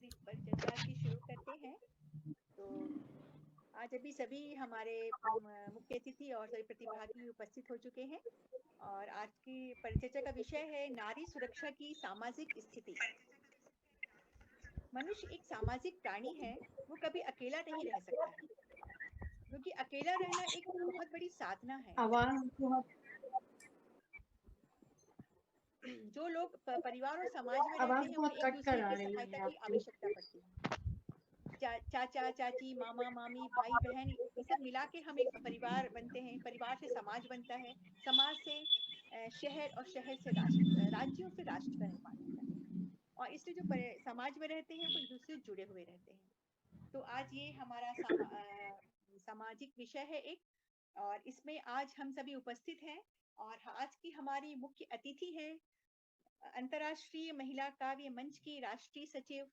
परिचर्चा की शुरू करते हैं। तो आज अभी सभी हमारे मुख्य अतिथि और सभी प्रतिभागी उपस्थित हो चुके हैं और आज की परिचर्चा का विषय है नारी सुरक्षा की सामाजिक स्थिति। मनुष्य एक सामाजिक प्राणी है, वो कभी अकेला नहीं रह सकता है, क्योंकि अकेला रहना एक बहुत बड़ी साधना है। आवाज बहुत जो लोग परिवार और समाज में रहते हैं उन्हें एक कट कर दूसरे आ की रही सहायता है की आपकी। आवश्यकता पड़ती है। चाचा चाची मामा मामी भाई बहन ये सब मिला के हम एक परिवार बनते हैं। परिवार से समाज बनता है, समाज से शहर और शहर से राष्ट्र, राज्यों से राष्ट्र का निर्माण होता है। और इसलिए जो समाज में रहते हैं वो एक दूसरे से जुड़े हुए रहते हैं। तो आज ये हमारा सामाजिक विषय है एक, और इसमें आज हम सभी उपस्थित हैं। और आज की हमारी मुख्य अतिथि है अंतर्राष्ट्रीय महिला काव्य मंच की राष्ट्रीय सचिव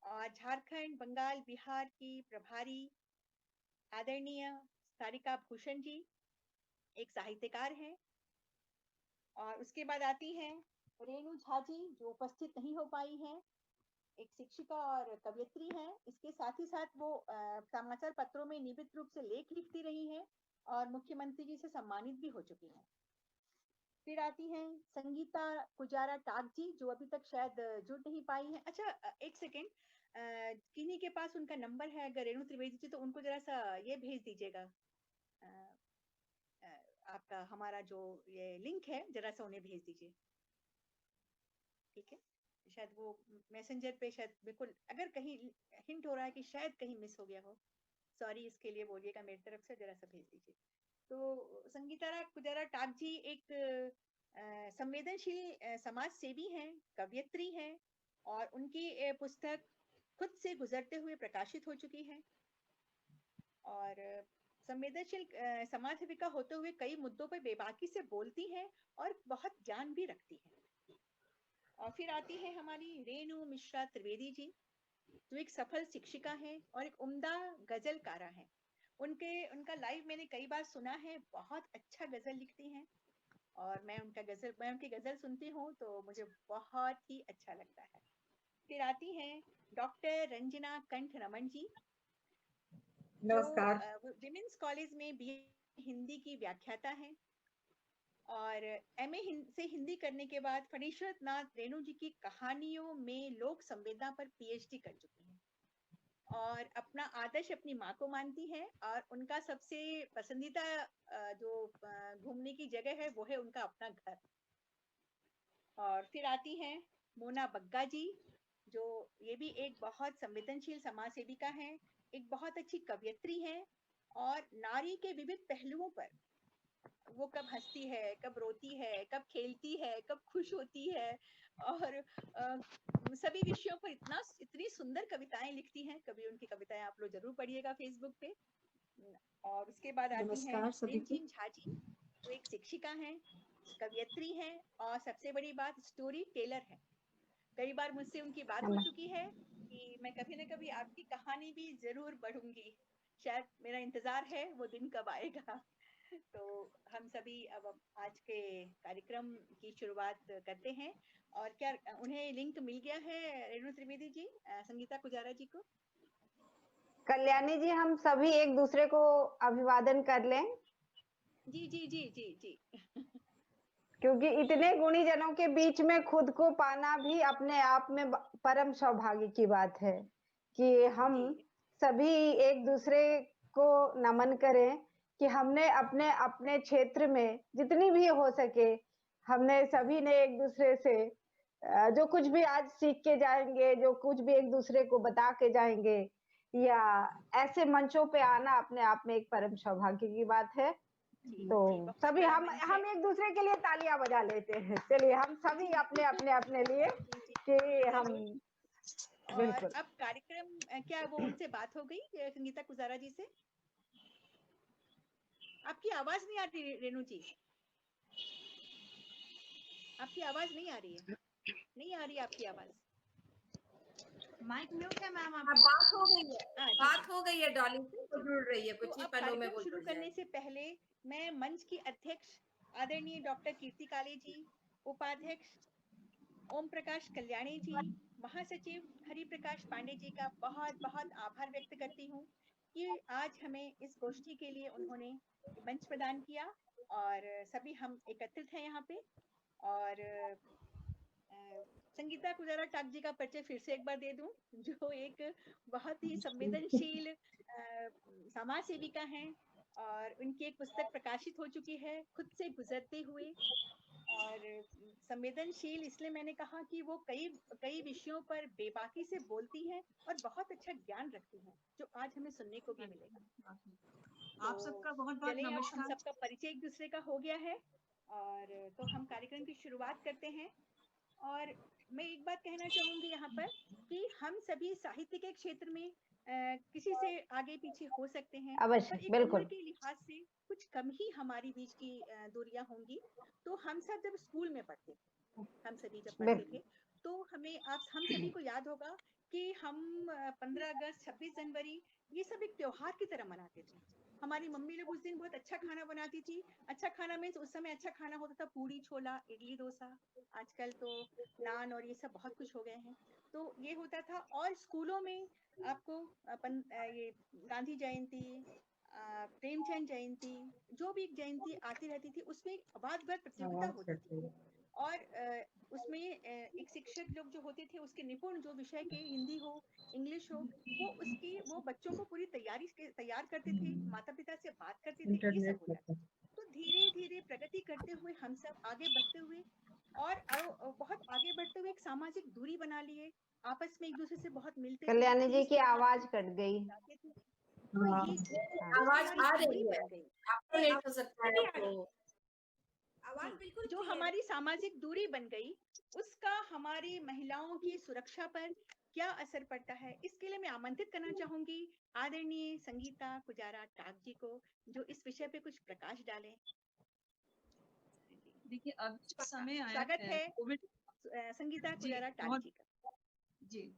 और झारखंड बंगाल बिहार की प्रभारी आदरणीय सारिका भूषण जी, एक साहित्यकार हैं। और उसके बाद आती हैं रेणु झा जी, जो उपस्थित नहीं हो पाई हैं, एक शिक्षिका और कवयित्री हैं। इसके साथ ही साथ वो समाचार पत्रों में नियमित रूप से लेख लिखती रही हैं और मुख्यमंत्री जी से सम्मानित भी हो चुकी हैं। फिर आती हैं संगीता कुजारा टाक जी, जो अभी तक शायद जुड़ नहीं पाई हैं। अच्छा, एक सेकेंड, किन्हीं के पास उनका नंबर है अगर रेणु त्रिवेदी जी, तो उनको जरा सा ये भेज दीजिएगा, अ, अ, आपका हमारा जो ये लिंक है जरा सा उन्हें भेज दीजिए, ठीक है। शायद वो मैसेंजर पे शायद बिल्कुल, अगर कहीं हिंट हो रहा है कि शायद कहीं मिस हो गया हो, सॉरी इसके लिए बोलिएगा मेरी तरफ से, जरा सा भेज दीजिए। तो संगीता कुजारा टाक जी एक संवेदनशील समाज सेवी हैं, कवयित्री हैं, और उनकी पुस्तक खुद से गुजरते हुए प्रकाशित हो चुकी है। और संवेदनशील समाज सेविका होते हुए कई मुद्दों पर बेबाकी से बोलती हैं और बहुत ज्ञान भी रखती हैं। और फिर आती है हमारी रेणु मिश्रा त्रिवेदी जी, जो एक सफल शिक्षिका हैं और एक उम्दा गजलकारा हैं। उनका लाइव मैंने कई बार सुना है, बहुत अच्छा गजल लिखती हैं। और मैं उनकी गजल सुनती हूँ तो मुझे बहुत ही अच्छा लगता है। फिर आती हैं डॉक्टर रंजना कंठ रमन जी, जो नमस्कार। विमेंस कॉलेज में बीए हिंदी की व्याख्याता हैं और एमए से हिंदी करने के बाद फणीश्वरनाथ नाथ रेणु जी की कहानियों में लोक संवेदना पर पीएचडी कर चुकी हैं और अपना आदर्श अपनी माँ को मानती हैं। और उनका सबसे पसंदीदा जो घूमने की जगह है वो है उनका अपना घर। और फिर आती हैं मोना बग्गा जी, जो ये भी एक बहुत संवेदनशील समाज सेविका हैं, एक बहुत अच्छी कवयित्री हैं और नारी के विविध पहलुओं पर, वो कब हंसती है, कब रोती है, कब खेलती है, कब खुश होती है, और सभी विषयों पर इतनी सुंदर कविताएं लिखती हैं। कभी उनकी कविताएं आप लोग जरूर पढ़िएगा फेसबुक पे। और उसके बाद आती हैं नमस्कार सभी को। रिमझिम झा जी, जो एक शिक्षिका हैं, कवयित्री हैं और सबसे बड़ी बात स्टोरी टेलर है। कई बार मुझसे उनकी बात हो चुकी है कि मैं कभी ना कभी आपकी कहानी भी जरूर पढ़ूंगी। शायद मेरा इंतजार है वो दिन कब आएगा। तो हम सभी अब आज के कार्यक्रम की शुरुआत करते हैं। और क्या उन्हें लिंक मिल गया है रेणु त्रिवेदी जी, संगीता कुजारा जी को? कल्याणी जी, हम सभी एक दूसरे को अभिवादन कर लें, जी जी जी जी जी। क्योंकि इतने गुणी जनों के बीच में खुद को पाना भी अपने आप में परम सौभाग्य की बात है कि हम जी सभी एक दूसरे को नमन करें कि हमने अपने अपने क्षेत्र में जितनी भी हो सके, हमने सभी ने एक दूसरे से जो कुछ भी आज सीख के जाएंगे, जो कुछ भी एक दूसरे को बता के जाएंगे, या ऐसे मंचों पे आना अपने आप में एक परम सौभाग्य की बात है। जी तो जी, बहुत सभी बड़ा मंच है। हम एक दूसरे के लिए तालियां बजा लेते हैं। चलिए हम जी सभी जी अपने अपने अपने लिए जी जी, कि हम जरूर। और बिल्कुल। अब कार्यक्रम क्या वो उनसे बात हो गई संगीता कुजारा जी से? आपकी आवाज नहीं आ रही रेणु जी, आपकी आवाज नहीं आ रही है, नहीं आ रही आपकी आवाज। माइक म्यूट है मैम हाँ, आपका। बात हो गई है। हाँ जी जी बात हो गई है डॉली से, तो जुड़ रही है, तो कुछ ही अब पलों में कार्यक्रम वो शुरू जुड़ करने से जाएगी। पहले मैं मंच की अध्यक्ष आदरणीय डॉक्टर कीर्ति काले जी, उपाध्यक्ष ओम प्रकाश कल्याणी जी, महासचिव हरिप्रकाश पांडे जी का बहुत बहुत आभार व्यक्त करती हूँ कि आज हमें इस गोष्ठी के लिए उन्होंने मंच प्रदान किया और सभी हम एकत्रित हैं यहाँ पे। और संगीता कुजारा टाक जी का परिचय फिर से एक बार दे दूं, जो एक बहुत ही संवेदनशील समाज सेविका हैं और उनकी एक पुस्तक प्रकाशित हो चुकी है, खुद से गुजरते हुए। और संवेदनशील इसलिए मैंने कहा कि वो कई कई विषयों पर बेबाकी से बोलती हैं और बहुत अच्छा ज्ञान रखती हैं, जो आज हमें सुनने को भी मिलेगा। आप सबका बहुत बहुत चलिए, अब हम नमस्कार। सबका परिचय एक दूसरे का हो गया है और तो हम कार्यक्रम की शुरुआत करते हैं। और मैं एक बात कहना चाहूंगी यहाँ पर कि हम सभी साहित्य के क्षेत्र में किसी से आगे पीछे हो सकते हैं, अवश्य, पर एक उम्र बिल्कुल। के लिहाज से कुछ कम ही हमारी बीच की दूरियां होंगी। तो हम सब जब स्कूल में पढ़ते थे, हम सभी जब पढ़ते थे, तो हम सभी को याद होगा कि हम 15 अगस्त, 26 जनवरी ये सब एक त्योहार की तरह मनाते थे। हमारी मम्मी लोग उस दिन बहुत अच्छा खाना बनाती थी। अच्छा खाना मीन्स उस समय अच्छा खाना होता था पूड़ी छोला, इडली डोसा। आजकल तो नान और ये सब बहुत कुछ हो गए हैं। तो ये होता था। और स्कूलों में आपको ये गांधी जयंती, प्रेमचंद जयंती, जो भी एक जयंती आती रहती थी, उसमें बात बात प्रतियोगिता होती थी। और उसमें एक शिक्षक लोग जो होते थे, उसके निपुण जो विषय के, हिंदी हो इंग्लिश हो, वो बच्चों को पूरी तैयार करते थे, माता पिता से बात करते थे, ये सब होता था। तो धीरे धीरे प्रगति करते हुए हम सब आगे बढ़ते हुए और बहुत आगे बढ़ते हुए एक सामाजिक दूरी बना लिए, आपस में एक दूसरे से बहुत मिलते थे, कल्याणी जी तीज की त्योहार आवाज कट गई। जाते थे। तो ये जो आवाज हमारी आ दूरी रही है, बन गई, आपको लेट हो सकता है तो आवाज बिल्कुल जो हमारी सामाजिक दूरी बन गई, उसका हमारी महिलाओं की सुरक्षा पर क्या असर पड़ता है, इसके लिए मैं आमंत्रित करना चाहूंगी आदरणीय संगीता कुजारा टाक जी को, जो इस विषय पे कुछ प्रकाश डालें। देखिए, अब जो समय आया स्वागत है कोविड संगीता जी कुजारा टाक बहुत जी का। जी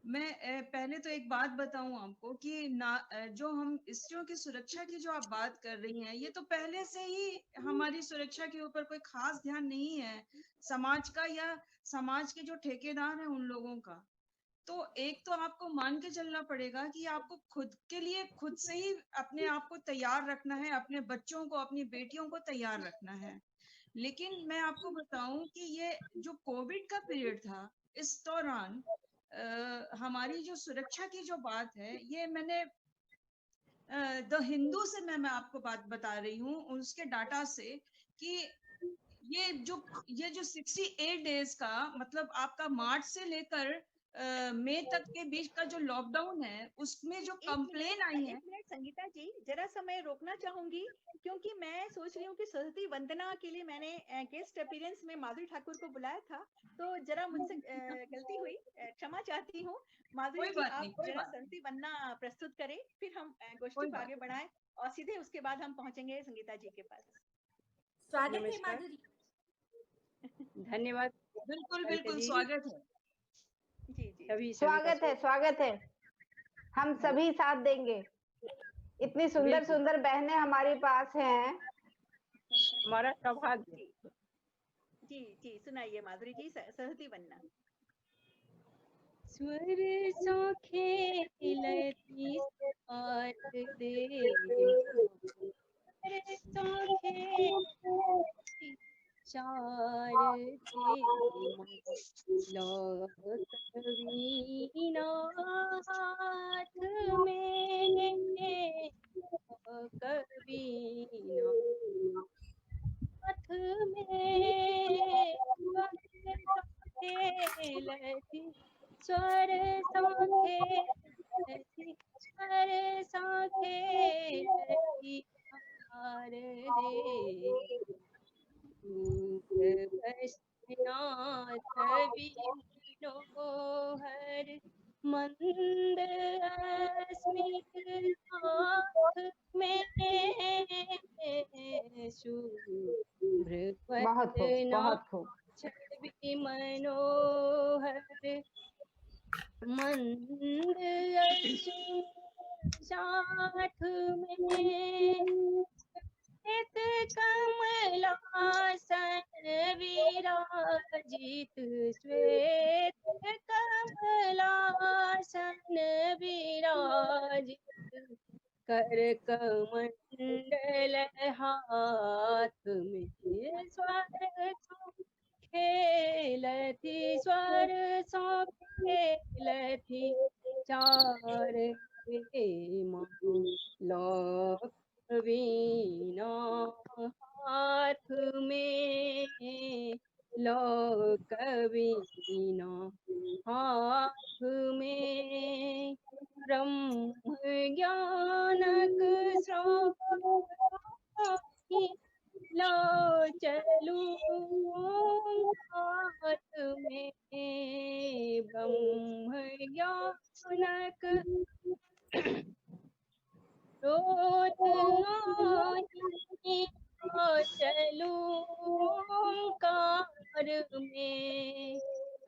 मैं पहले तो एक बात बताऊं आपको कि जो हम स्त्रियों की सुरक्षा की जो आप बात कर रही हैं, ये तो पहले से ही हमारी सुरक्षा के ऊपर कोई खास ध्यान नहीं है समाज का या समाज के जो ठेकेदार हैं उन लोगों का। तो एक तो आपको मान के चलना पड़ेगा कि आपको खुद के लिए खुद से ही अपने आप को तैयार रखना है, अपने बच्चों को, अपनी बेटियों को तैयार रखना है। लेकिन मैं आपको बताऊं कि ये जो कोविड का पीरियड था, इस दौरान हमारी जो सुरक्षा की जो बात है, ये मैंने द हिंदू से मैं आपको बात बता रही हूँ, उसके डाटा से, कि ये जो 68 डेज का मतलब आपका मार्च से लेकर मई तक के बीच का जो लॉकडाउन है, उसमें जो कंप्लेन आई है। एक मिनट संगीता जी, जरा सा मैं रोकना चाहूंगी, क्योंकि मैं सोच रही हूँ कि सरस्वती वंदना के लिए मैंने गेस्ट अपीयरेंस में माधुरी ठाकुर को बुलाया था। तो जरा मुझसे गलती हुई, क्षमा चाहती हूँ। माधुरी कोई जी, बात नहीं, आप कोई जरा बात नहीं, सरस्वती वंदना प्रस्तुत करें, फिर हम गोष्ठी कोई को बात आगे बढ़ाएं और सीधे उसके बाद हम पहुंचेंगे संगीता जी के पास। स्वागत है माधुरी। धन्यवाद। बिल्कुल कविता बिल्कुल जी, स्वागत है। जी जी सभी स्वागत का है, स्वागत है। हम सभी साथ देंगे। इतनी सुंदर बिल्कुल, सुंदर बहनें हमारे पास हैं। हमारा सौभाग्य। जी जी जी, सुनाइए माधुरी जी, सरस्वती वंदना। स्वर सो खेलती साथ दे, स्वर सो खेलती चार दे, लौक वीणा हाथ में, कबीना हाथ में, खेलती स्वर सा खेलती, स्वर सा खेलती हार दे, दुख बसना सभी हर मंद अस्मित आँख में, शुभ्र बहुत खूब, वदना बहुत खूब। छवि मनोहर, मंद अश्रु साथ में, श्वेत कमलासन विराजित, श्वेत कमलासन विराजित कर कमंडल हाथ में खेलती स्वर सो खेलती चार लोक वीणा हाथ में लोक वीणा हाथ में ब्रह्म ज्ञानक स्रोत लो चलू हाथ में ब्रह्म ज्ञानक रोत चलू कार में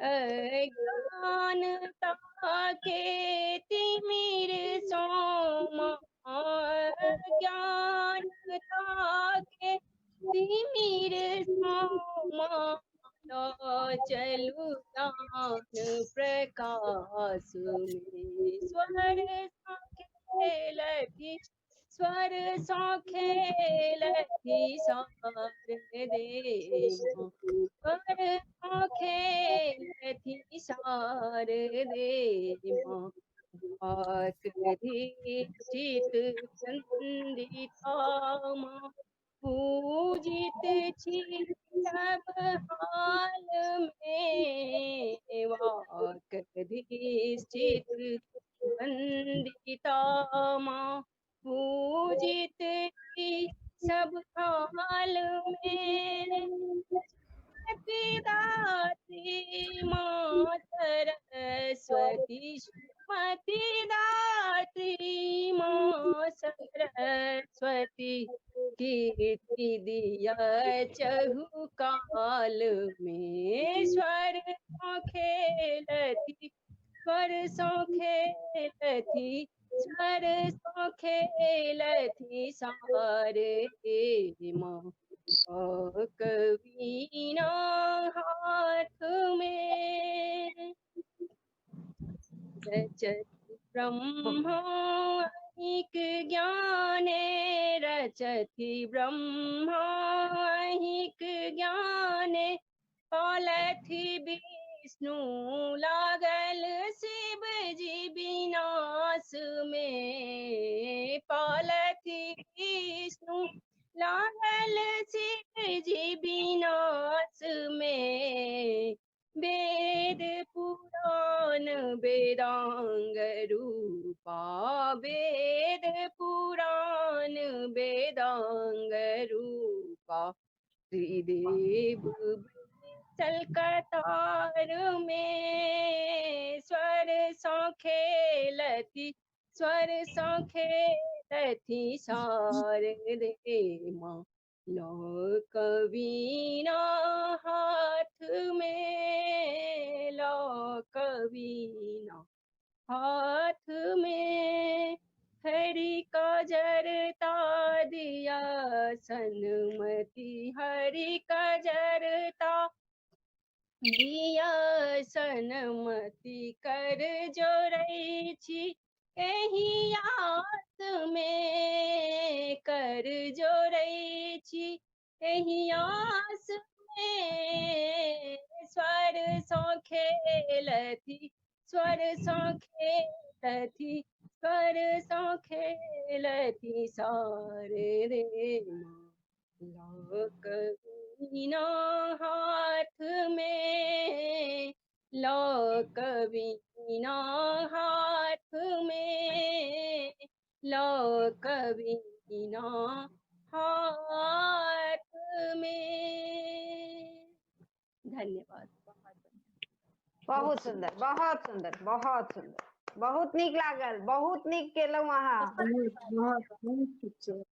अज्ञानता के तिमिर सोमा ज्ञानता के तिमिर सोमा चलू दान प्रकाश में स्वर खेलती स्वर सो खेलती सार दे स्वर सो खेलती सार दे चित वंदिता माँ पूजित छी सब हाल में वाक्धिष्ठित वंदिता माँ पूजित छी सब हाल में दात्री माँ सरस्वती मति दात्री माँ सरस्वती कीर्ति दिया चहुकाल में स्वर सो खेलती स्वर सो खेलती स्वर सो खेलती सारे माँ कवीना हाथ में रचति ब्रह्माहिक ज्ञाने रचति ब्रह्माहिक ज्ञाने पालथि विष्णु लागल शिव जी विनाश में पालथि विष्णु लागल शिव जी विनाश में वेद पुराण वेदांग रूपा वेद पुराण वेदांग रूपा त्रिदेव चल कतार में स्वर सो खेलती स्वर सो खेलती शारदे माँ लोक वीणा हाथ में लोक वीणा हाथ में हरि का जरता दिया सन्मति हरि का जरता दिया सन्मति कर जो रही छी एही आस में कर जो रही छी एही आस में स्वर सो खेलती स्वर सो खेलती स्वर सो खेलती सारे रे लोक वीणा हाथ में लोक वीणा हाथ में लोक वीणा हाथ में। धन्यवाद। बहुत सुंदर बहुत सुंदर बहुत सुंदर बहुत नीक लागल बहुत नीक केलहुँ अहाँ। बहुत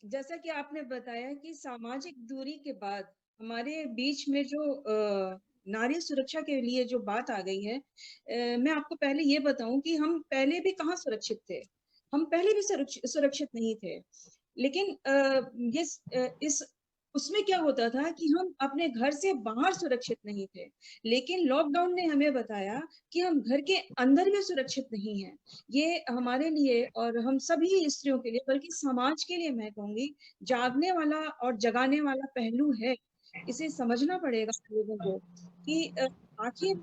जैसा कि आपने बताया कि सामाजिक दूरी के बाद हमारे बीच में जो नारी सुरक्षा के लिए जो बात आ गई है, मैं आपको पहले ये बताऊं कि हम पहले भी कहाँ सुरक्षित थे। हम पहले भी सुरक्षित नहीं थे, लेकिन इस उसमें क्या होता था कि हम अपने घर से बाहर सुरक्षित नहीं थे, लेकिन लॉकडाउन ने हमें बताया कि हम घर के अंदर भी सुरक्षित नहीं हैं। ये हमारे लिए और हम सभी स्त्रियों के लिए, बल्कि समाज के लिए मैं कहूंगी, जागने वाला और जगाने वाला पहलू है। इसे समझना पड़ेगा लोगों को कि आखिर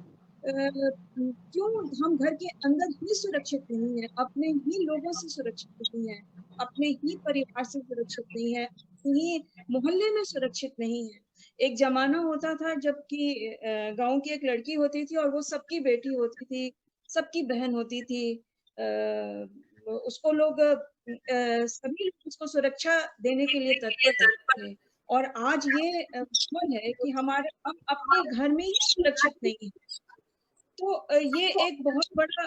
क्यों हम घर के अंदर ही सुरक्षित नहीं है, अपने ही लोगों से सुरक्षित नहीं है, अपने ही परिवार से सुरक्षित नहीं है, ही मोहल्ले में सुरक्षित नहीं है। एक जमाना होता था जबकि गांव की एक लड़की होती थी और वो सबकी बेटी होती थी, सबकी बहन होती थी, उसको लोग सभी लोग उसको सुरक्षा देने के लिए तत्पर थे। और आज ये माहौल है कि हम अपने घर में ही सुरक्षित नहीं है। तो ये एक बहुत बड़ा,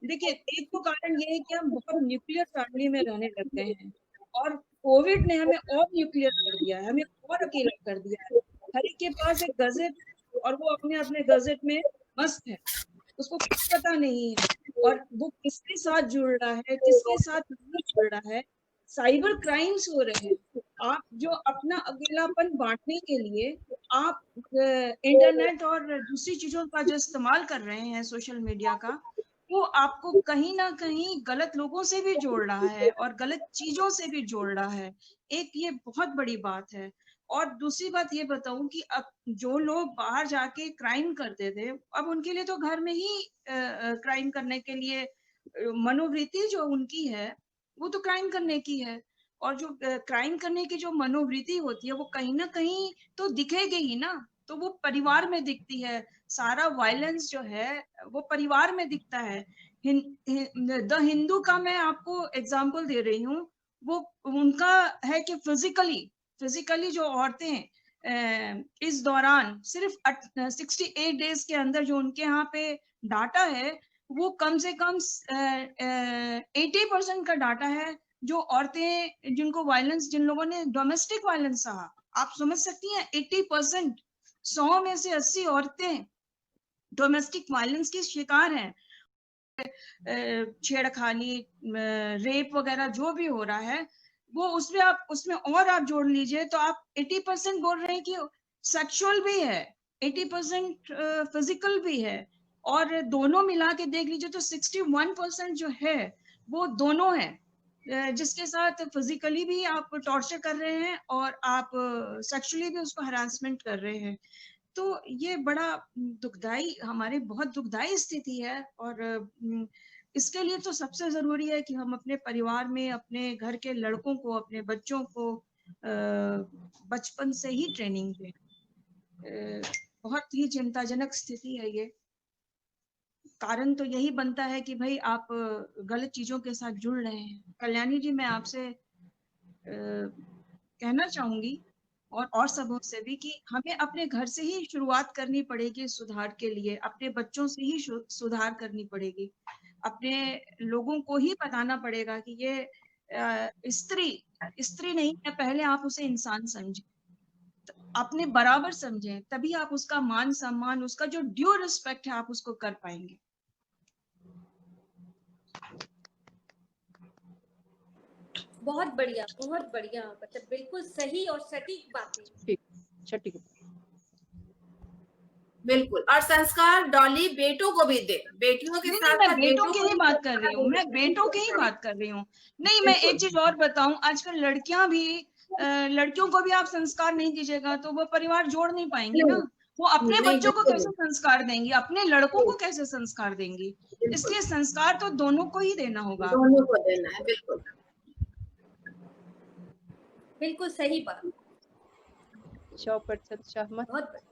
देखिए, एक तो कारण ये है कि हम बहुत न्यूक्लियर फैमिली में रहने लग गए हैं, और कोविड ने हमें और न्यूक्लियर कर दिया है, हमें और अकेला कर दिया है। हर एक के पास एक गजेट, और वो अपने अपने गजेट में मस्त है, उसको कुछ पता नहीं है, और वो किसके साथ जुड़ रहा है, किसके साथ नहीं जुड़ रहा है। साइबर क्राइम्स हो रहे हैं। आप जो अपना अकेलापन बांटने के लिए आप इंटरनेट और दूसरी चीजों का जो इस्तेमाल कर रहे हैं, सोशल मीडिया का, वो आपको कहीं ना कहीं गलत लोगों से भी जोड़ रहा है और गलत चीजों से भी जोड़ रहा है। एक ये बहुत बड़ी बात है। और दूसरी बात ये बताऊं कि अब जो लोग बाहर जाके क्राइम करते थे, अब उनके लिए तो घर में ही क्राइम करने के लिए मनोवृत्ति जो उनकी है वो तो क्राइम करने की है। और जो क्राइम करने की जो मनोवृत्ति होती है वो कहीं ना कहीं तो दिखेगी ही ना, तो वो परिवार में दिखती है। सारा वायलेंस जो है वो परिवार में दिखता है। द हिंदू का मैं आपको एग्जांपल दे रही हूँ। वो उनका है कि फिजिकली जो औरतें इस दौरान सिर्फ 68 डेज के अंदर जो उनके यहाँ पे डाटा है, वो कम से कम 80% का डाटा है जो औरतें जिनको वायलेंस, जिन लोगों ने डोमेस्टिक वायलेंस सहा। आप समझ सकती हैं 80%, 100 में से 80 औरतें डोमेस्टिक वायलेंस की शिकार हैं। छेड़खानी, रेप वगैरह जो भी हो रहा है वो उसमें और आप जोड़ लीजिए तो आप 80% बोल रहे हैं कि सेक्सुअल भी है, 80% फिजिकल भी है, और दोनों मिला के देख लीजिए तो 61% जो है वो दोनों है, जिसके साथ फिजिकली भी आप टॉर्चर कर रहे हैं और आप सेक्सुअली भी उसको हरासमेंट कर रहे हैं। तो ये बड़ा दुखदाई, हमारी बहुत दुखदाई स्थिति है। और इसके लिए तो सबसे जरूरी है कि हम अपने परिवार में अपने घर के लड़कों को, अपने बच्चों को बचपन से ही ट्रेनिंग दें। बहुत ही चिंताजनक स्थिति है ये। कारण तो यही बनता है कि भाई आप गलत चीजों के साथ जुड़ रहे हैं। कल्याणी जी, मैं आपसे कहना चाहूंगी और सबों से भी कि हमें अपने घर से ही शुरुआत करनी पड़ेगी सुधार के लिए, अपने बच्चों से ही सुधार करनी पड़ेगी। अपने लोगों को ही बताना पड़ेगा कि ये स्त्री नहीं है, पहले आप उसे इंसान समझें, अपने बराबर समझें, तभी आप उसका मान सम्मान, उसका जो ड्यू रिस्पेक्ट है आप उसको कर पाएंगे। बहुत बढ़िया, मतलब बिल्कुल सही और सटीक बातें। ठीक, बिल्कुल। और संस्कार डॉली बेटों को भी दे, बेटियों के साथ मैं बेटों की ही बात कर रही हूँ, मैं बेटों की ही बात कर रही हूँ। नहीं, मैं एक चीज और बताऊं, आजकल लड़कियां भी, लड़कियों को भी आप संस्कार नहीं दीजिएगा तो वो परिवार जोड़ नहीं पाएंगी ना। वो अपने बच्चों को कैसे संस्कार देंगी, अपने लड़कों को कैसे संस्कार देंगी? इसलिए संस्कार तो दोनों को ही देना होगा, दोनों को देना है। बिल्कुल बिल्कुल सही बात, 100% सहमत। बहुत बढ़िया।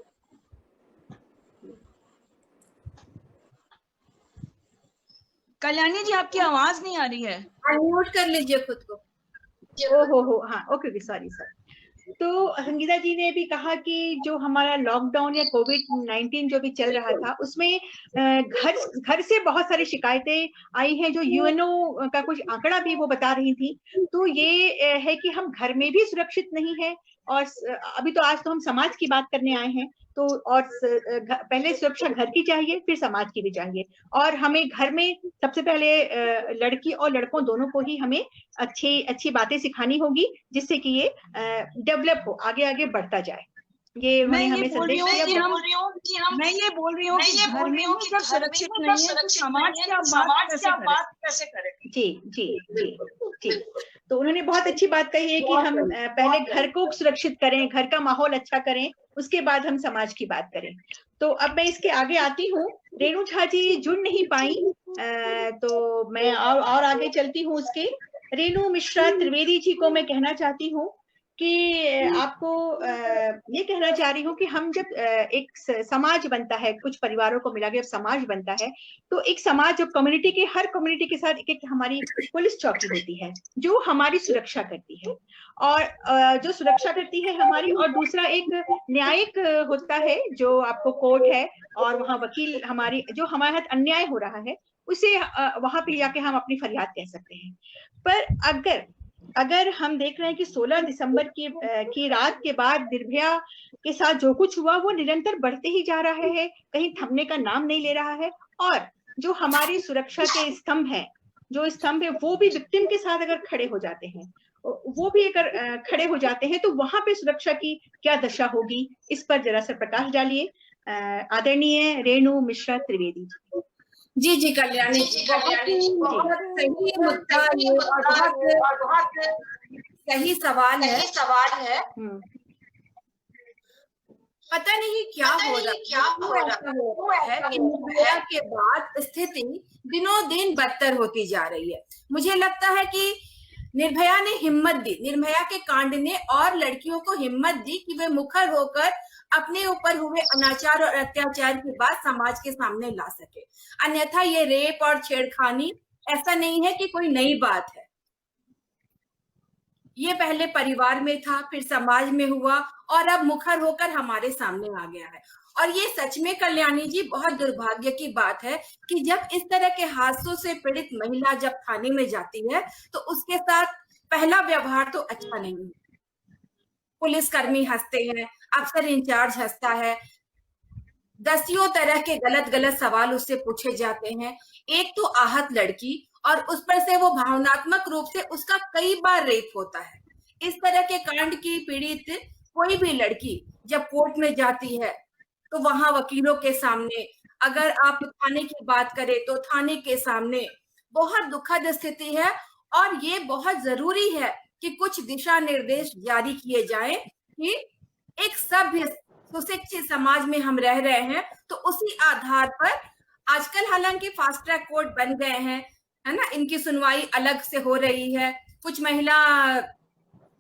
कल्याणी जी, आपकी आवाज नहीं आ रही है, अनम्यूट कर लीजिए खुद को। हो हाँ, ओके, सॉरी। तो संगीता जी ने भी कहा कि जो हमारा लॉकडाउन या कोविड-19 जो भी चल रहा था, उसमें घर से बहुत सारी शिकायतें आई हैं, जो यूएनओ का कुछ आंकड़ा भी वो बता रही थी। तो ये है कि हम घर में भी सुरक्षित नहीं है, और अभी तो आज तो हम समाज की बात करने आए हैं, तो और पहले सुरक्षा घर की चाहिए, फिर समाज की भी चाहिए। और हमें घर में सबसे पहले लड़की और लड़कों दोनों को ही हमें अच्छी बातें सिखानी होगी, जिससे कि ये डेवलप हो, आगे बढ़ता जाए। ये उन्होंने हमें संदेश दिया। मैं ये बोल रही हूँ कि घर में ही जब सुरक्षित नहीं है तो समाज की आप बात कैसे करें? जी। तो उन्होंने बहुत अच्छी बात कही है कि हम पहले घर को सुरक्षित करें, घर का माहौल अच्छा करें, उसके बाद हम समाज की बात करें। तो अब मैं इसके आगे आती हूँ। रेणु झा जी जुड़ नहीं पाई, तो मैं और आगे चलती हूँ उसके। रेणु मिश्रा त्रिवेदी जी को मैं कहना चाहती हूँ कि आपको ये कहना चाह रही हूँ कि हम जब एक समाज बनता है, कुछ परिवारों को मिला के जब समाज बनता है, तो एक समाज, जो कम्युनिटी के हर कम्युनिटी के साथ एक हमारी पुलिस चौकी होती है, जो हमारी सुरक्षा करती है, और जो सुरक्षा करती है हमारी, और दूसरा एक न्यायिक होता है, जो आपको कोर्ट है, और वहाँ वकील हमारी, जो हमारे साथ अन्याय हो रहा है उसे वहां पे जाके हम अपनी फरियाद कह सकते हैं। पर अगर हम देख रहे हैं कि 16 दिसंबर की रात के बाद निर्भया के साथ जो कुछ हुआ वो निरंतर बढ़ते ही जा रहा है, कहीं थमने का नाम नहीं ले रहा है, और जो हमारी सुरक्षा के स्तंभ है, वो भी विक्टिम के साथ अगर खड़े हो जाते हैं, वो भी अगर खड़े हो जाते हैं, तो वहां पे सुरक्षा की क्या दशा होगी, इस पर जरा सा प्रकाश डालिए आदरणीय रेणु मिश्रा त्रिवेदी जी। जी कल्याणी जी, बहुत सही मुद्दा और बहुत सही सवाल है। पता नहीं क्या हो रहा है कि निर्भया के बाद स्थिति दिनों दिन बदतर होती जा रही है। मुझे लगता है कि निर्भया ने हिम्मत दी, निर्भया के कांड ने और लड़कियों को हिम्मत दी कि वे मुखर होकर अपने ऊपर हुए अनाचार और अत्याचार की बात समाज के सामने ला सके। अन्यथा ये रेप और छेड़खानी ऐसा नहीं है कि कोई नई बात है, ये पहले परिवार में था, फिर समाज में हुआ, और अब मुखर होकर हमारे सामने आ गया है। और ये सच में कल्याणी जी बहुत दुर्भाग्य की बात है कि जब इस तरह के हादसों से पीड़ित महिला जब थाने में जाती है तो उसके साथ पहला व्यवहार तो अच्छा नहीं है। पुलिसकर्मी हंसते हैं, अफसर इंचार्ज हंसता है, दसियों तरह के गलत सवाल उससे पूछे जाते हैं। एक तो आहत लड़की, और उस पर से वो भावनात्मक रूप से उसका कई बार रेप होता है। इस तरह के कांड की पीड़ित कोई भी लड़की जब कोर्ट में जाती है तो वहां वकीलों के सामने, अगर आप थाने की बात करें तो थाने के सामने बहुत दुखद स्थिति है। और ये बहुत जरूरी है कि कुछ दिशा निर्देश जारी किए जाएं कि एक सभ्य सुशिक्षित समाज में हम रह रहे हैं, तो उसी आधार पर आजकल हालांकि फास्ट ट्रैक कोर्ट बन गए हैं, है ना, इनकी सुनवाई अलग से हो रही है। कुछ महिला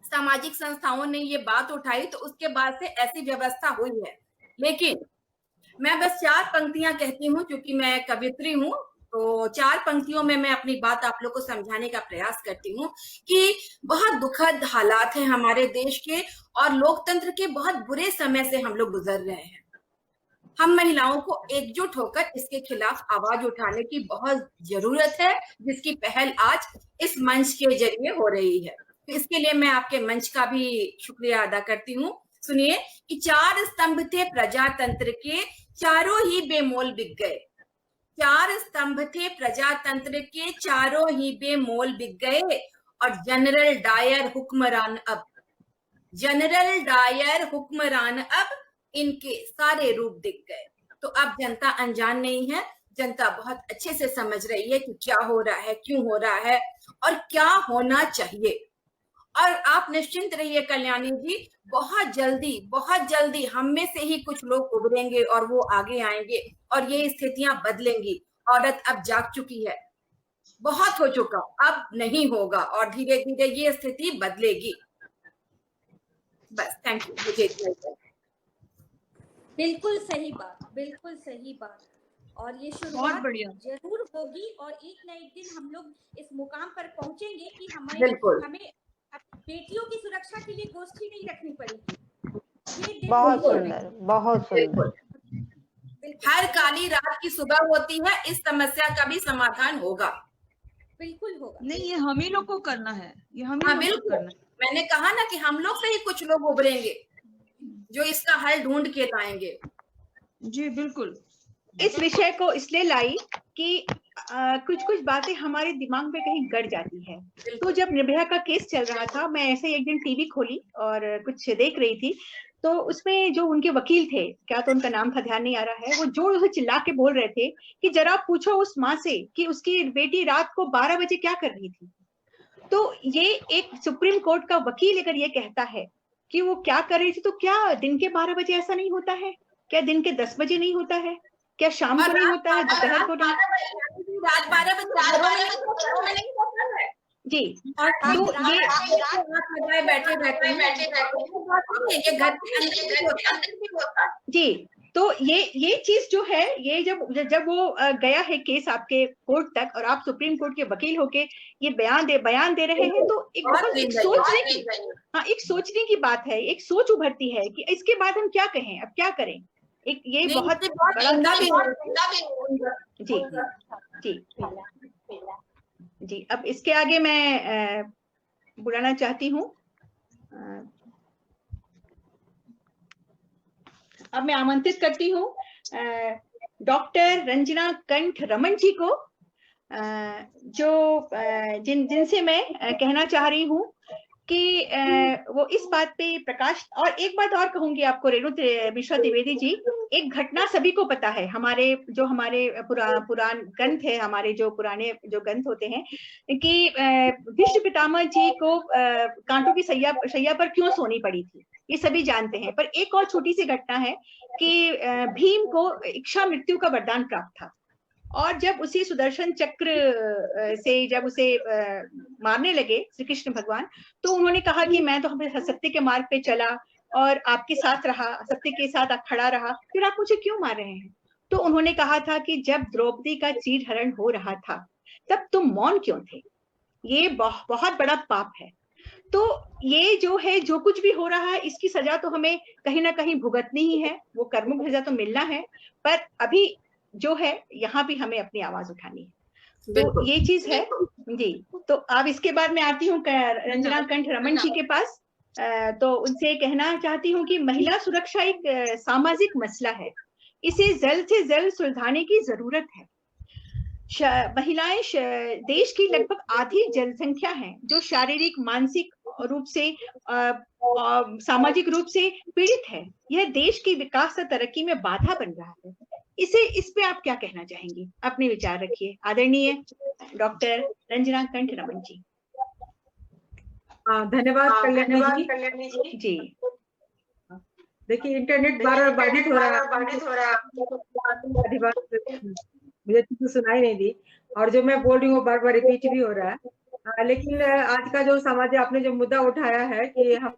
सामाजिक संस्थाओं ने ये बात उठाई तो उसके बाद से ऐसी व्यवस्था हुई है। लेकिन मैं बस 4 पंक्तियां कहती हूँ, क्योंकि मैं कवित्री हूँ, तो 4 पंक्तियों में मैं अपनी बात आप लोग को समझाने का प्रयास करती हूँ कि बहुत दुखद हालात हैं हमारे देश के, और लोकतंत्र के बहुत बुरे समय से हम लोग गुजर रहे हैं। हम महिलाओं को एकजुट होकर इसके खिलाफ आवाज उठाने की बहुत जरूरत है, जिसकी पहल आज इस मंच के जरिए हो रही है। तो इसके लिए मैं आपके मंच का भी शुक्रिया अदा करती हूँ। सुनिए कि 4 स्तंभ थे प्रजातंत्र के, चारों ही बेमोल बिक गए। 4 स्तंभ थे प्रजातंत्र के, चारों ही बेमोल बिक गए, और जनरल डायर हुक्मरान अब, जनरल डायर हुक्मरान अब, इनके सारे रूप दिख गए। तो अब जनता अनजान नहीं है, जनता बहुत अच्छे से समझ रही है कि क्या हो रहा है, क्यों हो रहा है, और क्या होना चाहिए। और आप निश्चिंत रहिए कल्याणी जी, बहुत जल्दी हम में से ही कुछ लोग उभरेंगे और वो आगे आएंगे, और ये स्थितियां बदलेंगी। औरत अब जाग चुकी है, बहुत हो चुका, अब नहीं होगा, और धीरे धीरे ये स्थिति बदलेगी। बस, थैंक यू। मुझे बिल्कुल सही बात। और ये शुरुआत जरूर होगी, और एक न एक दिन हम लोग इस मुकाम पर पहुंचेंगे कि हमें बेटियों की सुरक्षा के लिए गोष्ठी नहीं रखनी पड़ेगी। बहुत सुंदर, बहुत सुंदर। हर काली रात की सुबह होती है, इस समस्या का भी समाधान होगा। बिल्कुल होगा। नहीं, ये हम ही लोग को करना है, ये हम ही हाँ लोग को बिल्कुल, करना है। मैंने कहा ना कि हम लोग से ही कुछ लोग उभरेंगे जो इसका हल ढूंढ के लाएंगे। जी बिल्कुल। इस विषय को इसलिए लाई कि कुछ कुछ बातें हमारे दिमाग में कहीं गड़ जाती है। तो जब निर्भया का केस चल रहा था, मैं ऐसे ही एक दिन टीवी खोली और कुछ देख रही थी, तो उसमें जो उनके वकील थे, क्या तो उनका नाम था, ध्यान नहीं आ रहा है, वो जोर से चिल्ला के बोल रहे थे कि जरा पूछो उस माँ से कि उसकी बेटी रात को 12 बजे क्या कर रही थी। तो ये एक सुप्रीम कोर्ट का वकील अगर ये कहता है कि वो क्या कर रही थी, तो क्या दिन के 12 बजे ऐसा नहीं होता है? क्या दिन के 10 बजे नहीं होता है? क्या शाम को नहीं होता है, दोपहर को नहीं? रात 12 बजे जी। तो ये बैठे घर के अंदर भी होता। जी, तो ये चीज जो है, ये जब वो गया है केस आपके कोर्ट तक और आप सुप्रीम कोर्ट के वकील होके ये बयान दे रहे हैं, तो एक सोचने की बात है, एक सोच उभरती है कि इसके बाद हम क्या कहें, अब क्या करें। एक ये बहुत बड़ा जी जी जी। अब इसके आगे मैं बुलाना चाहती हूँ, अब मैं आमंत्रित करती हूँ डॉक्टर रंजना कंठ रमन जी को, जो जिनसे मैं कहना चाह रही हूँ कि वो इस बात पे प्रकाश। और एक बात और कहूंगी आपको रेणु मिश्रा द्विवेदी जी, एक घटना सभी को पता है, हमारे पुराण ग्रंथ है, हमारे जो पुराने जो ग्रंथ होते हैं, कि भीष्म पितामह जी को कांटों की शैया पर क्यों सोनी पड़ी थी, ये सभी जानते हैं। पर एक और छोटी सी घटना है कि भीम को इच्छा मृत्यु का वरदान प्राप्त था, और जब उसी सुदर्शन चक्र से जब उसे मारने लगे श्री कृष्ण भगवान, तो उन्होंने कहा कि मैं तो हमें सत्य के मार्ग पे चला और आपके साथ रहा, सत्य के साथ खड़ा रहा, फिर आप मुझे क्यों मार रहे हैं? तो उन्होंने कहा था कि जब द्रौपदी का चीरहरण हो रहा था तब तुम मौन क्यों थे? ये बहुत बड़ा पाप है। तो ये जो है, जो कुछ भी हो रहा है, इसकी सजा तो हमें कहीं ना कहीं भुगतनी ही है, वो कर्म की सजा तो मिलना है, पर अभी जो है यहाँ भी हमें अपनी आवाज उठानी है। तो ये चीज है जी। तो अब इसके बाद मैं आती हूँ रंजना कंठ रमन जी के पास। तो उनसे कहना चाहती हूँ कि महिला सुरक्षा एक सामाजिक मसला है, इसे जल्द से जल्द सुलझाने की जरूरत है। महिलाएं देश की लगभग आधी जनसंख्या है जो शारीरिक, मानसिक रूप से, सामाजिक रूप से पीड़ित है। यह देश की विकास और तरक्की में बाधा बन रहा है। इस पे आप क्या कहना चाहेंगी? अपने विचार रखिए, आदरणीय डॉक्टर रंजना कंठ रमन जी। धन्यवाद कल्याणी जी। जी देखिए, इंटरनेट बार बार बाधित हो रहा है, मुझे तो सुनाई नहीं दी, और जो मैं बोल रही हूँ बार बार रिपीट भी हो रहा है। लेकिन आज का जो समाज, आपने जो मुद्दा उठाया है कि हम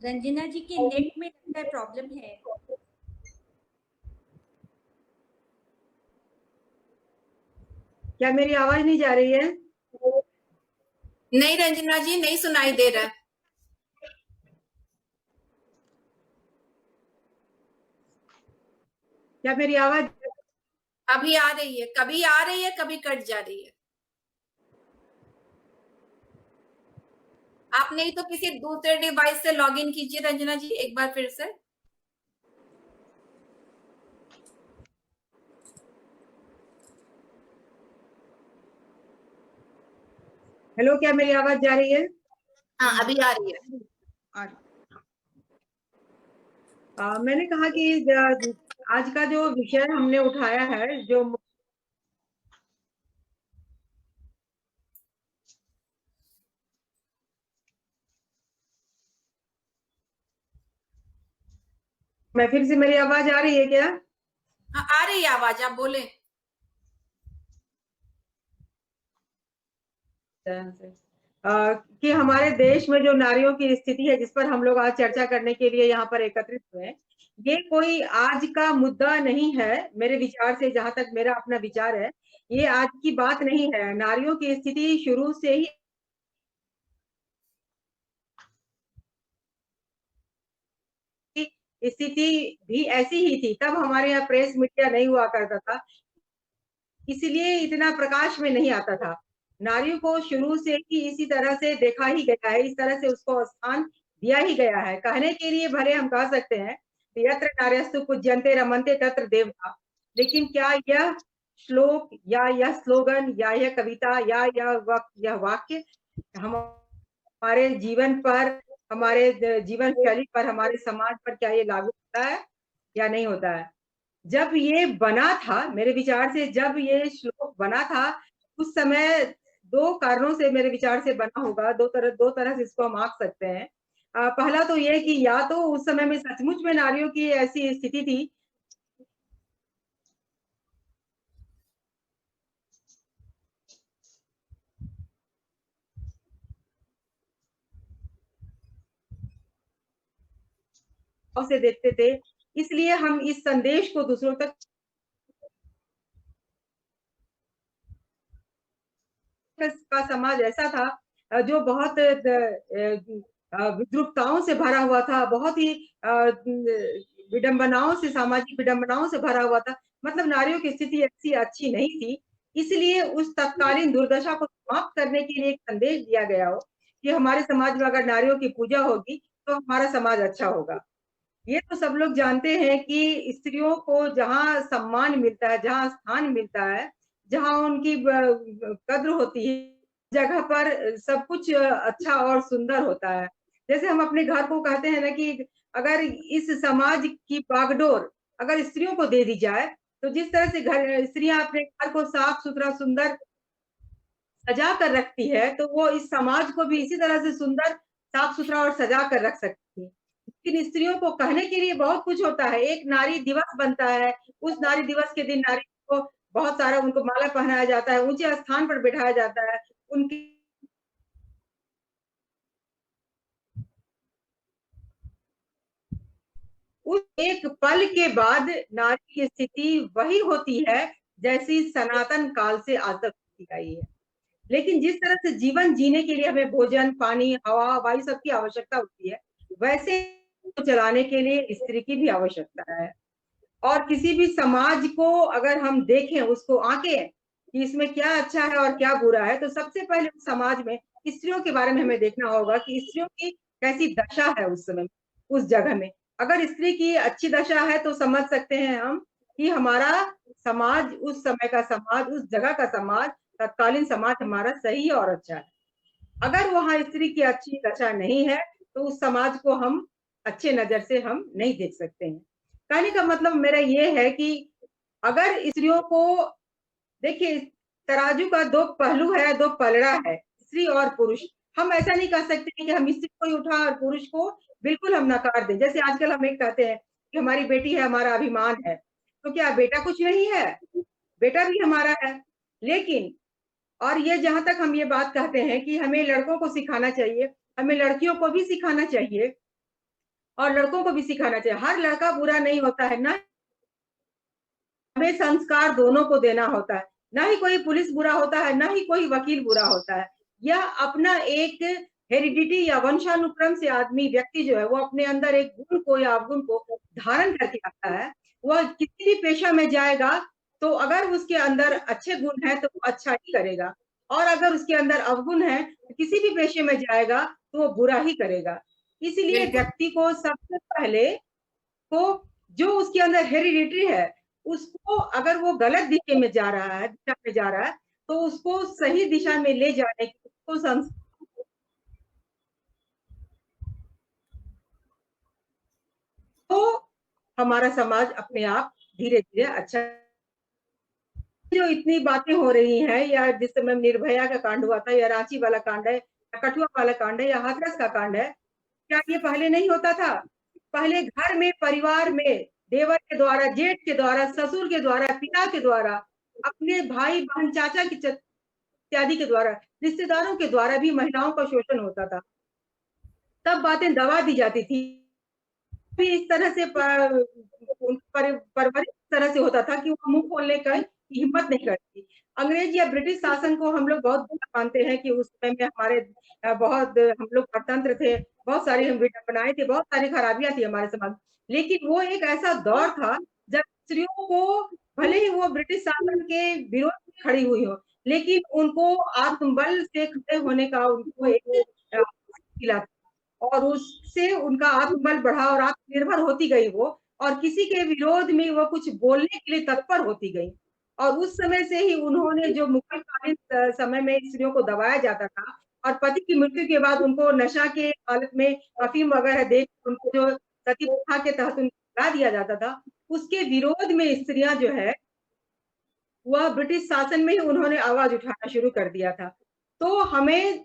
रंजना जी के नेट में लगता है प्रॉब्लम है। क्या मेरी आवाज नहीं जा रही है? नहीं रंजना जी, नहीं सुनाई दे रहा। क्या मेरी आवाज अभी आ रही है, कभी आ रही है, कभी कट जा रही है। आप नहीं तो किसी दूसरे डिवाइस से लॉगिन कीजिए रंजना जी, एक बार फिर से। हेलो, क्या मेरी आवाज जा रही है? हाँ, अभी आ रही है। मैंने कहा कि आज का जो विषय हमने उठाया है, जो मैं फिर से, मेरी आवाज आ रही है क्या? हाँ, आ रही है आवाज, आप बोले। कि हमारे देश में जो नारियों की स्थिति है, जिस पर हम लोग आज चर्चा करने के लिए यहाँ पर एकत्रित हुए हैं, ये कोई आज का मुद्दा नहीं है मेरे विचार से, जहां तक मेरा अपना विचार है, ये आज की बात नहीं है। नारियों की स्थिति शुरू से ही स्थिति भी ऐसी ही थी। तब हमारे यहाँ प्रेस मीडिया नहीं हुआ करता था, इसलिए इतना प्रकाश में नहीं आता था। नारियों को शुरू से ही इसी तरह से देखा ही गया है, इस तरह से उसको स्थान दिया ही गया है। कहने के लिए भले हम कह सकते हैं यत्र नार्यस्तु पूज्यन्ते रमन्ते तत्र देवता, लेकिन क्या यह श्लोक या यह स्लोगन या यह कविता या यह वाक्य हमारे जीवन पर, हमारे जीवन शैली पर, हमारे समाज पर क्या ये लागू होता है या नहीं होता है? जब ये बना था, मेरे विचार से जब ये श्लोक बना था, उस समय दो कारणों से मेरे विचार से बना होगा। दो तरह से इसको हम आंक सकते हैं। पहला तो ये कि या तो उस समय में सचमुच में नारियों की ऐसी स्थिति थी से देखते थे, इसलिए हम इस संदेश को दूसरों तक का समाज ऐसा था जो बहुत विद्रुपताओं से भरा हुआ था, बहुत ही विडंबनाओं से, सामाजिक विडंबनाओं से भरा हुआ था। मतलब नारियों की स्थिति ऐसी अच्छी नहीं थी, इसलिए उस तत्कालीन दुर्दशा को समाप्त करने के लिए एक संदेश दिया गया हो कि हमारे समाज में अगर नारियों की पूजा होगी तो हमारा समाज अच्छा होगा। ये तो सब लोग जानते हैं कि स्त्रियों को जहाँ सम्मान मिलता है, जहाँ स्थान मिलता है, जहाँ उनकी कद्र होती है, जगह पर सब कुछ अच्छा और सुंदर होता है। जैसे हम अपने घर को कहते हैं ना कि अगर इस समाज की बागडोर अगर स्त्रियों को दे दी जाए, तो जिस तरह से घर स्त्रियां अपने घर को साफ सुथरा सुंदर सजा कर रखती है, तो वो इस समाज को भी इसी तरह से सुंदर, साफ सुथरा और सजा कर रख सकती है। लेकिन स्त्रियों को कहने के लिए बहुत कुछ होता है। एक नारी दिवस बनता है, उस नारी दिवस के दिन नारी को बहुत सारा उनको माला पहनाया जाता है, ऊंचे स्थान पर बिठाया जाता है, उनकी उस एक पल के बाद नारी की स्थिति वही होती है जैसी सनातन काल से आज तक होती आई है। लेकिन जिस तरह से जीवन जीने के लिए हमें भोजन, पानी, हवा, वायु सबकी आवश्यकता होती है, वैसे चलाने के लिए स्त्री की भी आवश्यकता है। और किसी भी समाज को अगर हम देखें, उसको आंकें कि इसमें क्या अच्छा है और क्या बुरा है, तो सबसे पहले उस समाज में स्त्रियों के बारे में हमें देखना होगा कि स्त्रियों की कैसी दशा है उस समय, उस जगह में। अगर स्त्री की अच्छी दशा है तो समझ सकते हैं हम कि हमारा समाज, उस समय का समाज, उस जगह का समाज, तत्कालीन समाज हमारा सही और अच्छा है। अगर वहां स्त्री की अच्छी दशा नहीं है तो उस समाज को हम अच्छे नजर से हम नहीं देख सकते हैं। कहने का मतलब मेरा ये है कि अगर स्त्रियों को, देखिए तराजू का दो पहलू है, दो पलड़ा है, स्त्री और पुरुष। हम ऐसा नहीं कह सकते कि हम स्त्री को ही उठा और पुरुष को बिल्कुल हम नकार दें। जैसे आजकल हम एक कहते हैं कि हमारी बेटी है, हमारा अभिमान है, तो क्या बेटा कुछ नहीं है? बेटा भी हमारा है। लेकिन और ये जहां तक हम ये बात कहते हैं कि हमें लड़कों को सिखाना चाहिए, हमें लड़कियों को भी सिखाना चाहिए और लड़कों को भी सिखाना चाहिए। हर लड़का बुरा नहीं होता है, ना हमें संस्कार दोनों को देना होता है। ना ही कोई पुलिस बुरा होता है, ना ही कोई वकील बुरा होता है। यह अपना एक हेरिडिटी या वंशानुक्रम से आदमी, व्यक्ति जो है वो अपने अंदर एक गुण को या अवगुण को धारण करके आता है। वह किसी भी पेशा में जाएगा तो अगर उसके अंदर अच्छे गुण है तो वो अच्छा ही करेगा, और अगर उसके अंदर अवगुण है तो किसी भी पेशे में जाएगा तो वो बुरा ही करेगा। इसलिए व्यक्ति को सबसे पहले को जो उसके अंदर हेरिडिटी है, उसको अगर वो गलत दिशा में जा रहा है तो उसको सही दिशा में ले जाने की उसको तो हमारा समाज अपने आप धीरे धीरे अच्छा। जो इतनी बातें हो रही हैं, या जिस समय निर्भया का कांड हुआ था, या रांची वाला कांड है, या कठुआ वाला कांड है, या हाथरस का कांड है, क्या ये पहले नहीं होता था? पहले घर में, परिवार में, देवर के द्वारा, जेठ के द्वारा, ससुर के द्वारा, पिता के द्वारा, अपने भाई बहन, चाचा की इत्यादि के द्वारा, रिश्तेदारों के द्वारा भी महिलाओं का शोषण होता था। तब बातें दबा दी जाती थी भी इस तरह से परवरिश इस तरह से होता था कि वो मुंह खोलने का हिम्मत नहीं करती। अंग्रेज या ब्रिटिश शासन को हम लोग बहुत बुरा मानते हैं कि उस समय में हमारे बहुत हम लोग स्वतंत्र थे, बहुत सारी हम विडंबनाएं थी, बहुत सारी खराबियां थी हमारे समाज। लेकिन वो एक ऐसा दौर था जब स्त्रियों को, भले ही वो ब्रिटिश शासन के विरोध में खड़ी हुई हो, लेकिन उनको आत्मबल से खड़े होने का उनको एक मिला और उससे उनका आत्मबल बढ़ा और आत्मनिर्भर होती गई वो, और किसी के विरोध में वो कुछ बोलने के लिए तत्पर होती गई। और उस समय से ही उन्होंने, जो मुगलकालीन समय में स्त्रियों को दबाया जाता था और पति की मृत्यु के बाद उनको नशा के हालत में अफीम वगैरह देकर उनको जो सती प्रथा के तहत उनको जला दिया जाता था, उसके विरोध में स्त्रियां जो है वह ब्रिटिश शासन में ही उन्होंने आवाज उठाना शुरू कर दिया था। तो हमें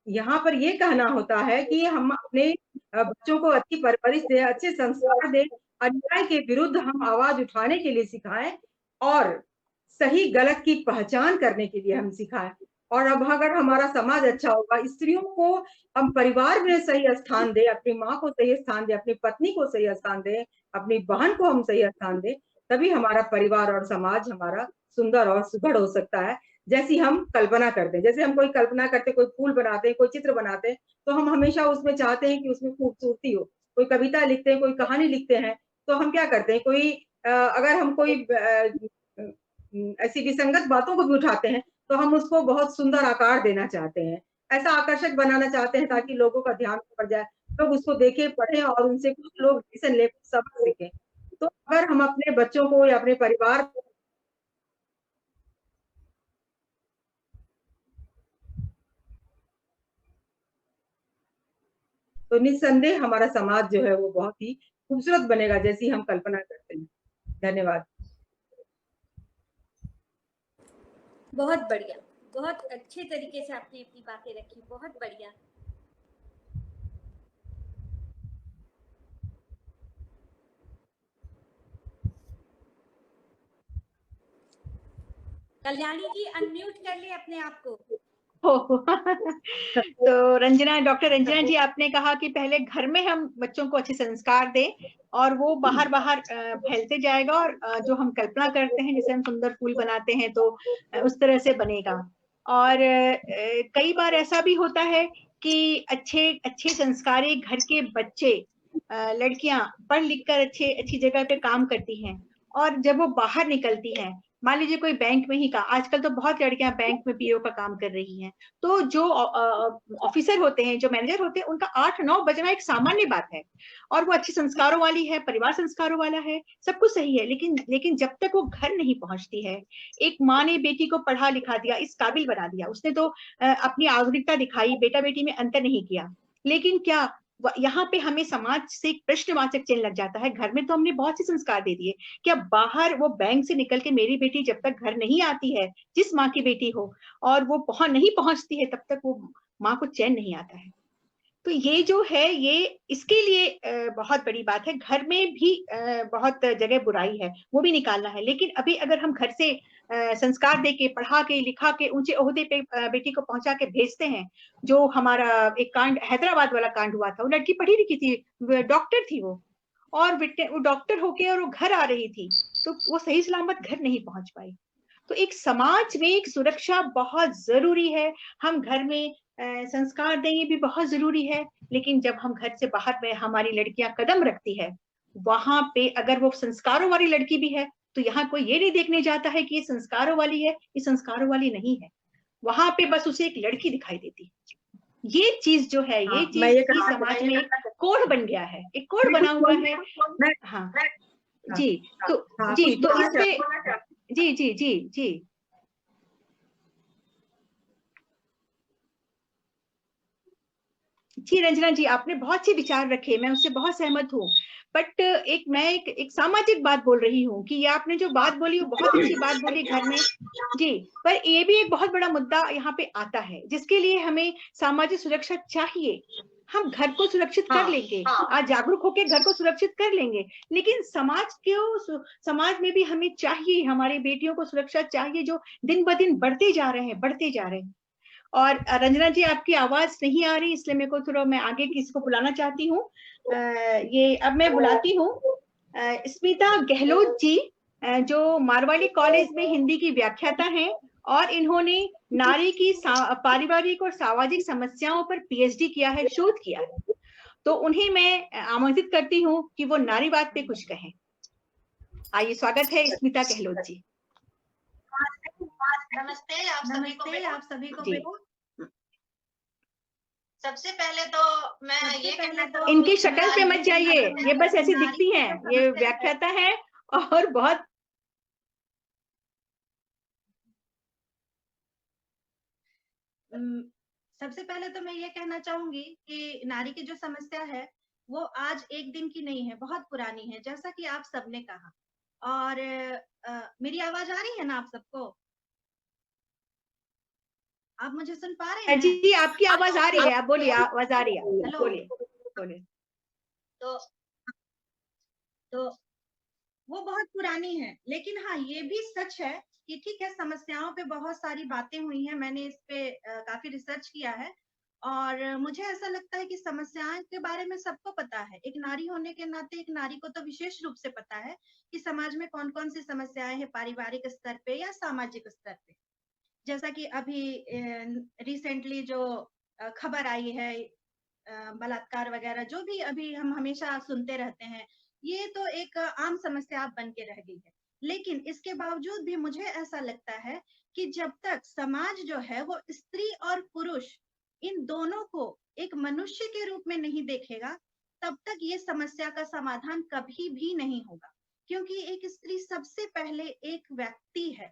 यहाँ पर ये कहना होता है कि हम अपने बच्चों को अच्छी परवरिश दें, अच्छे संस्कार दें, अन्याय के विरुद्ध हम आवाज उठाने के लिए सिखाएं और सही गलत की पहचान करने के लिए हम सिखाएं। और अब अगर हमारा समाज अच्छा होगा, स्त्रियों को हम परिवार में सही स्थान दें, अपनी माँ को सही स्थान दें, अपनी पत्नी को सही स्थान दें, अपनी बहन को हम सही स्थान दें, तभी हमारा परिवार और समाज हमारा सुंदर और सुघड़ हो सकता है। जैसी हम कल्पना करते हैं, जैसे हम कोई कल्पना करते, कोई फूल बनाते हैं, कोई चित्र बनाते हैं, तो हम हमेशा उसमें चाहते हैं कि उसमें खूबसूरती हो। कोई कविता लिखते हैं, कोई कहानी लिखते हैं, तो हम क्या करते हैं, कोई अगर हम कोई ऐसी विसंगत बातों को भी उठाते हैं तो हम उसको बहुत सुंदर आकार देना चाहते हैं, ऐसा आकर्षक बनाना चाहते हैं ताकि लोगों का ध्यान पड़ जाए, लोग उसको देखें, पढ़ें और उनसे कुछ लोग लेसन ले, सबक सीखें। तो अगर हम अपने बच्चों को या अपने परिवार तो निस्संदेह हमारा समाज जो है वो बहुत ही खूबसूरत बनेगा, जैसी हम कल्पना करते हैं। धन्यवाद। बहुत बढ़िया, बहुत अच्छे तरीके से आपने अपनी बातें रखी, बहुत बढ़िया। कल्याणी जी अनम्यूट कर ले अपने आप को। तो रंजना, डॉक्टर रंजना जी, आपने कहा कि पहले घर में हम बच्चों को अच्छे संस्कार दें और वो बाहर बाहर फैलते जाएगा, और जो हम कल्पना करते हैं, जैसे हम सुंदर फूल बनाते हैं तो उस तरह से बनेगा। और कई बार ऐसा भी होता है कि अच्छे संस्कारी घर के बच्चे, लड़कियां पढ़ लिख कर अच्छी जगह पे काम करती हैं, और जब वो बाहर निकलती हैं, मान लीजिए कोई बैंक में ही का, आजकल तो बहुत लड़कियां बैंक में पीओ का काम कर रही हैं, तो जो ऑफिसर होते हैं, जो मैनेजर होते हैं, उनका 8-9 बजना एक सामान्य बात है, और वो अच्छे संस्कारों वाली है, परिवार संस्कारों वाला है, सब कुछ सही है, लेकिन जब तक वो घर नहीं पहुंचती है, एक माँ ने बेटी को पढ़ा लिखा दिया, इस काबिल बना दिया, उसने तो अपनी आधुनिकता दिखाई, बेटा बेटी में अंतर नहीं किया, लेकिन क्या यहाँ पे हमें समाज से एक प्रश्नवाचक चिन्ह लग जाता है। घर में तो हमने बहुत से संस्कार दे दिए, क्या बाहर वो बैंक से निकल के मेरी बेटी जब तक घर नहीं आती है, जिस माँ की बेटी हो, और वो नहीं पहुंचती है, तब तक वो माँ को चैन नहीं आता है। तो ये जो है, ये इसके लिए बहुत बड़ी बात है। घर में भी बहुत जगह बुराई है, वो भी निकालना है, लेकिन अभी अगर हम घर से संस्कार दे के, पढ़ा के, लिखा के, ऊंचे ओहदे पे बेटी को पहुंचा के भेजते हैं, जो हमारा एक कांड, हैदराबाद वाला कांड हुआ था, वो लड़की पढ़ी लिखी थी, डॉक्टर थी वो, और वो डॉक्टर होके और वो घर आ रही थी, तो वो सही सलामत घर नहीं पहुंच पाई। तो एक समाज में एक सुरक्षा बहुत जरूरी है। हम घर में संस्कार दें, ये भी बहुत जरूरी है, लेकिन जब हम घर से बाहर में हमारी लड़कियां कदम रखती है, वहां पे अगर वो संस्कारों वाली लड़की भी है, तो यहाँ कोई ये नहीं देखने जाता है कि ये संस्कारों वाली है, ये संस्कारों वाली नहीं है, वहां पे बस उसे एक लड़की दिखाई देती है। ये चीज जो है, ये चीज समाज में एक कोड बन गया है, एक कोड बना हुआ है। हाँ जी, तो जी, तो इसमें जी जी जी जी जी रंजना जी, आपने बहुत अच्छे विचार रखे, मैं उससे बहुत सहमत हूँ, बट मैं एक सामाजिक बात बोल रही हूँ कि ये आपने जो बात बोली वो बहुत अच्छी बात बोली घर में जी, पर ये भी एक बहुत बड़ा मुद्दा यहाँ पे आता है, जिसके लिए हमें सामाजिक सुरक्षा चाहिए। हम घर को सुरक्षित कर लेंगे, आज जागरूक होकर घर को सुरक्षित कर लेंगे, लेकिन समाज में भी हमें चाहिए, हमारी बेटियों को सुरक्षा चाहिए, जो दिन ब दिन बढ़ते जा रहे हैं। और रंजना जी आपकी आवाज नहीं आ रही, इसलिए मेरे को थोड़ा, मैं आगे किसी को बुलाना चाहती हूँ। ये अब मैं बुलाती हूँ स्मिता गहलोत जी, जो मारवाड़ी कॉलेज में हिंदी की व्याख्याता हैं और इन्होंने नारी की पारिवारिक और सामाजिक समस्याओं पर पीएचडी किया है, शोध किया है। तो उन्हें मैं आमंत्रित करती हूँ कि वो नारीवाद पे कुछ कहें। आइए, स्वागत है स्मिता गहलोत जी। नमस्ते आप सभी को जी। सबसे पहले तो मैं ये कहना चाहूंगी, इनकी शक्ल पे मत जाइए, ये बस ऐसी दिखती हैं, ये व्याख्याता है और बहुत सबसे पहले तो मैं ये कहना चाहूंगी कि नारी की जो समस्या है वो आज एक दिन की नहीं है, बहुत पुरानी है, जैसा कि आप सबने कहा। और मेरी आवाज आ रही है ना आप सबको? आप मुझे सुन पा रहे हैं? जी, आपकी आवाज आ रही है, आप बोलिए, आवाज आ रही है, हेलो, बोलिए। तो वो बहुत पुरानी है, लेकिन हाँ ये भी सच है कि ठीक है, समस्याओं पे बहुत सारी बातें हुई हैं, मैंने इस पे काफी रिसर्च किया है और मुझे ऐसा लगता है कि समस्याओं के बारे में सबको पता है। एक नारी होने के नाते एक नारी को तो विशेष रूप से पता है कि समाज में कौन कौन सी समस्याएं हैं, पारिवारिक स्तर पे या सामाजिक स्तर पे। जैसा कि अभी रिसेंटली जो खबर आई है, बलात्कार वगैरह जो भी अभी हम हमेशा सुनते रहते हैं, ये तो एक आम समस्या बन के रह गई है। लेकिन इसके बावजूद भी मुझे ऐसा लगता है कि जब तक समाज जो है वो स्त्री और पुरुष इन दोनों को एक मनुष्य के रूप में नहीं देखेगा, तब तक ये समस्या का समाधान कभी भी नहीं होगा। क्योंकि एक स्त्री सबसे पहले एक व्यक्ति है।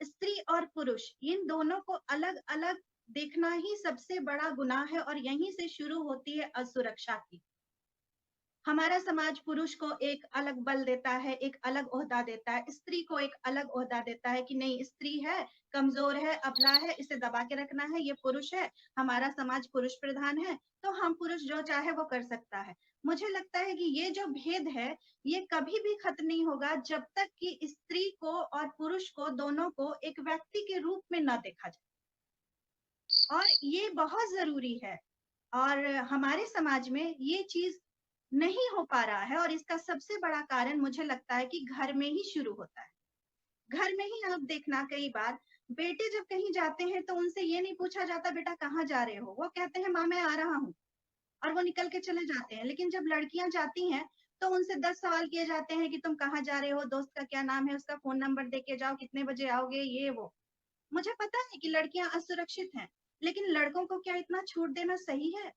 स्त्री और पुरुष इन दोनों को अलग अलग देखना ही सबसे बड़ा गुनाह है और यहीं से शुरू होती है असुरक्षा की। हमारा समाज पुरुष को एक अलग बल देता है, एक अलग ओहदा देता है, स्त्री को एक अलग ओहदा देता है कि नहीं, स्त्री है, कमजोर है, अबला है, इसे दबा के रखना है, ये पुरुष है, हमारा समाज पुरुष प्रधान है, तो हम पुरुष जो चाहे वो कर सकता है। मुझे लगता है कि ये जो भेद है ये कभी भी खत्म नहीं होगा जब तक कि स्त्री को और पुरुष को दोनों को एक व्यक्ति के रूप में न देखा जाए। और ये बहुत जरूरी है और हमारे समाज में ये चीज नहीं हो पा रहा है और इसका सबसे बड़ा कारण मुझे लगता है कि घर में ही शुरू होता है। घर में ही आप देखना, कई बार बेटे जब कहीं जाते हैं तो उनसे ये नहीं पूछा जाता बेटा कहाँ जा रहे हो, वो कहते हैं माँ मैं आ रहा हूँ और वो निकल के चले जाते हैं। लेकिन जब लड़कियां जाती हैं तो उनसे 10 सवाल किए जाते हैं कि तुम कहाँ जा रहे हो, दोस्त का क्या नाम है, उसका फोन नंबर दे के जाओ, कितने बजे आओगे, ये वो। मुझे पता है कि लड़कियां असुरक्षित हैं, लेकिन लड़कों को क्या इतना छूट देना सही है?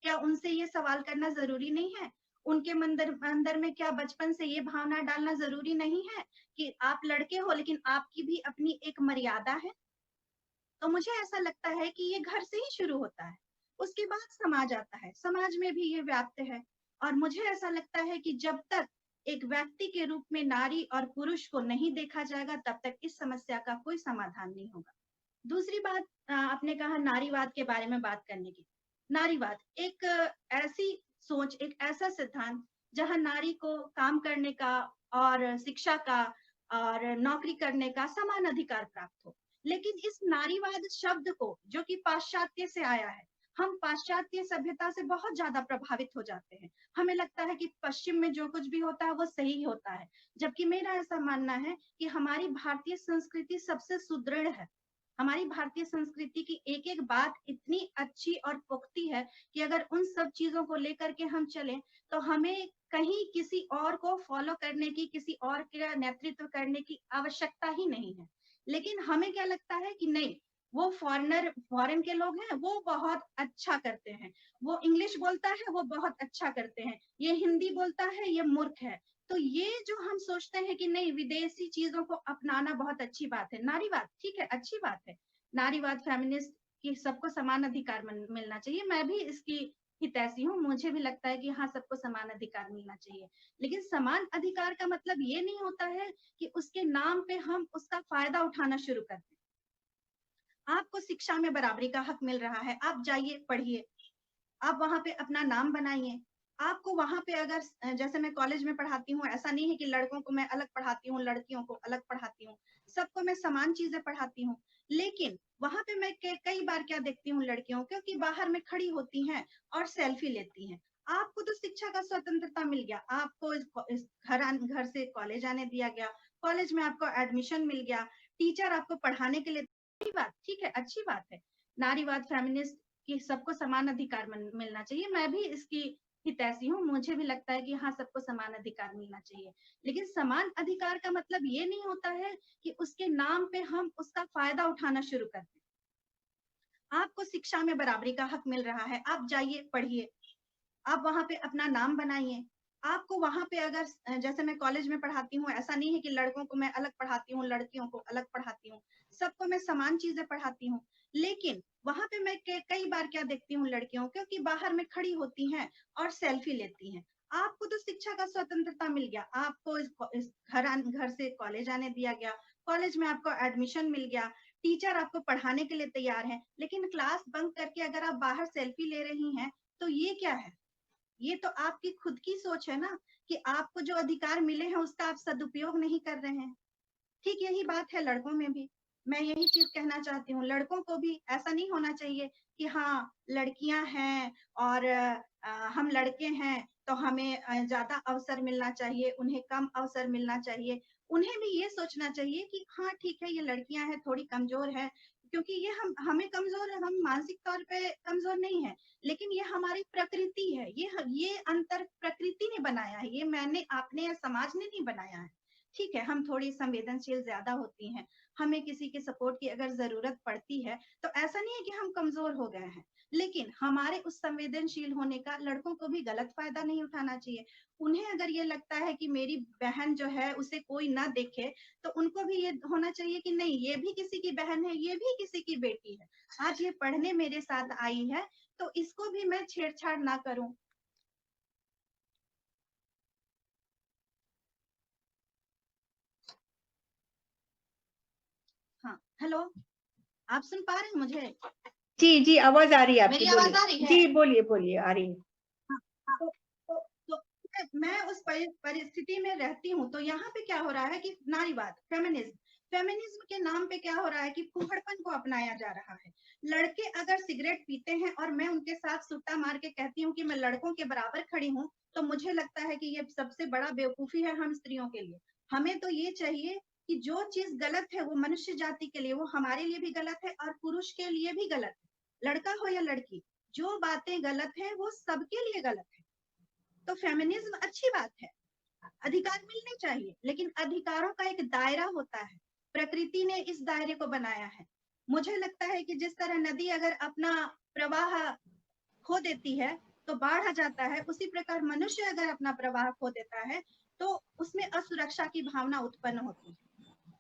क्या उनसे ये सवाल करना जरूरी नहीं है? उनके अंदर में क्या बचपन से ये भावना डालना जरूरी नहीं है कि आप लड़के हो लेकिन आपकी भी अपनी एक मर्यादा है? तो मुझे ऐसा लगता है कि ये घर से ही शुरू होता है, उसके बाद समाज आता है, समाज में भी ये व्याप्त है। और मुझे ऐसा लगता है कि जब तक एक व्यक्ति के रूप में नारी और पुरुष को नहीं देखा जाएगा तब तक इस समस्या का कोई समाधान नहीं होगा। दूसरी बात, आपने कहा नारीवाद के बारे में बात करने की। नारीवाद एक ऐसी सोच, एक ऐसा सिद्धांत जहां नारी को काम करने का और शिक्षा का और नौकरी करने का समान अधिकार प्राप्त हो। लेकिन इस नारीवाद शब्द को, जो कि पाश्चात्य से आया है, हम पाश्चात्य सभ्यता से बहुत ज्यादा प्रभावित हो जाते हैं। हमें लगता है कि पश्चिम में जो कुछ भी होता है वो सही होता है, जबकि मेरा ऐसा मानना है कि हमारी भारतीय संस्कृति सबसे सुदृढ़ है। हमारी भारतीय संस्कृति की एक एक बात इतनी अच्छी और पुख्ती है कि अगर उन सब चीजों को लेकर के हम चलें तो हमें कहीं किसी और को फॉलो करने की, किसी और का नेतृत्व करने की आवश्यकता ही नहीं है। लेकिन हमें क्या लगता है कि नहीं, वो फॉरेन के लोग हैं, वो बहुत अच्छा करते हैं, वो इंग्लिश बोलता है वो बहुत अच्छा करते हैं, ये हिंदी बोलता है ये मूर्ख है। तो ये जो हम सोचते हैं कि नहीं, विदेशी चीजों को अपनाना बहुत अच्छी बात है। नारीवाद ठीक है, अच्छी बात है, नारीवाद फेमिनिस्ट की सबको समान अधिकार मिलना चाहिए, मैं भी इसकी हितैषी हूँ, मुझे भी लगता है कि हाँ सबको समान अधिकार मिलना चाहिए। लेकिन समान अधिकार का मतलब ये नहीं होता है कि उसके नाम पे हम उसका फायदा उठाना शुरू कर दें। आपको शिक्षा में बराबरी का हक मिल रहा है, आप जाइए पढ़िए, आप वहां पे अपना नाम बनाइए। आपको वहां पे अगर, जैसे मैं कॉलेज में पढ़ाती हूँ, ऐसा नहीं है कि लड़कों को मैं अलग पढ़ाती हूँ, लड़कियों को अलग पढ़ाती हूँ। सबको मैं समान चीजें पढ़ाती हूँ, लेकिन वहां पे मैं कई बार क्या देखती हूँ लड़कियों को कि बाहर में खड़ी होती हैं और सेल्फी लेती हैं। आपको तो शिक्षा का स्वतंत्रता मिल गया, आपको घर से कॉलेज आने दिया गया, कॉलेज में आपको एडमिशन मिल गया, टीचर आपको पढ़ाने के लिए, बात ठीक है, अच्छी बात है। नारीवाद, फेमिनिस्ट की सबको समान अधिकार मिलना चाहिए, मैं भी इसकी हितैषी हूँ, मुझे भी लगता है कि हाँ सबको समान अधिकार मिलना चाहिए, लेकिन समान अधिकार का मतलब ये नहीं होता है कि उसके नाम पे हम उसका फायदा उठाना शुरू कर दें। आपको शिक्षा में बराबरी का हक मिल रहा है, आप जाइए पढ़िए, आप वहां पे अपना नाम बनाइए। आपको वहां पे अगर, जैसे मैं कॉलेज में पढ़ाती हूँ, ऐसा नहीं है कि लड़कों को मैं अलग पढ़ाती हूँ, लड़कियों को अलग पढ़ाती हूँ, सबको मैं समान चीजें पढ़ाती हूँ, लेकिन वहां पे मैं कई बार क्या देखती हूँ लड़कियों को कि बाहर में खड़ी होती हैं और सेल्फी लेती हैं। आपको तो शिक्षा का स्वतंत्रता मिल गया, आपको घर से कॉलेज आने दिया गया, कॉलेज में आपको एडमिशन मिल गया, टीचर आपको पढ़ाने के लिए तैयार है, लेकिन क्लास बंक करके अगर आप बाहर सेल्फी ले रही हैं तो ये क्या है? ये तो आपकी खुद की सोच है ना, कि आपको जो अधिकार मिले हैं उसका आप सदुपयोग नहीं कर रहे हैं। ठीक यही बात है लड़कों में भी, मैं यही चीज कहना चाहती हूँ, लड़कों को भी ऐसा नहीं होना चाहिए कि हाँ लड़कियां हैं और हम लड़के हैं तो हमें ज्यादा अवसर मिलना चाहिए, उन्हें कम अवसर मिलना चाहिए। उन्हें भी ये सोचना चाहिए कि हाँ ठीक है, ये लड़कियां हैं, थोड़ी कमजोर है, क्योंकि ये हमें कमजोर, हम मानसिक तौर पे कमजोर नहीं है, लेकिन ये हमारी प्रकृति है, ये अंतर प्रकृति ने बनाया है, ये मैंने, आपने या समाज ने नहीं बनाया है। ठीक है, हम थोड़ी संवेदनशील ज्यादा होती हैं, हमें किसी के सपोर्ट की अगर जरूरत पड़ती है तो ऐसा नहीं है कि हम कमजोर हो गए हैं, लेकिन हमारे उस संवेदनशील होने का लड़कों को भी गलत फायदा नहीं उठाना चाहिए। उन्हें अगर ये लगता है कि मेरी बहन जो है उसे कोई ना देखे, तो उनको भी ये होना चाहिए कि नहीं, ये भी किसी की बहन है, ये भी किसी की बेटी है, आज ये पढ़ने मेरे साथ आई है तो इसको भी मैं छेड़छाड़ ना करूं। हाँ, हेलो, आप सुन पा रहे हैं मुझे? जी जी, आवाज आ रही है आपकी, मेरी आवाज आ रही है? जी बोलिए बोलिए, आ रही है। तो मैं उस परिस्थिति में रहती हूँ, तो यहाँ पे क्या हो रहा है कि नारीवाद, फेमिनिज्म के नाम पे क्या हो रहा है कि फूहड़पन को अपनाया जा रहा है। लड़के अगर सिगरेट पीते हैं और मैं उनके साथ सुट्टा मार के कहती हूँ कि मैं लड़कों के बराबर खड़ी हूँ, तो मुझे लगता है कि ये सबसे बड़ा बेवकूफी है हम स्त्रियों के लिए। हमें तो ये चाहिए कि जो चीज गलत है वो मनुष्य जाति के लिए, वो हमारे लिए भी गलत है और पुरुष के लिए भी गलत है, लड़का हो या लड़की, जो बातें गलत है वो सबके लिए गलत है। तो फेमिनिज्म अच्छी बात है, अधिकार मिलने चाहिए, लेकिन अधिकारों का एक दायरा होता है, प्रकृति ने इस दायरे को बनाया है। मुझे लगता है कि जिस तरह नदी अगर अपना प्रवाह खो देती है तो बाढ़ आ जाता है, उसी प्रकार मनुष्य अगर अपना प्रवाह खो देता है तो उसमें असुरक्षा की भावना उत्पन्न होती है।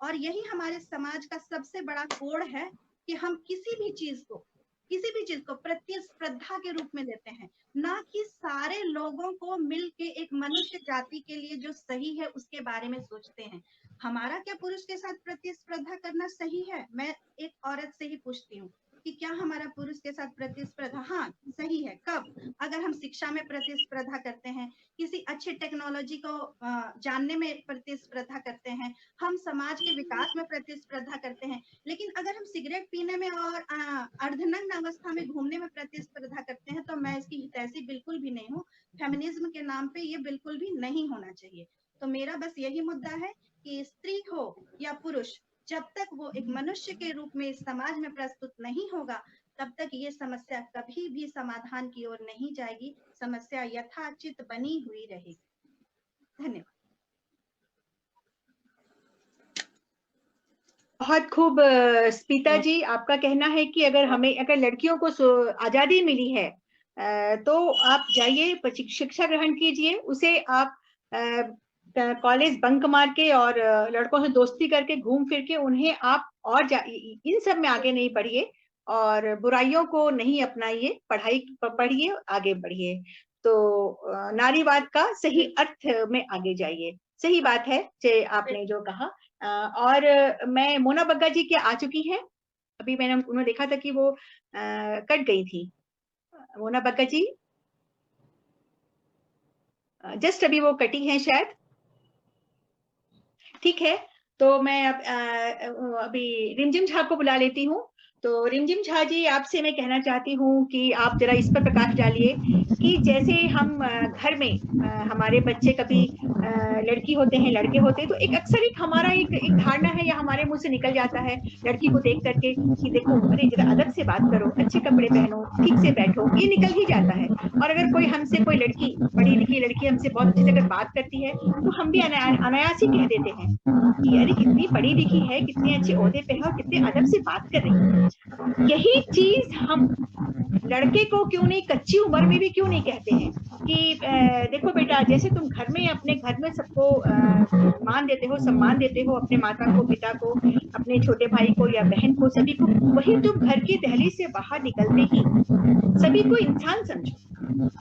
और यही हमारे समाज का सबसे बड़ा कोड़ है कि हम किसी भी चीज को प्रतिस्पर्धा के रूप में लेते हैं, ना कि सारे लोगों को मिल के एक मनुष्य जाति के लिए जो सही है उसके बारे में सोचते हैं। हमारा क्या पुरुष के साथ प्रतिस्पर्धा करना सही है? मैं एक औरत से ही पूछती हूँ कि क्या हमारा पुरुष के साथ प्रतिस्पर्धा, हाँ सही है, कब? अगर हम शिक्षा में प्रतिस्पर्धा करते हैं, किसी अच्छी टेक्नोलॉजी को जानने में प्रतिस्पर्धा करते हैं, हम समाज के विकास में प्रतिस्पर्धा करते हैं, लेकिन अगर हम सिगरेट पीने में और अर्धनग्न अवस्था में घूमने में प्रतिस्पर्धा करते हैं तो मैं इसकी हितैषी बिल्कुल भी नहीं हूँ। फेमिनिज्म के नाम पे ये बिल्कुल भी नहीं होना चाहिए। तो मेरा बस यही मुद्दा है कि स्त्री हो या पुरुष, जब तक वो एक मनुष्य के रूप में इस समाज में प्रस्तुत नहीं होगा तब तक ये समस्या कभी भी समाधान की ओर नहीं जाएगी, समस्या यथाचित बनी हुई रहेगी। धन्यवाद। बहुत खूब स्पीता जी, आपका कहना है कि अगर लड़कियों को आजादी मिली है तो आप जाइए शिक्षा ग्रहण कीजिए, उसे आप कॉलेज बंक मार के और लड़कों से दोस्ती करके घूम फिर के उन्हें आप और इन सब में आगे नहीं बढ़िए और बुराइयों को नहीं अपनाइए, पढ़ाई पढ़िए, आगे बढ़िए, तो नारीवाद का सही अर्थ में आगे जाइए। सही बात है जे आपने जो कहा। और मैं मोना बग्गा जी क्या आ चुकी हैं, अभी उन्होंने देखा था कि वो कट गई थी। मोना बग्गा जी जस्ट अभी वो कटी हैं शायद। ठीक है, तो मैं अभी रिमझिम झा को बुला लेती हूँ। तो रिमझिम झा जी, आपसे मैं कहना चाहती हूँ कि आप जरा इस पर प्रकाश डालिए कि जैसे हम घर में हमारे बच्चे कभी लड़की होते हैं लड़के होते हैं, तो एक अक्सर एक हमारा एक धारणा है या हमारे मुंह से निकल जाता है लड़की को देख करके कि देखो, अरे जरा अदब से बात करो, अच्छे कपड़े पहनो, ठीक से बैठो, ये निकल ही जाता है। और अगर कोई हमसे, कोई लड़की, पढ़ी लिखी लड़की हमसे बहुत अच्छे से अगर बात करती है तो हम भी अनायास ही कह देते हैं कि अरे कितनी पढ़ी लिखी है, कितने अच्छे ओहदे पे है और कितने अदब से बात कर रही है। यही चीज हम लड़के को क्यों नहीं, कच्ची उम्र में भी क्यों नहीं कहते हैं कि देखो बेटा, जैसे तुम घर में अपने घर में सबको मान देते हो, सम्मान देते हो, अपने माता को, पिता को, अपने छोटे भाई को या बहन को, सभी को, वही तुम घर की दहलीज से बाहर निकलते ही सभी को इंसान समझो।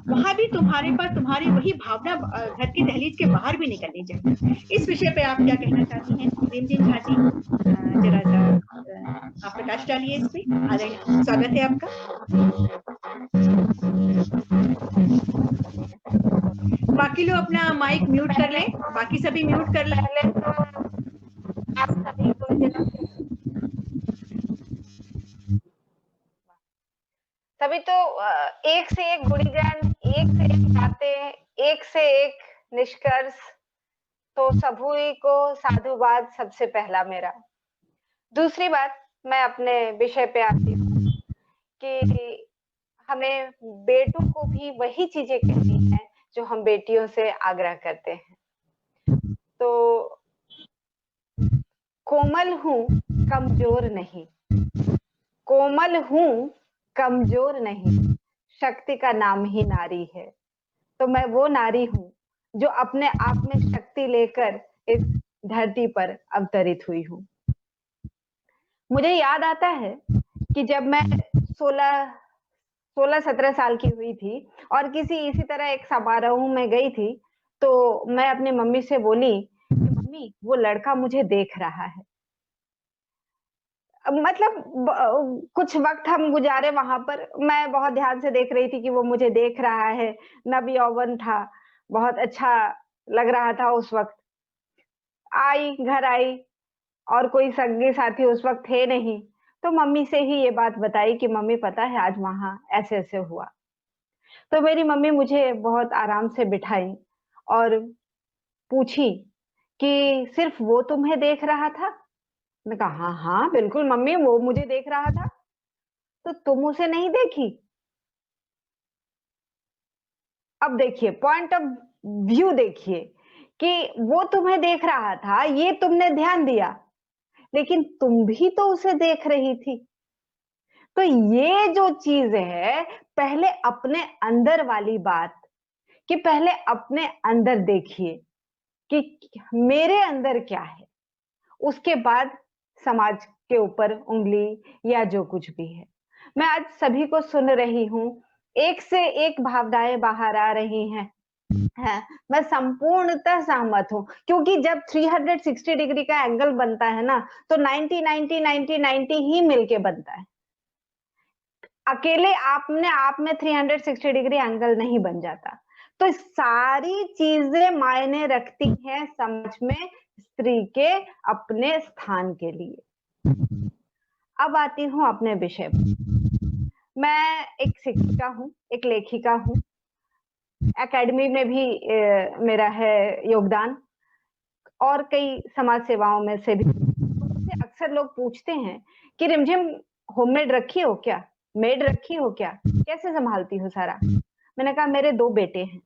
वहां भी तुम्हारे पास तुम्हारी वही भावना घर की दहलीज के बाहर भी निकलनी चाहिए। इस विषय पे आप क्या कहना चाहती हैं रिमझिम झा जी? जरा सा आप प्रकाश डालिए इस पे। स्वागत है आपका। बाकी लोग अपना माइक म्यूट कर लें, बाकी सभी म्यूट कर लें। आप सभी को सभी तो एक से एक गुणीजन, एक से एक बातें, एक से एक निष्कर्ष, तो सभी को साधुवाद सबसे पहला मेरा। दूसरी बात, मैं अपने विषय पे आती हूँ कि हमें बेटों को भी वही चीजें कहनी है जो हम बेटियों से आग्रह करते हैं। तो कोमल हूँ, कमजोर नहीं, कोमल हूँ, कमजोर नहीं, शक्ति का नाम ही नारी है। तो मैं वो नारी हूँ जो अपने आप में शक्ति लेकर इस धरती पर अवतरित हुई हूँ। मुझे याद आता है कि जब मैं 16-17 साल की हुई थी और इसी तरह एक समारोह में गई थी, तो मैं अपनी मम्मी से बोली कि मम्मी, वो लड़का मुझे देख रहा है। मतलब कुछ वक्त हम गुजारे वहां पर, मैं बहुत ध्यान से देख रही थी कि वो मुझे देख रहा है। नव यौवन था, बहुत अच्छा लग रहा था उस वक्त। घर आई और कोई संगी साथी उस वक्त थे नहीं, तो मम्मी से ही ये बात बताई कि मम्मी पता है आज वहां ऐसे ऐसे हुआ। तो मेरी मम्मी मुझे बहुत आराम से बिठाई और पूछी कि सिर्फ वो तुम्हें देख रहा था? मैं कहा हाँ हाँ बिल्कुल मम्मी, वो मुझे देख रहा था। तो तुम उसे नहीं देखी? अब देखिए, पॉइंट ऑफ व्यू देखिए कि वो तुम्हें देख रहा था, ये तुमने ध्यान दिया, लेकिन तुम भी तो उसे देख रही थी। तो ये जो चीज है, पहले अपने अंदर वाली बात, कि पहले अपने अंदर देखिए कि मेरे अंदर क्या है, उसके बाद समाज के ऊपर उंगली या जो कुछ भी है। मैं आज सभी को सुन रही हूँ, एक से एक भावनाएं बाहर आ रही हैं। मैं संपूर्णतः सहमत हूँ, क्योंकि जब 360 डिग्री का एंगल बनता है ना, तो 90-90-90-90 ही मिलके बनता है। अकेले आपने आप में 360 डिग्री एंगल नहीं बन जाता। तो सारी चीजें मायने रखती हैं समाज में स्त्री के अपने स्थान के लिए। अब आती हूँ अपने विषय पर। मैं एक शिक्षिका हूँ, एक लेखिका हूँ, एकेडमी में भी मेरा है योगदान, और कई समाज सेवाओं में से भी। मुझसे अक्सर लोग पूछते हैं कि रिमझिम होममेड रखी हो क्या, मेड रखी हो क्या, कैसे संभालती हो सारा? मैंने कहा मेरे 2 बेटे हैं।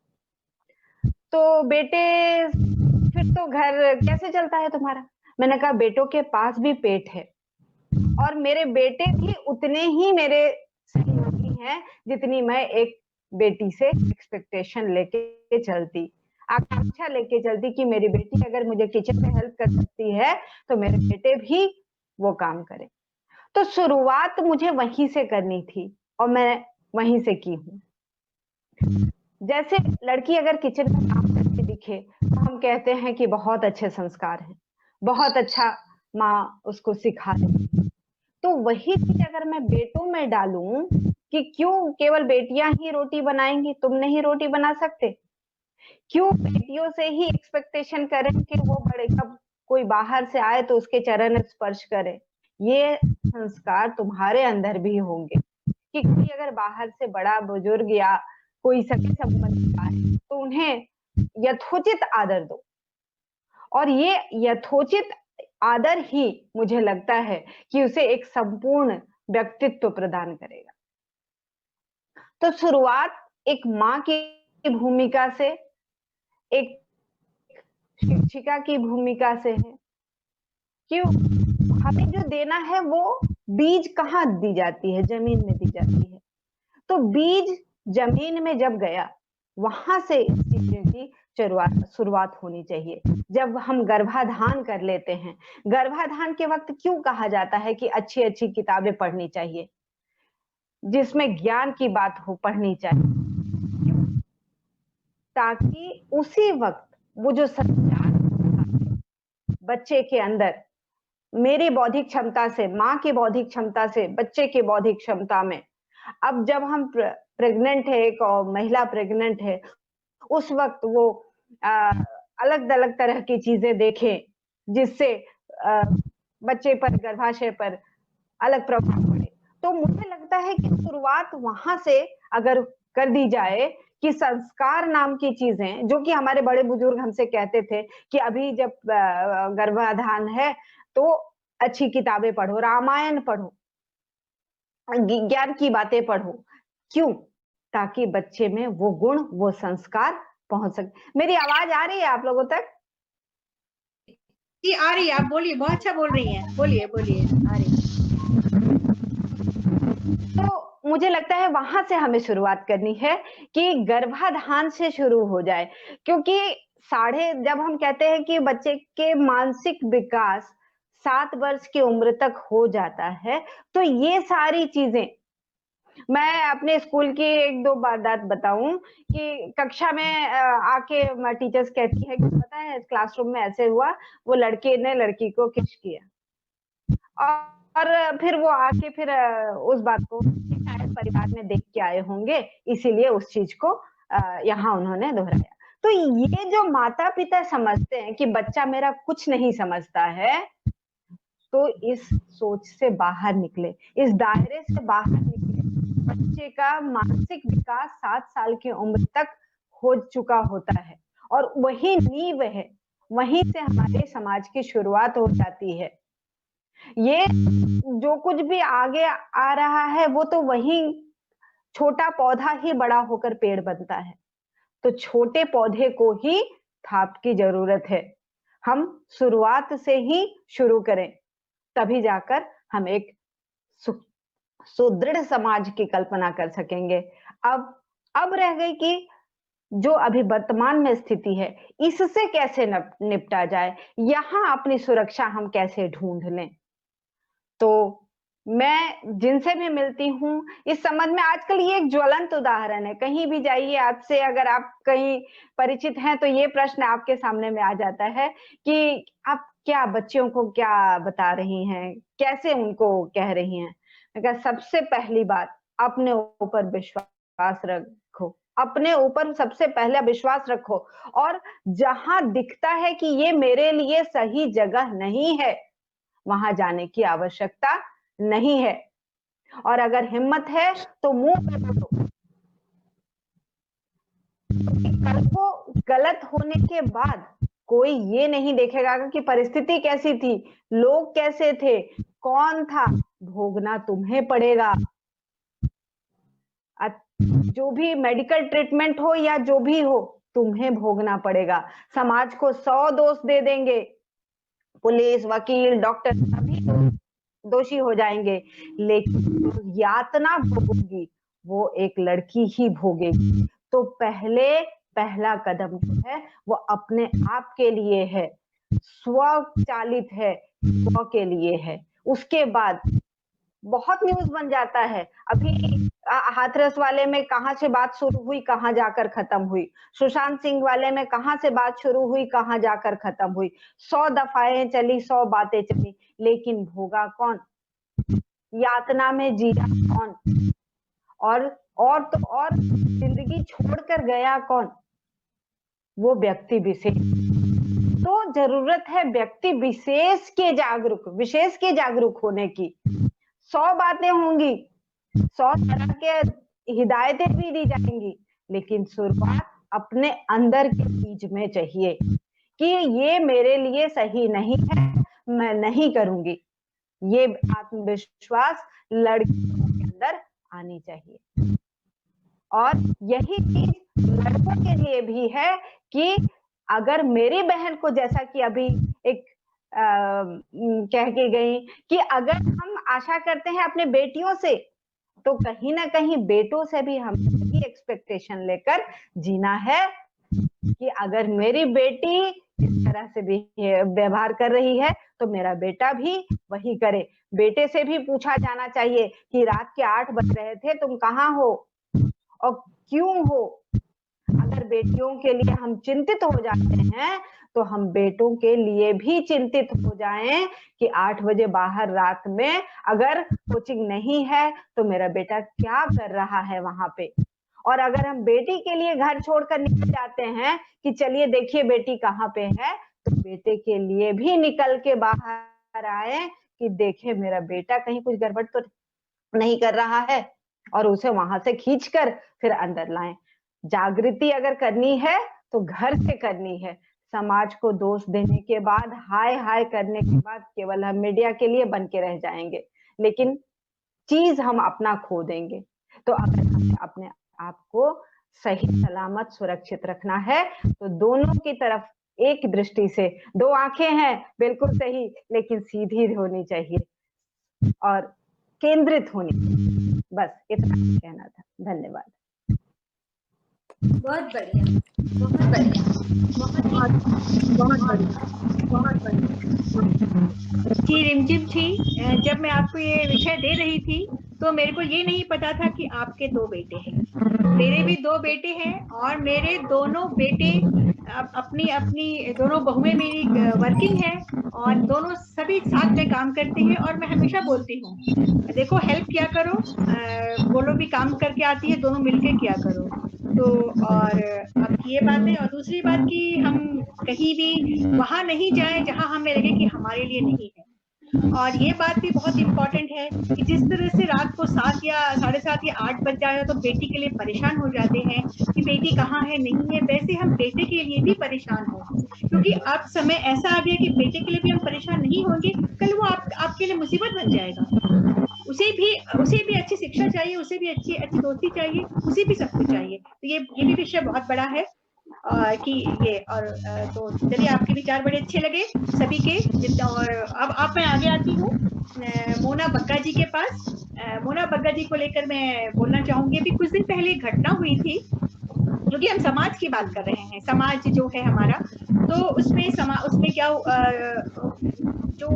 तो बेटे, फिर तो घर कैसे चलता है तुम्हारा? मैंने कहा बेटों के पास भी पेट है, और मेरे बेटे भी उतने ही मेरे सहयोगी हैं जितनी मैं एक बेटी से एक्सपेक्टेशन लेके चलती, आकांक्षा लेके चलती कि मेरी बेटी अगर मुझे किचन में हेल्प कर सकती है तो मेरे बेटे भी वो काम करें। तो शुरुआत मुझे वहीं से करनी थी और मैं वहीं से की हूँ। जैसे लड़की अगर किचन में काम करती दिखे तो हम कहते हैं कि बहुत अच्छे संस्कार हैं, बहुत अच्छा माँ उसको सिखा रही। तो वही चीज अगर मैं बेटों में डालूं कि क्यों केवल बेटियां ही रोटी बनाएंगी, तुम नहीं रोटी बना सकते? क्यों बेटियों से ही एक्सपेक्टेशन करें कि वो बड़े, कब कोई बाहर से आए तो उसके चरण स्पर्श करे, ये संस्कार तुम्हारे अंदर भी होंगे। कि कोई अगर बाहर से बड़ा बुजुर्ग या कोई सगे संबंधी आए तो उन्हें यथोचित आदर दो, और ये यथोचित आदर ही मुझे लगता है कि उसे एक संपूर्ण व्यक्तित्व प्रदान करेगा। तो शुरुआत एक माँ की भूमिका से, एक शिक्षिका की भूमिका से है कि हमें जो देना है वो बीज कहाँ दी जाती है, जमीन में दी जाती है। तो बीज जमीन में जब गया, वहां से इस चीज की शुरुआत होनी चाहिए। जब हम गर्भाधान कर लेते हैं, गर्भाधान के वक्त क्यों कहा जाता है कि अच्छी अच्छी किताबें पढ़नी चाहिए, जिसमें ज्ञान की बात हो, पढ़नी चाहिए, ताकि उसी वक्त वो जो संचार बच्चे के अंदर, मेरी बौद्धिक क्षमता से, माँ की बौद्धिक क्षमता से बच्चे की बौद्धिक क्षमता में, अब जब हम प्रेग्नेंट है, एक महिला प्रेग्नेंट है, उस वक्त वो अलग अलग तरह की चीजें देखें जिससे बच्चे पर, गर्भाशय पर अलग प्रभाव पड़े। तो मुझे लगता है कि शुरुआत वहां से अगर कर दी जाए कि संस्कार नाम की चीजें, जो कि हमारे बड़े बुजुर्ग हमसे कहते थे कि अभी जब गर्भाधान है तो अच्छी किताबें पढ़ो, रामायण पढ़ो, ज्ञान की बातें पढ़ो। क्यों? ताकि बच्चे में वो गुण, वो संस्कार पहुंच सके। मेरी आवाज आ रही है आप लोगों तक? जी आ रही है, आप बोलिए, बहुत अच्छा बोल रही हैं, बोलिए बोलिए, आ रही है। तो मुझे लगता है वहां से हमें शुरुआत करनी है कि गर्भाधान से शुरू हो जाए, क्योंकि जब हम कहते हैं कि बच्चे के मानसिक विकास 7 वर्ष की उम्र तक हो जाता है, तो ये सारी चीजें, मैं अपने स्कूल की 1-2 वारदात बताऊं कि कक्षा में आके टीचर्स कहती है कि पता है क्लासरूम में ऐसे हुआ, वो लड़के ने लड़की को किस किया, और फिर वो आके फिर उस बात को शायद परिवार में देख के आए होंगे, इसीलिए उस चीज को यहाँ उन्होंने दोहराया। तो ये जो माता पिता समझते हैं कि बच्चा मेरा कुछ नहीं समझता है, तो इस सोच से बाहर निकले, इस दायरे से बाहर निकले। बच्चे का मानसिक विकास 7 साल की उम्र तक हो चुका होता है, और वही नींव है, वहीं से हमारे समाज की शुरुआत हो जाती है। ये जो कुछ भी आगे आ रहा है वो तो वही छोटा पौधा ही बड़ा होकर पेड़ बनता है। तो छोटे पौधे को ही थाप की जरूरत है। हम शुरुआत से ही शुरू करें, तभी जाकर हम एक सुदृढ़ समाज की कल्पना कर सकेंगे। अब रह गई कि जो अभी वर्तमान में स्थिति है, इससे कैसे निपटा जाए, यहाँ अपनी सुरक्षा हम कैसे ढूंढ लें। तो मैं जिनसे भी मिलती हूँ इस संबंध में, आजकल ये एक ज्वलंत उदाहरण है, कहीं भी जाइए, आपसे अगर आप कहीं परिचित हैं तो ये प्रश्न आपके सामने में आ जाता है कि आप क्या बच्चियों को क्या बता रही हैं, कैसे उनको कह रही हैं। सबसे पहली बात, अपने ऊपर विश्वास रखो, अपने ऊपर सबसे पहले विश्वास रखो, और जहां दिखता है कि ये मेरे लिए सही जगह नहीं है, वहां जाने की आवश्यकता नहीं है। और अगर हिम्मत है तो मुंह पे बोलो। कल को गलत होने के बाद कोई ये नहीं देखेगा कि परिस्थिति कैसी थी, लोग कैसे थे, कौन था, भोगना तुम्हें पड़ेगा। जो भी मेडिकल ट्रीटमेंट हो या जो भी हो, तुम्हें भोगना पड़ेगा। समाज को 100 दोष दे देंगे, पुलिस, वकील, डॉक्टर सभी दोषी हो जाएंगे, लेकिन यातना भोगेगी वो एक लड़की ही भोगेगी। तो पहला कदम जो है वो अपने आप के लिए है, स्वचालित है, स्व के लिए है। उसके बाद बहुत न्यूज बन जाता है। अभी हाथरस वाले में कहाँ से बात शुरू हुई, कहाँ जाकर खत्म हुई, सुशांत सिंह वाले में कहाँ से बात शुरू हुई, कहाँ जाकर खत्म हुई। 100 दफाएं चली, 100 बातें चली, लेकिन भोगा कौन, यातना में जिया कौन, और जिंदगी छोड़कर गया कौन, वो व्यक्ति विशेष। तो जरूरत है व्यक्ति विशेष के जागरूक होने की। 100 बातें होंगी, 100 तरह के हिदायतें भी दी जाएंगी, लेकिन शुरुआत अपने अंदर के बीज में चाहिए कि ये मेरे लिए सही नहीं है, मैं नहीं करूंगी। ये आत्मविश्वास लड़कियों के अंदर आनी चाहिए। और यही चीज लड़कों के लिए भी है कि अगर मेरी बहन को, जैसा कि अभी एक कह के गई कि अगर हम आशा करते हैं अपने बेटियों से, तो कहीं ना कहीं बेटों से भी हमें यही एक्सपेक्टेशन लेकर जीना है कि अगर मेरी बेटी इस तरह से भी व्यवहार कर रही है तो मेरा बेटा भी वही करे। बेटे से भी पूछा जाना चाहिए कि रात के 8 बज रहे थे, तुम कहाँ हो और क्यों हो। अगर बेटियों के लिए हम चिंतित हो जाते हैं तो हम बेटों के लिए भी चिंतित हो जाएं कि 8 बजे बाहर रात में अगर कोचिंग नहीं है तो मेरा बेटा क्या कर रहा है वहां पे। और अगर हम बेटी के लिए घर छोड़कर निकल जाते हैं कि चलिए देखिए बेटी कहाँ पे है, तो बेटे के लिए भी निकल के बाहर आए कि देखे मेरा बेटा कहीं कुछ गड़बड़ तो नहीं कर रहा है, और उसे वहां से खींचकर फिर अंदर लाएं। जागृति अगर करनी है तो घर से करनी है। समाज को दोष देने के बाद, हाय हाय करने के बाद केवल हम मीडिया के लिए बन के रह जाएंगे, लेकिन चीज हम अपना खो देंगे। तो अगर हमें अपने आप को सही सलामत सुरक्षित रखना है तो दोनों की तरफ एक दृष्टि से, 2 आंखें हैं बिल्कुल सही, लेकिन सीधी होनी चाहिए और केंद्रित होनी चाहिए। बस इतना कहना था। धन्यवाद। बहुत बढ़िया, बहुत बढ़िया, बहुत बढ़िया। जी रिमझिम जी, जब मैं आपको ये विषय दे रही थी तो मेरे को ये नहीं पता था कि आपके 2 बेटे हैं। मेरे भी 2 बेटे हैं और मेरे दोनों बेटे अपनी अपनी दोनों बहुएं मेरी वर्किंग है और दोनों सभी साथ में काम करती हैं। और मैं हमेशा बोलती हूँ देखो हेल्प किया करो, वो लोग भी काम करके आती है, दोनों मिलके किया करो। तो और अब ये बात है। और दूसरी बात कि हम कहीं भी वहां नहीं जाएं जहां हमें लगे कि हमारे लिए नहीं है। और ये बात भी बहुत इम्पोर्टेंट है कि जिस तरह से रात को 7 या 7:30 या 8 बज जाए तो बेटी के लिए परेशान हो जाते हैं कि बेटी कहाँ है नहीं है, वैसे हम बेटे के लिए भी परेशान हो, क्योंकि अब समय ऐसा आ गया कि बेटे के लिए भी हम परेशान नहीं होंगे, कल वो आपके लिए मुसीबत बन जाएगा। उसे भी अच्छी शिक्षा चाहिए, उसे भी अच्छी दोस्ती चाहिए, उसे भी सब कुछ चाहिए। तो ये भी विषय बहुत बड़ा है कि ये। और तो चलिए, आपके विचार बड़े अच्छे लगे सभी के। और अब मैं आगे आती हूँ मोना बग्गा जी के पास। मोना बग्गा जी को लेकर मैं बोलना चाहूंगी। अभी कुछ दिन पहले एक घटना हुई थी, क्योंकि हम समाज की बात कर रहे हैं, समाज जो है हमारा, तो उसमें क्या जो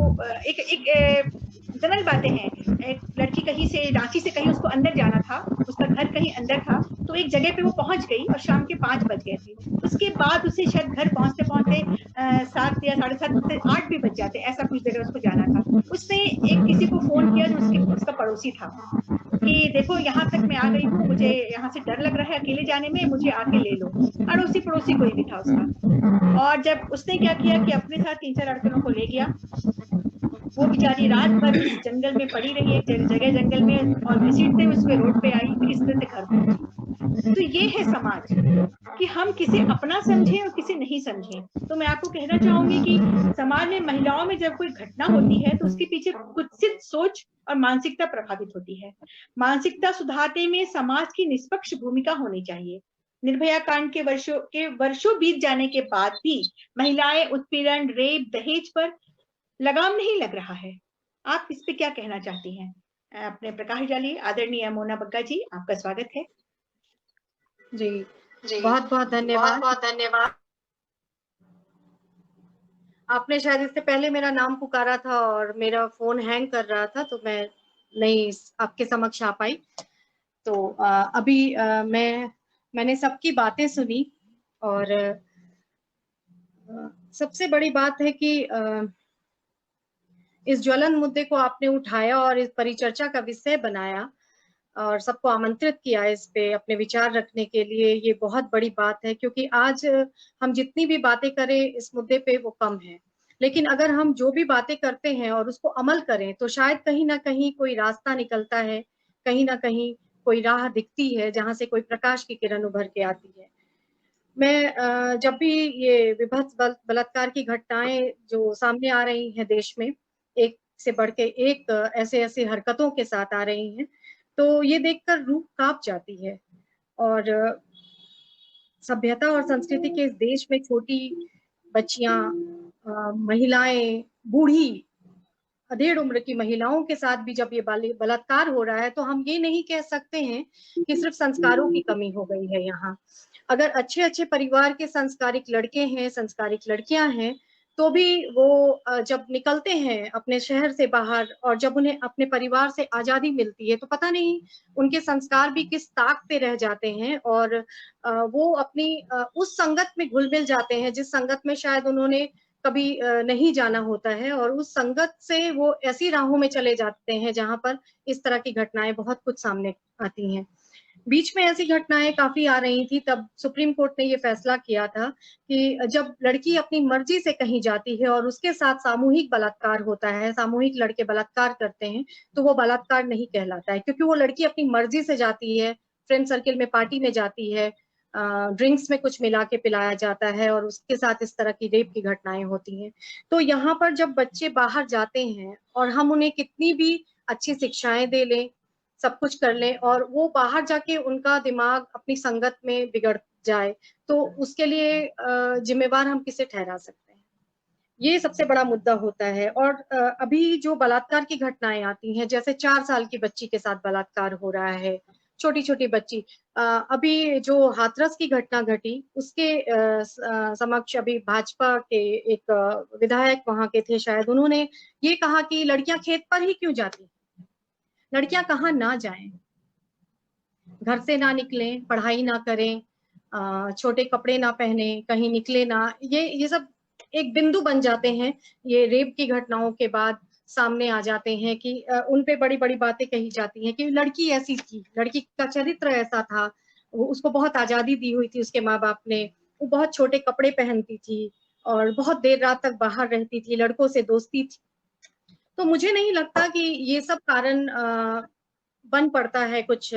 एक जनरल बातें हैं। एक लड़की कहीं से, रांची से कहीं उसको अंदर जाना था, उसका घर कहीं अंदर था, तो एक जगह पे वो पहुंच गई और शाम के 5 बज गए थे। उसके बाद उसे शायद घर पहुंचते पहुंचते 7 या 7:30 8 भी बज जाते, ऐसा कुछ जगह उसको जाना था। उसने एक किसी को फोन किया जो उसका पड़ोसी था कि देखो यहाँ तक मैं आ गई हूँ, मुझे यहाँ से डर लग रहा है अकेले जाने में, मुझे आके ले लो। अड़ोसी पड़ोसी कोई भी था उसका। और जब उसने क्या किया कि अपने साथ 3-4 लड़कियों को ले गया। वो बेचारी रात भर इस जंगल में पड़ी रही, एक जगह जंगल में, और घसीटते उसके रोड पे आई, फिर इस तरह से घर पहुंची। तो ये है समाज कि हम किसे अपना समझें और किसे नहीं समझें। तो मैं आपको कहना चाहूंगी कि समाज में महिलाओं में जब कोई घटना होती है तो उसके पीछे कुत्सित सोच और मानसिकता प्रभावित होती है। मानसिकता सुधारने में समाज की निष्पक्ष भूमिका होनी चाहिए। निर्भया कांड के वर्षों बीत जाने के बाद भी महिलाएं उत्पीड़न, रेप, दहेज पर लगाम नहीं लग रहा है। आप इस पे क्या कहना चाहती हैं? अपने प्रकाश डालिए। आदरणीय मोना बग्गा जी, आपका स्वागत है। जी बहुत बहुत धन्यवाद। आपने शायद इससे पहले मेरा नाम पुकारा था और मेरा फोन हैंग कर रहा था, तो मैं नहीं आपके समक्ष आ पाई। तो अभी मैंने सबकी बातें सुनी, और सबसे बड़ी बात है कि इस ज्वलन मुद्दे को आपने उठाया और इस परिचर्चा का विषय बनाया। और सबको आमंत्रित किया इस पे अपने विचार रखने के लिए, ये बहुत बड़ी बात है, क्योंकि आज हम जितनी भी बातें करें इस मुद्दे पे वो कम है। लेकिन अगर हम जो भी बातें करते हैं और उसको अमल करें तो शायद कहीं ना कहीं कोई रास्ता निकलता है, कहीं ना कहीं कोई राह दिखती है जहां से कोई प्रकाश की किरण उभर के आती है। मैं जब भी ये विभत्स बलात्कार की घटनाएं जो सामने आ रही हैं देश में, एक से बढ़ के एक ऐसे ऐसे हरकतों के साथ आ रही हैं, तो ये देखकर रूह कांप जाती है। और सभ्यता और संस्कृति के इस देश में छोटी बच्चियां, महिलाएं, बूढ़ी, अधेड़ उम्र की महिलाओं के साथ भी जब ये बलात्कार हो रहा है तो हम ये नहीं कह सकते हैं कि सिर्फ संस्कारों की कमी हो गई है यहाँ। अगर अच्छे अच्छे परिवार के संस्कारिक लड़के हैं, संस्कारिक लड़कियां हैं, तो भी वो जब निकलते हैं अपने शहर से बाहर और जब उन्हें अपने परिवार से आजादी मिलती है तो पता नहीं उनके संस्कार भी किस ताक पे रह जाते हैं और वो अपनी उस संगत में घुल मिल जाते हैं जिस संगत में शायद उन्होंने कभी नहीं जाना होता है, और उस संगत से वो ऐसी राहों में चले जाते हैं जहां पर इस तरह की घटनाएं बहुत कुछ सामने आती हैं। बीच में ऐसी घटनाएं काफी आ रही थी, तब सुप्रीम कोर्ट ने ये फैसला किया था कि जब लड़की अपनी मर्जी से कहीं जाती है और उसके साथ सामूहिक बलात्कार होता है, सामूहिक लड़के बलात्कार करते हैं, तो वो बलात्कार नहीं कहलाता है, क्योंकि वो लड़की अपनी मर्जी से जाती है, फ्रेंड सर्किल में पार्टी में जाती है, ड्रिंक्स में कुछ मिला के पिलाया जाता है और उसके साथ इस तरह की रेप की घटनाएं होती हैं। तो यहाँ पर जब बच्चे बाहर जाते हैं और हम उन्हें कितनी भी अच्छी शिक्षाएं दे लें, सब कुछ कर लें, और वो बाहर जाके उनका दिमाग अपनी संगत में बिगड़ जाए, तो उसके लिए जिम्मेवार हम किसे ठहरा सकते हैं? ये सबसे बड़ा मुद्दा होता है। और अभी जो बलात्कार की घटनाएं आती हैं, जैसे 4 साल की बच्ची के साथ बलात्कार हो रहा है, छोटी छोटी बच्ची, अभी जो हाथरस की घटना घटी उसके समक्ष अभी भाजपा के एक विधायक वहां के थे शायद, उन्होंने ये कहा कि लड़कियां खेत पर ही क्यों जाती, लड़कियां कहाँ ना जाएं, घर से ना निकलें, पढ़ाई ना करें, छोटे कपड़े ना पहने, कहीं निकले ना, ये सब एक बिंदु बन जाते हैं। ये रेप की घटनाओं के बाद सामने आ जाते हैं कि उन पे बड़ी बड़ी बातें कही जाती हैं कि लड़की ऐसी थी, लड़की का चरित्र ऐसा था, उसको बहुत आजादी दी हुई थी उसके माँ बाप ने, वो बहुत छोटे कपड़े पहनती थी और बहुत देर रात तक बाहर रहती थी, लड़कों से दोस्ती थी। तो मुझे नहीं लगता कि ये सब कारण बन पड़ता है कुछ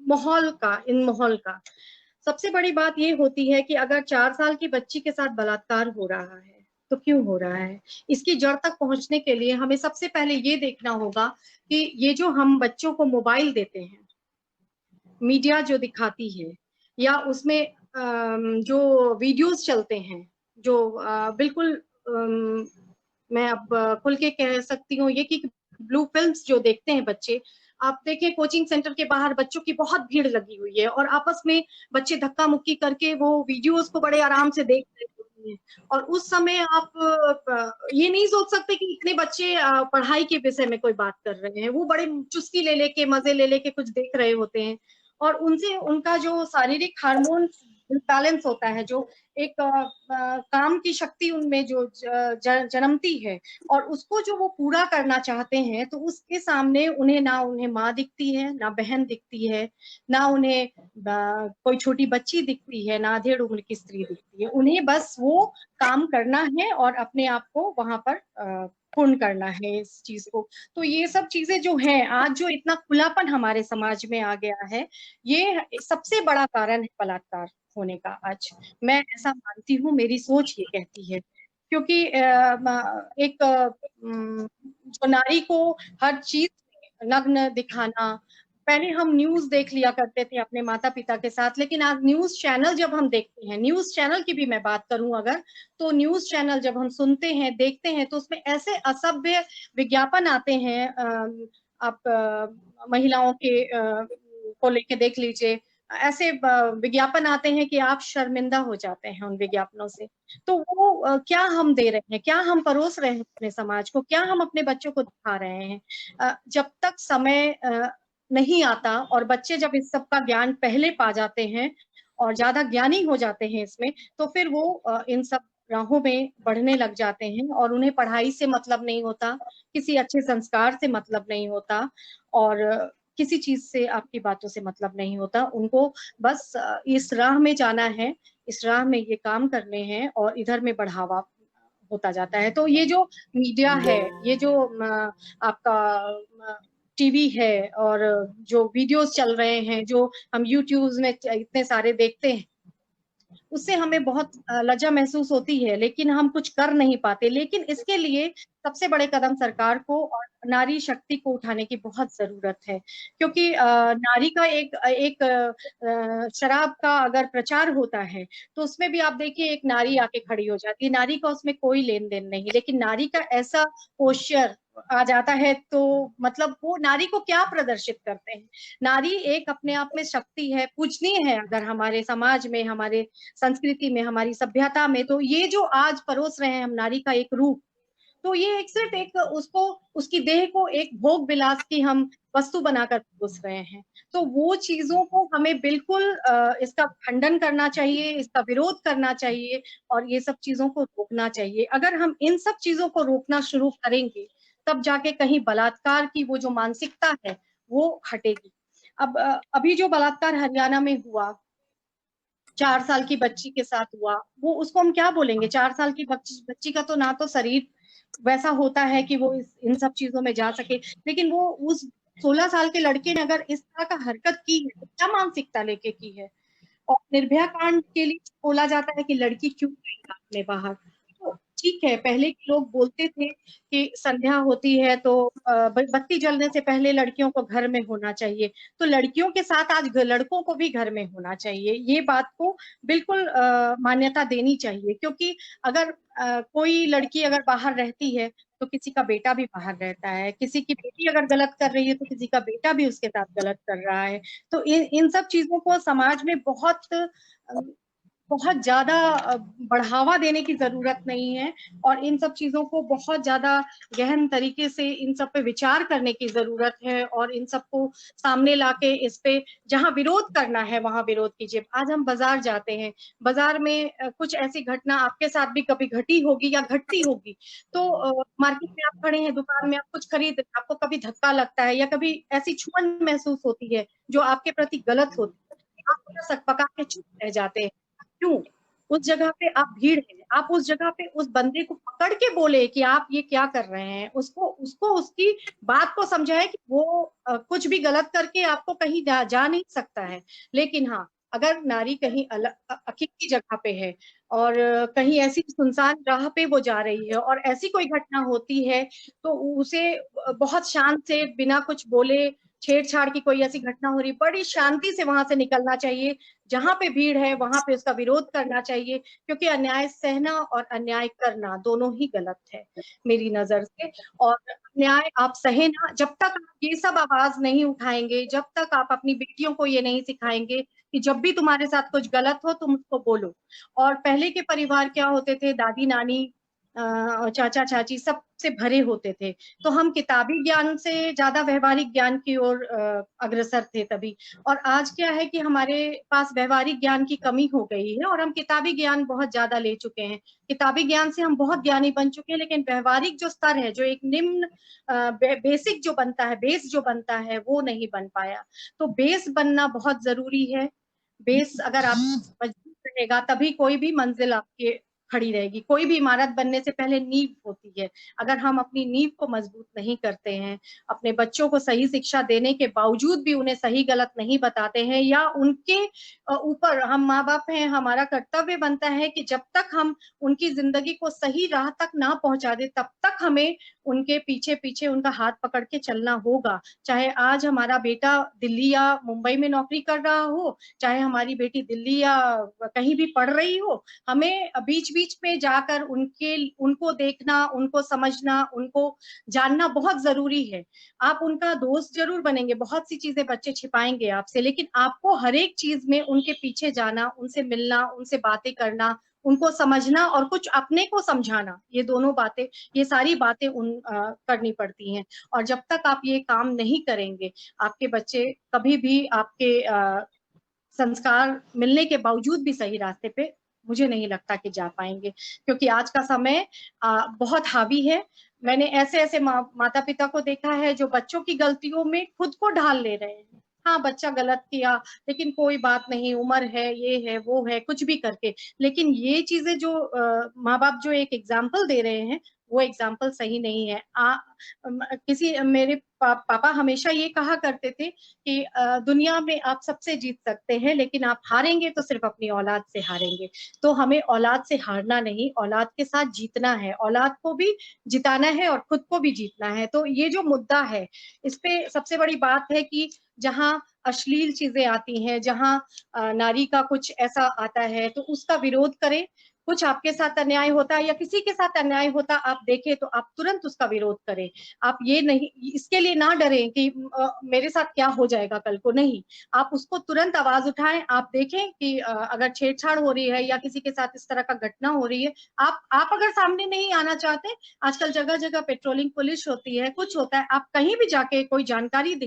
माहौल का, इन माहौल का। सबसे बड़ी बात ये होती है कि अगर 4 साल की बच्ची के साथ बलात्कार हो रहा है तो क्यों हो रहा है? इसकी जड़ तक पहुंचने के लिए हमें सबसे पहले ये देखना होगा कि ये जो हम बच्चों को मोबाइल देते हैं, मीडिया जो दिखाती है, या उसमें जो वीडियोस चलते हैं, जो बिल्कुल मैं अब खुल के कह सकती हूँ ये कि ब्लू फिल्म्स जो देखते हैं बच्चे, आप देखें कोचिंग सेंटर के बाहर बच्चों की बहुत भीड़ लगी हुई है और आपस में बच्चे धक्का मुक्की करके वो वीडियोस को बड़े आराम से देख रहे होते हैं, और उस समय आप ये नहीं सोच सकते कि इतने बच्चे पढ़ाई के विषय में कोई बात कर रहे हैं, वो बड़े चुस्की ले लेके, मजे ले लेके कुछ देख रहे होते हैं, और उनसे उनका जो शारीरिक हार्मोन बैलेंस होता है, जो एक काम की शक्ति उनमें जो जन्मती है और उसको जो वो पूरा करना चाहते हैं, तो उसके सामने उन्हें ना उन्हें माँ दिखती है, ना बहन दिखती है, ना उन्हें कोई छोटी बच्ची दिखती है, ना अधेड़ उम्र की स्त्री दिखती है, उन्हें बस वो काम करना है और अपने आप को वहां पर पूर्ण करना है इस चीज को। तो ये सब चीजें जो हैं, आज जो इतना खुलापन हमारे समाज में आ गया है, ये सबसे बड़ा कारण है बलात्कार होने का आज। मैं ऐसा मानती हूँ, मेरी सोच ये कहती है, क्योंकि एक जो नारी को हर चीज नग्न दिखाना, पहले हम न्यूज देख लिया करते थे अपने माता पिता के साथ, लेकिन आज न्यूज चैनल जब हम देखते हैं, न्यूज चैनल की भी मैं बात करूं अगर, तो न्यूज चैनल जब हम सुनते हैं, देखते हैं, तो उसमें ऐसे असभ्य विज्ञापन आते हैं, आप महिलाओं के को लेके देख लीजिए, ऐसे विज्ञापन आते हैं कि आप शर्मिंदा हो जाते हैं उन विज्ञापनों से। तो वो क्या हम दे रहे हैं, क्या हम परोस रहे हैं अपने समाज को, क्या हम अपने बच्चों को दिखा रहे हैं? जब तक समय नहीं आता और बच्चे जब इस सब का ज्ञान पहले पा जाते हैं और ज्यादा ज्ञानी हो जाते हैं इसमें, तो फिर वो इन सब राहों में बढ़ने लग जाते हैं और उन्हें पढ़ाई से मतलब नहीं होता, किसी अच्छे संस्कार से मतलब नहीं होता, और किसी चीज से आपकी बातों से मतलब नहीं होता, उनको बस इस राह में जाना है, इस राह में ये काम करने हैं और इधर में बढ़ावा होता जाता है। तो ये जो मीडिया है, ये जो आपका टीवी है और जो वीडियोस चल रहे हैं, जो हम यूट्यूब में इतने सारे देखते हैं, उससे हमें बहुत लज्जा महसूस होती है, लेकिन हम कुछ कर नहीं पाते। लेकिन इसके लिए सबसे बड़े कदम सरकार को और नारी शक्ति को उठाने की बहुत जरूरत है, क्योंकि नारी का एक शराब का अगर प्रचार होता है तो उसमें भी आप देखिए एक नारी आके खड़ी हो जाती है, नारी का उसमें कोई लेन देन नहीं, लेकिन नारी का ऐसा पोस्चर आ जाता है तो मतलब वो नारी को क्या प्रदर्शित करते हैं। नारी एक अपने आप में शक्ति है, पूजनीय है अगर हमारे समाज में, हमारे संस्कृति में, हमारी सभ्यता में। तो ये जो आज परोस रहे हैं हम नारी का एक रूप, तो ये एक सिर्फ एक उसको, उसकी देह को एक भोग विलास की हम वस्तु बनाकर परोस रहे हैं। तो वो चीजों को हमें बिल्कुल इसका खंडन करना चाहिए, इसका विरोध करना चाहिए और ये सब चीजों को रोकना चाहिए। अगर हम इन सब चीजों को रोकना शुरू करेंगे तब जाके कहीं बलात्कार की वो जो मानसिकता है वो हटेगी। अब अभी जो बलात्कार हरियाणा में हुआ, 4 साल की बच्ची के साथ हुआ, वो उसको हम क्या बोलेंगे? 4 साल की बच्ची का तो ना तो शरीर वैसा होता है कि वो इन सब चीजों में जा सके, लेकिन वो उस 16 साल के लड़के ने अगर इस तरह का हरकत की है तो क्या मानसिकता लेके की है। और निर्भया कांड के लिए बोला जाता है कि लड़की क्यों गई रात में बाहर। तो ठीक है, पहले के लोग बोलते थे कि संध्या होती है तो बत्ती जलने से पहले लड़कियों को घर में होना चाहिए, तो लड़कियों के साथ आज लड़कों को भी घर में होना चाहिए। ये बात को बिल्कुल मान्यता देनी चाहिए, क्योंकि अगर कोई लड़की अगर बाहर रहती है तो किसी का बेटा भी बाहर रहता है, किसी की बेटी अगर गलत कर रही है तो किसी का बेटा भी उसके साथ गलत कर रहा है। तो इन सब चीजों को समाज में बहुत ज्यादा बढ़ावा देने की जरूरत नहीं है और इन सब चीजों को बहुत ज्यादा गहन तरीके से इन सब पे विचार करने की जरूरत है और इन सबको सामने लाके इस पे जहां विरोध करना है वहां विरोध कीजिए। आज हम बाजार जाते हैं, बाजार में कुछ ऐसी घटना आपके साथ भी कभी घटी होगी या घटती होगी, तो मार्केट में आप खड़े हैं, दुकान में आप कुछ खरीद रहे हैं, आपको कभी धक्का लगता है या कभी ऐसी छुअन महसूस होती है जो आपके प्रति गलत होती है, आप सकपका के चुप रह जाते हैं। क्यों? उस जगह पे आप भीड़ है, आप उस जगह पे उस बंदे को पकड़ के बोले कि आप ये क्या कर रहे हैं, उसको उसकी बात को समझाए कि वो कुछ भी गलत करके आपको कहीं जा नहीं सकता है। लेकिन हाँ, अगर नारी कहीं अकेली जगह पे है और कहीं ऐसी सुनसान राह पे वो जा रही है और ऐसी कोई घटना होती है तो उसे बहुत शांत से बिना कुछ बोले, छेड़छाड़ की कोई ऐसी घटना हो रही, बड़ी शांति से वहां से निकलना चाहिए। जहां पे भीड़ है वहां पे उसका विरोध करना चाहिए, क्योंकि अन्याय सहना और अन्याय करना दोनों ही गलत है मेरी नजर से। और अन्याय आप सहे ना, जब तक आप ये सब आवाज नहीं उठाएंगे, जब तक आप अपनी बेटियों को ये नहीं सिखाएंगे कि जब भी तुम्हारे साथ कुछ गलत हो तुम उसको बोलो। और पहले के परिवार क्या होते थे, दादी नानी चाचा चाची सबसे भरे होते थे, तो हम किताबी ज्ञान से ज्यादा व्यवहारिक ज्ञान की ओर अग्रसर थे तभी। और आज क्या है कि हमारे पास व्यवहारिक ज्ञान की कमी हो गई है और हम किताबी ज्ञान बहुत ज्यादा ले चुके हैं, किताबी ज्ञान से हम बहुत ज्ञानी बन चुके हैं, लेकिन व्यवहारिक जो स्तर है, जो एक निम्न बेसिक जो बनता है, बेस जो बनता है, वो नहीं बन पाया। तो बेस बनना बहुत जरूरी है। बेस अगर आप मजबूत रहेगा तभी कोई भी मंजिल आपके खड़ी रहेगी। कोई भी इमारत बनने से पहले नींव होती है, अगर हम अपनी नींव को मजबूत नहीं करते हैं, अपने बच्चों को सही शिक्षा देने के बावजूद भी उन्हें सही गलत नहीं बताते हैं, या उनके ऊपर, हम माँ बाप हैं, हमारा कर्तव्य बनता है कि जब तक हम उनकी जिंदगी को सही राह तक ना पहुंचा दे तब तक हमें उनके पीछे पीछे उनका हाथ पकड़ के चलना होगा। चाहे आज हमारा बेटा दिल्ली या मुंबई में नौकरी कर रहा हो, चाहे हमारी बेटी दिल्ली या कहीं भी पढ़ रही हो, हमें बीच बीच में जाकर उनको देखना, उनको समझना, उनको जानना बहुत जरूरी है। आप उनका दोस्त जरूर बनेंगे, बहुत सी चीजें बच्चे छिपाएंगे आपसे, लेकिन आपको हर एक चीज में उनके पीछे जाना, उनसे मिलना, उनसे बातें करना, उनको समझना और कुछ अपने को समझाना, ये दोनों बातें, ये सारी बातें करनी पड़ती हैं। और जब तक आप ये काम नहीं करेंगे, आपके बच्चे कभी भी आपके संस्कार मिलने के बावजूद भी सही रास्ते पे मुझे नहीं लगता कि जा पाएंगे, क्योंकि आज का समय बहुत हावी है। मैंने ऐसे ऐसे माता पिता को देखा है जो बच्चों की गलतियों में खुद को ढाल ले रहे हैं। हाँ, बच्चा गलत किया, लेकिन कोई बात नहीं, उम्र है, ये है, वो है, कुछ भी करके। लेकिन ये चीजें जो माँ बाप जो एक एग्जाम्पल दे रहे हैं, वो एग्जाम्पल सही नहीं है। मेरे पापा हमेशा ये कहा करते थे कि दुनिया में आप सबसे जीत सकते हैं, लेकिन आप हारेंगे तो सिर्फ अपनी औलाद से हारेंगे। तो हमें औलाद से हारना नहीं, औलाद के साथ जीतना है, औलाद को भी जिताना है और खुद को भी जीतना है। तो ये जो मुद्दा है, इस पे सबसे बड़ी बात है कि जहाँ अश्लील चीजें आती हैं, जहाँ नारी का कुछ ऐसा आता है, तो उसका विरोध करें। कुछ आपके साथ अन्याय होता है या किसी के साथ अन्याय होता आप देखें तो आप तुरंत उसका विरोध करें। आप ये नहीं, इसके लिए ना डरें कि मेरे साथ क्या हो जाएगा कल को, नहीं, आप उसको तुरंत आवाज उठाएं। आप देखें कि अगर छेड़छाड़ हो रही है या किसी के साथ इस तरह का घटना हो रही है, आप अगर सामने नहीं आना चाहते, आजकल जगह जगह पेट्रोलिंग पुलिस होती है, कुछ होता है, आप कहीं भी जाके कोई जानकारी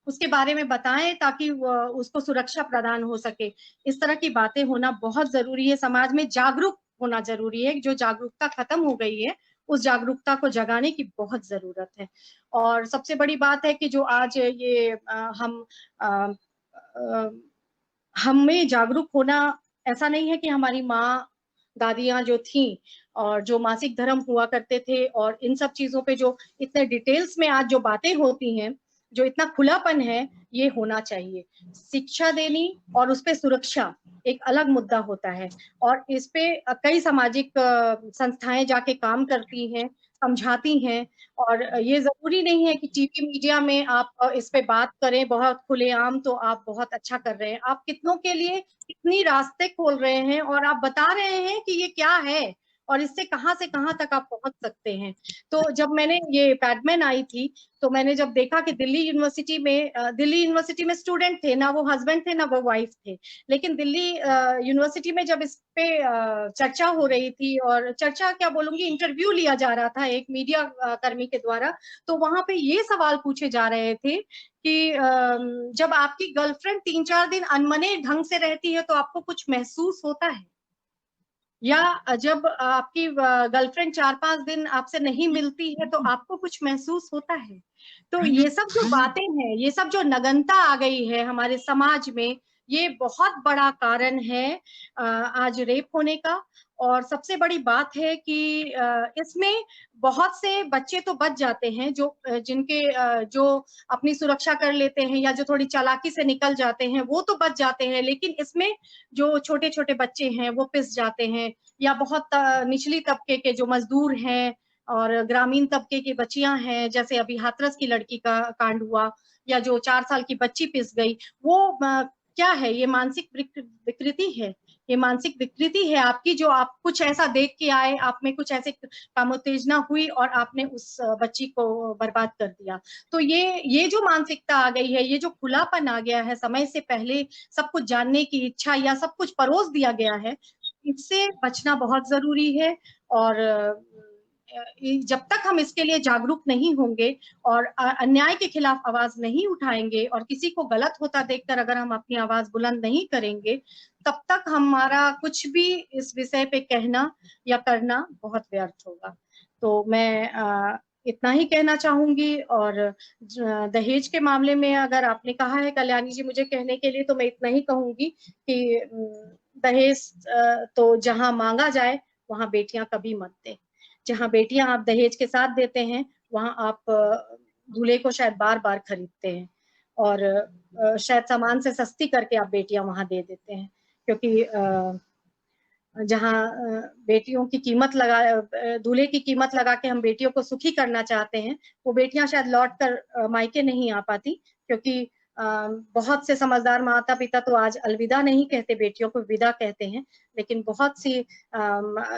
उसके बारे में बताएं ताकि उसको सुरक्षा प्रदान हो सके। इस तरह की बातें होना बहुत जरूरी है, समाज में जागरूक होना जरूरी है। जो जागरूकता खत्म हो गई है, उस जागरूकता को जगाने की बहुत जरूरत है। और सबसे बड़ी बात है कि जो आज ये हमें जागरूक होना, ऐसा नहीं है कि हमारी माँ दादियां जो थीं और जो मासिक धर्म हुआ करते थे और इन सब चीजों पे जो इतने डिटेल्स में आज जो बातें होती हैं, जो इतना खुलापन है, ये होना चाहिए। शिक्षा देनी और उस पे सुरक्षा एक अलग मुद्दा होता है, और इस पे कई सामाजिक संस्थाएं जाके काम करती हैं, समझाती हैं। और ये जरूरी नहीं है कि टीवी मीडिया में आप इस पे बात करें बहुत खुलेआम तो आप बहुत अच्छा कर रहे हैं। आप कितनों के लिए कितनी रास्ते खोल रहे हैं और आप बता रहे हैं कि ये क्या है और इससे कहां से कहां तक आप पहुंच सकते हैं। तो जब मैंने ये पैडमैन आई थी, तो मैंने जब देखा कि दिल्ली यूनिवर्सिटी में स्टूडेंट थे, ना वो हस्बैंड थे ना वो वाइफ थे, लेकिन दिल्ली यूनिवर्सिटी में जब इस पे चर्चा हो रही थी, और चर्चा क्या बोलूंगी, इंटरव्यू लिया जा रहा था एक मीडिया कर्मी के द्वारा, तो वहां पे ये सवाल पूछे जा रहे थे कि जब आपकी गर्लफ्रेंड 3-4 दिन अनमने ढंग से रहती है तो आपको कुछ महसूस होता है, या जब आपकी गर्लफ्रेंड 4-5 दिन आपसे नहीं मिलती है तो आपको कुछ महसूस होता है। तो ये सब जो बातें हैं, ये सब जो नग्नता आ गई है हमारे समाज में, ये बहुत बड़ा कारण है आज रेप होने का। और सबसे बड़ी बात है कि इसमें बहुत से बच्चे तो बच जाते हैं जो अपनी सुरक्षा कर लेते हैं, या जो थोड़ी चालाकी से निकल जाते हैं वो तो बच जाते हैं, लेकिन इसमें जो छोटे छोटे बच्चे हैं वो पिस जाते हैं, या बहुत निचली तबके के जो मजदूर हैं और ग्रामीण तबके की बच्चियां हैं, जैसे अभी हाथरस की लड़की का कांड हुआ, या जो 4 साल की बच्ची पिस गई, वो क्या है, ये मानसिक विकृति है। ये मानसिक विकृति है आपकी, जो आप कुछ ऐसा देख के आए, आप में कुछ ऐसे कामोत्तेजना हुई और आपने उस बच्ची को बर्बाद कर दिया। तो ये जो मानसिकता आ गई है, ये जो खुलापन आ गया है, समय से पहले सब कुछ जानने की इच्छा या सब कुछ परोस दिया गया है, इससे बचना बहुत जरूरी है। और जब तक हम इसके लिए जागरूक नहीं होंगे और अन्याय के खिलाफ आवाज नहीं उठाएंगे, और किसी को गलत होता देखकर अगर हम अपनी आवाज बुलंद नहीं करेंगे, तब तक हमारा कुछ भी इस विषय पे कहना या करना बहुत व्यर्थ होगा। तो मैं इतना ही कहना चाहूंगी। और दहेज के मामले में अगर आपने कहा है कल्याणी जी मुझे कहने के लिए, तो मैं इतना ही कहूंगी कि दहेज तो जहां मांगा जाए वहां बेटियां कभी मत दें। जहां बेटियां आप दहेज के साथ देते हैं, वहां आप दूल्हे को शायद बार बार खरीदते हैं, और शायद सामान से सस्ती करके आप बेटियां वहां दे देते हैं, क्योंकि जहां बेटियों की कीमत दूल्हे की कीमत लगा के हम बेटियों को सुखी करना चाहते हैं, वो बेटियां शायद लौट कर मायके नहीं आ पाती, क्योंकि बहुत से समझदार माता पिता तो आज अलविदा नहीं कहते, बेटियों को विदा कहते हैं। लेकिन बहुत सी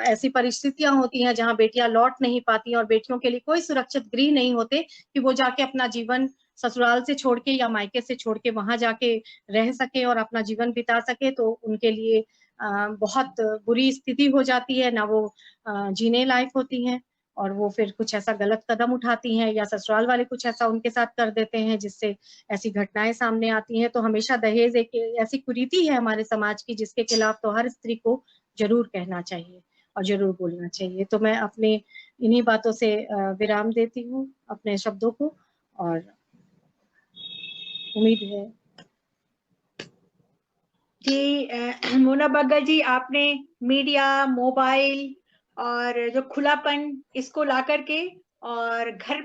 ऐसी परिस्थितियां होती हैं जहां बेटियां लौट नहीं पाती, और बेटियों के लिए कोई सुरक्षित गृह नहीं होते कि वो जाके अपना जीवन ससुराल से छोड़ के या मायके से छोड़ के वहां जाके रह सके और अपना जीवन बिता सके। तो उनके लिए बहुत बुरी स्थिति हो जाती है, ना वो जीने लायक होती हैं, और वो फिर कुछ ऐसा गलत कदम उठाती हैं, या ससुराल वाले कुछ ऐसा उनके साथ कर देते हैं जिससे ऐसी घटनाएं सामने आती हैं। तो हमेशा दहेज एक ऐसी कुरीति है हमारे समाज की, जिसके खिलाफ तो हर स्त्री को जरूर कहना चाहिए। और जरूर बोलना चाहिए। तो मैं अपने इन्हीं बातों से विराम देती हूँ अपने शब्दों को, और उम्मीद है। जी मोना बग्गा जी, आपने मीडिया, मोबाइल और जो खुलापन इसको ला करके और घर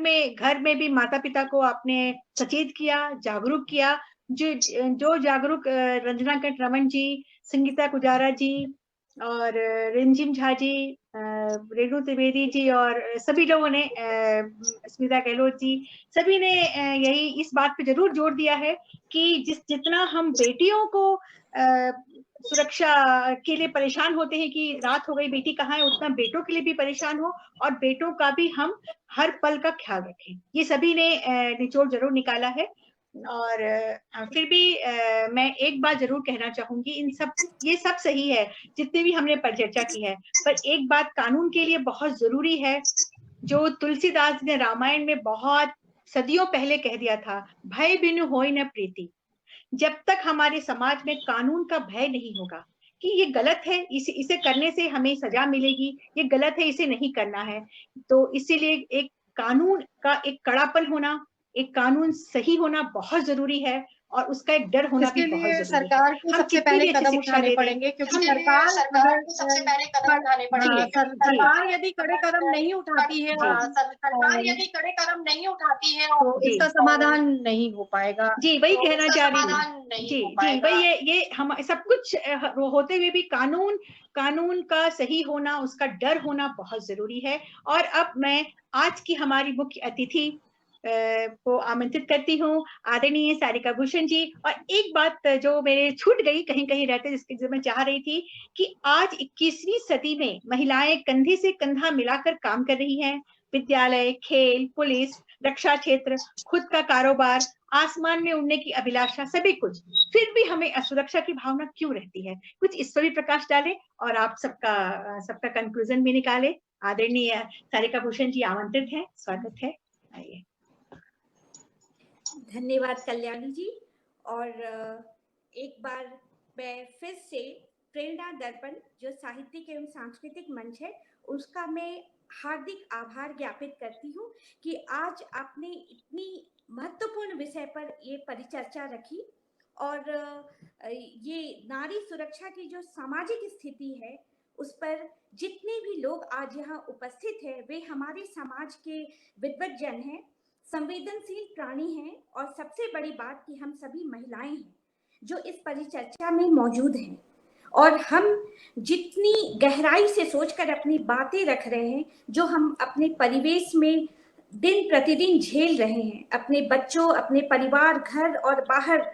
में भी माता पिता को आपने सचेत किया, जागरूक किया। जो जागरूक रंजना कट रमन जी, संगीता गुजारा जी और रिमझिम झा जी, रेणु त्रिवेदी जी और सभी लोगों ने, स्मिता गहलोत जी, सभी ने यही इस बात पे जरूर जोर दिया है कि जितना हम बेटियों को सुरक्षा के लिए परेशान होते हैं कि रात हो गई बेटी कहाँ है, उतना बेटों के लिए भी परेशान हो और बेटों का भी हम हर पल का ख्याल रखें। ये सभी ने निचोड़ जरूर निकाला है। और फिर भी मैं एक बात जरूर कहना चाहूंगी, ये सब सही है जितने भी हमने परिचर्चा की है, पर एक बात कानून के लिए बहुत जरूरी है, जो तुलसीदास ने रामायण में बहुत सदियों पहले कह दिया था, भय बिनु होय न प्रीति। जब तक हमारे समाज में कानून का भय नहीं होगा कि ये गलत है, इसे करने से हमें सजा मिलेगी, ये गलत है इसे नहीं करना है, तो इसीलिए एक कानून का एक कड़ापन होना, एक कानून सही होना बहुत जरूरी है और उसका एक डर होना भी बहुत जरूरी है। सरकार को सबसे पहले कदम उठाने पड़ेंगे, क्योंकि सरकार को सबसे पहले कदम उठाने पड़ेंगे। सरकार यदि कड़े कदम नहीं उठाती है, सरकार यदि कड़े कदम नहीं उठाती है तो इसका समाधान नहीं हो पाएगा। जी वही कहना चाह रही हूँ। जी वही ये हम सब कुछ होते हुए भी कानून का सही होना, उसका डर होना बहुत जरूरी है। और अब मैं आज की हमारी मुख्य अतिथि को आमंत्रित करती हूँ, आदरणीय सारिका भूषण जी। और एक बात जो मेरे छूट गई कहीं कहीं रहते, जिसकी जो मैं चाह रही थी कि आज 21वीं सदी में महिलाएं कंधे से कंधा मिलाकर काम कर रही हैं। विद्यालय, खेल, पुलिस, रक्षा क्षेत्र, खुद का कारोबार, आसमान में उड़ने की अभिलाषा, सभी कुछ, फिर भी हमें असुरक्षा की भावना क्यों रहती है? कुछ इस पर भी प्रकाश डाले और आप सबका कंक्लूजन भी निकाले। आदरणीय सारिका भूषण जी आमंत्रित हैं, स्वागत है, आइए। धन्यवाद कल्याणी जी। और एक बार मैं फिर से प्रेरणा दर्पण जो साहित्यिक एवं सांस्कृतिक मंच है, उसका मैं हार्दिक आभार ज्ञापित करती हूँ कि आज आपने इतनी महत्वपूर्ण विषय पर ये परिचर्चा रखी। और ये नारी सुरक्षा की जो सामाजिक स्थिति है, उस पर जितने भी लोग आज यहाँ उपस्थित हैं, वे हमारे समाज के विद्वत जन हैं, संवेदनशील प्राणी हैं, और सबसे बड़ी बात कि हम सभी महिलाएं हैं जो इस परिचर्चा में मौजूद हैं। और हम जितनी गहराई से सोचकर अपनी बातें रख रहे हैं, जो हम अपने परिवेश में दिन प्रतिदिन झेल रहे हैं, अपने बच्चों, अपने परिवार, घर और बाहर,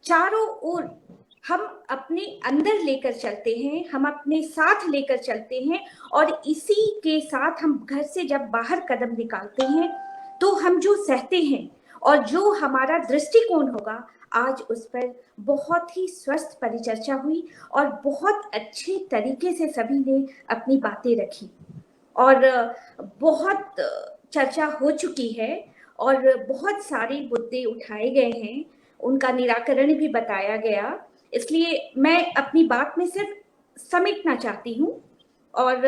चारों ओर हम अपने अंदर लेकर चलते हैं, हम अपने साथ लेकर चलते हैं, और इसी के साथ हम घर से जब बाहर कदम निकालते हैं तो हम जो सहते हैं और जो हमारा दृष्टिकोण होगा, आज उस पर बहुत ही स्वस्थ परिचर्चा हुई और बहुत अच्छे तरीके से सभी ने अपनी बातें रखी और बहुत चर्चा हो चुकी है और बहुत सारे मुद्दे उठाए गए हैं, उनका निराकरण भी बताया गया। इसलिए मैं अपनी बात में सिर्फ समेटना चाहती हूँ और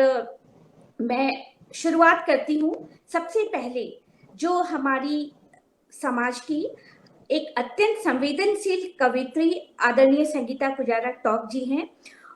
मैं शुरुआत करती हूँ। सबसे पहले जो हमारी समाज की एक अत्यंत संवेदनशील कवित्री आदरणीय संगीता गुजारा टॉक जी हैं,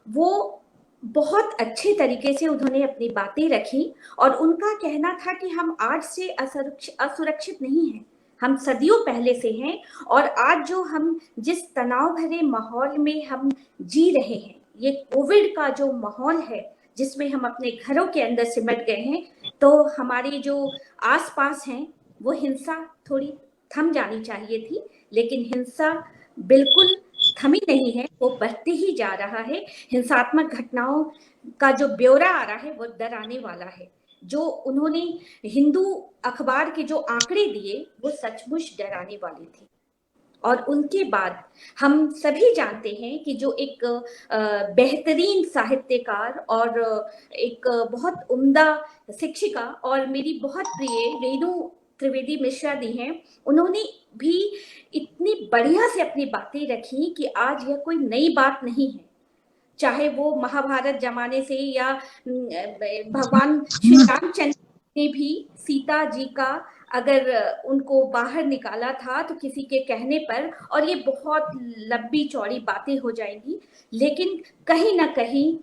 वो बहुत अच्छे तरीके से उन्होंने अपनी बातें रखी और उनका कहना था कि हम आज से असुरक्षित नहीं हैं, हम सदियों पहले से हैं। और आज जो हम जिस तनाव भरे माहौल में हम जी रहे हैं, ये कोविड का जो माहौल है जिसमें हम अपने घरों के अंदर सिमट गए हैं, तो हमारे जो आसपास हैं वो हिंसा थोड़ी थम जानी चाहिए थी, लेकिन हिंसा बिल्कुल थमी नहीं है, वो बढ़ती ही जा रहा है। हिंसात्मक घटनाओं का जो ब्यौरा आ रहा है वो डराने वाला है। जो उन्होंने हिंदू अखबार के जो आंकड़े दिए वो सचमुच डराने वाले थे। और उनके बाद हम सभी जानते हैं कि जो एक बेहतरीन साहित्यकार और एक बहुत उम्दा शिक्षिका और मेरी बहुत प्रिय रेणु त्रिवेदी मिश्रा दी हैं, उन्होंने भी इतनी बढ़िया से अपनी बातें रखी कि आज यह कोई नई बात नहीं है। चाहे वो महाभारत जमाने से या भगवान श्री रामचंद्र ने भी सीता जी का अगर उनको बाहर निकाला था तो किसी के कहने पर, और ये बहुत लंबी चौड़ी बातें हो जाएंगी, लेकिन कहीं ना कहीं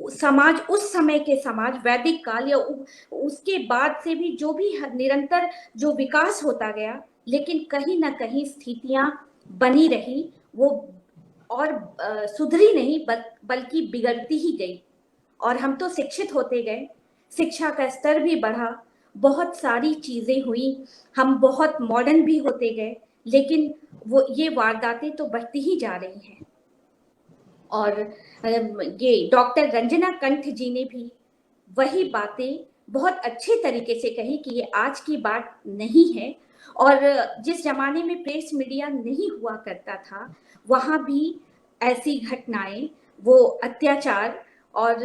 समाज, उस समय के समाज, वैदिक काल या उसके बाद से भी जो भी निरंतर जो विकास होता गया, लेकिन कहीं ना कहीं स्थितियां बनी रही, वो और सुधरी नहीं बल्कि बिगड़ती ही गई। और हम तो शिक्षित होते गए, शिक्षा का स्तर भी बढ़ा, बहुत सारी चीजें हुई, हम बहुत मॉडर्न भी होते गए, लेकिन वो ये वारदातें तो बढ़ती ही जा रही हैं। और ये डॉक्टर रंजना कंठ जी ने भी वही बातें बहुत अच्छे तरीके से कही कि ये आज की बात नहीं है, और जिस जमाने में प्रेस मीडिया नहीं हुआ करता था वहां भी ऐसी घटनाएं, वो अत्याचार और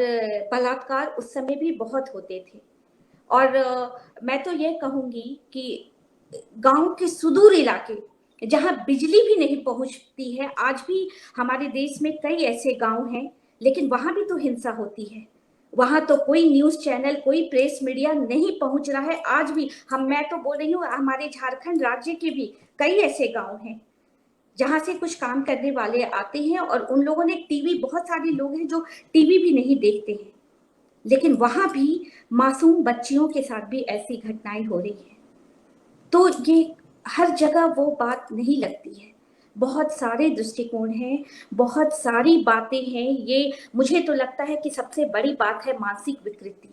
बलात्कार उस समय भी बहुत होते थे। और मैं तो ये कहूंगी कि गांव के सुदूर इलाके जहां बिजली भी नहीं पहुंचती है, आज भी हमारे देश में कई ऐसे गांव हैं, लेकिन वहां भी तो हिंसा होती है, वहां तो कोई न्यूज चैनल, कोई प्रेस मीडिया नहीं पहुंच रहा है आज भी। मैं तो बोल रही हूँ, हमारे झारखंड राज्य के भी कई ऐसे गांव हैं जहां से कुछ काम करने वाले आते हैं, और उन लोगों ने टीवी, बहुत सारे लोग हैं जो टीवी भी नहीं देखते हैं, लेकिन वहां भी मासूम बच्चियों के साथ भी ऐसी घटनाएं हो रही है। तो ये हर जगह वो बात नहीं लगती है, बहुत सारे दृष्टिकोण हैं, बहुत सारी बातें हैं। ये मुझे तो लगता है कि सबसे बड़ी बात है मानसिक विकृति,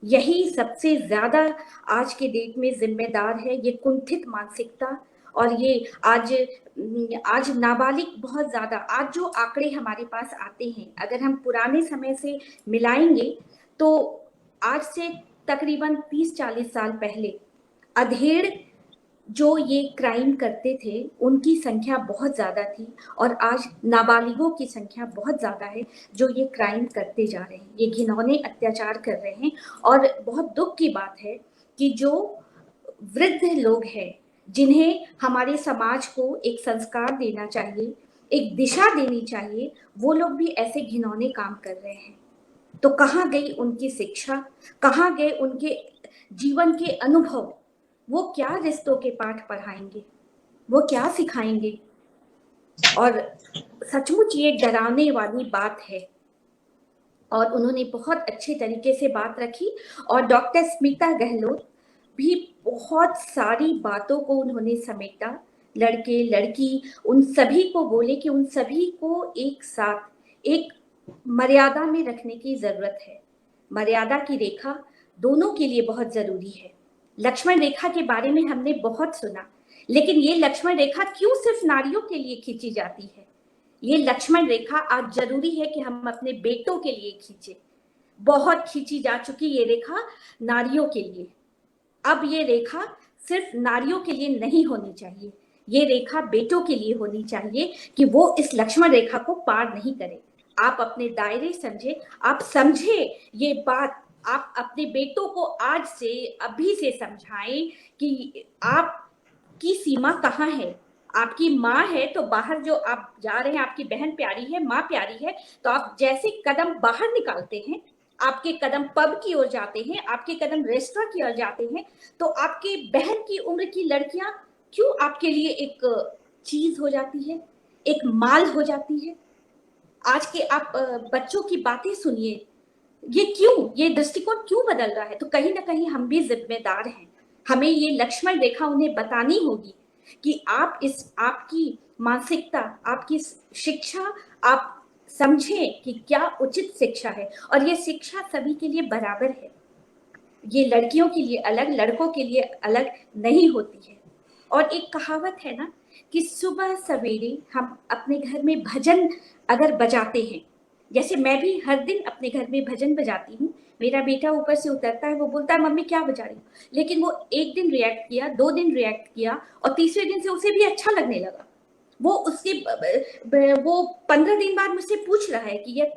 यही सबसे ज्यादा आज के डेट में जिम्मेदार है, ये कुंठित मानसिकता। और ये आज नाबालिग बहुत ज्यादा, आज जो आंकड़े हमारे पास आते हैं, अगर हम पुराने समय से मिलाएंगे तो आज से तकरीबन 30-40 साल पहले अधेड़ जो ये क्राइम करते थे उनकी संख्या बहुत ज्यादा थी, और आज नाबालिगों की संख्या बहुत ज्यादा है जो ये क्राइम करते जा रहे हैं, ये घिनौने अत्याचार कर रहे हैं। और बहुत दुख की बात है कि जो वृद्ध लोग हैं, जिन्हें हमारे समाज को एक संस्कार देना चाहिए, एक दिशा देनी चाहिए, वो लोग भी ऐसे घिनौने काम कर रहे हैं। तो कहाँ गई उनकी शिक्षा, कहाँ गए उनके जीवन के अनुभव? वो क्या रिश्तों के पाठ पढ़ाएंगे, वो क्या सिखाएंगे? और सचमुच ये डराने वाली बात है। और उन्होंने बहुत अच्छे तरीके से बात रखी, और डॉक्टर स्मिता गहलोत भी बहुत सारी बातों को उन्होंने समेटा, लड़के लड़की उन सभी को बोले कि उन सभी को एक साथ एक मर्यादा में रखने की जरूरत है। मर्यादा की रेखा दोनों के लिए बहुत जरूरी है। लक्ष्मण रेखा के बारे में हमने बहुत सुना, लेकिन ये लक्ष्मण रेखा क्यों सिर्फ नारियों के लिए खींची जाती है? ये लक्ष्मण रेखा आज जरूरी है कि हम अपने बेटों के लिए खींचे। बहुत खींची जा चुकी ये रेखा नारियों के लिए, अब ये रेखा सिर्फ नारियों के लिए नहीं होनी चाहिए, ये रेखा बेटों के लिए होनी चाहिए कि वो इस लक्ष्मण रेखा को पार नहीं करें। आप अपने दायरे समझे, आप समझे ये बात, आप अपने बेटों को आज से, अभी से समझाएं कि आपकी सीमा कहाँ है। आपकी माँ है तो बाहर जो आप जा रहे हैं, आपकी बहन प्यारी है, माँ प्यारी है, तो आप जैसे कदम बाहर निकालते हैं, आपके कदम पब की ओर जाते हैं, आपके कदम रेस्टोरेंट की ओर जाते हैं, तो आपके बहन की उम्र की लड़कियां क्यों आपके लिए एक चीज हो जाती है, एक माल हो जाती है? आज के आप बच्चों की बातें सुनिए, ये क्यों, ये दृष्टिकोण क्यों बदल रहा है? तो कहीं ना कहीं हम भी जिम्मेदार हैं, हमें ये लक्ष्मण रेखा उन्हें बतानी होगी कि आप आपकी मानसिकता, आपकी शिक्षा आप समझें कि क्या उचित शिक्षा है, और ये शिक्षा सभी के लिए बराबर है। ये लड़कियों के लिए अलग, लड़कों के लिए अलग नहीं होती है। और एक कहावत है ना कि सुबह सवेरे हम अपने घर में भजन अगर बजाते हैं, जैसे मैं भी हर दिन अपने घर में भजन बजाती हूँ, मेरा बेटा ऊपर से उतरता है, वो बोलता है मम्मी क्या बजा रही हो, लेकिन वो एक दिन रिएक्ट किया, 2 दिन रिएक्ट किया, और तीसरे दिन से उसे भी अच्छा लगने लगा। वो 15 दिन बाद मुझसे पूछ रहा है कि ये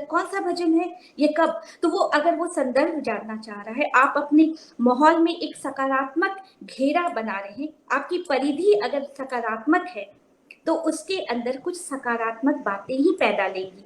कौन सा भजन है, ये कब? तो वो अगर वो संदर्भ जानना चाह रहा है, आप अपने माहौल में एक सकारात्मक घेरा बना रहे हैं, आपकी परिधि अगर सकारात्मक है, तो उसके अंदर कुछ सकारात्मक बातें ही पैदा लेंगी।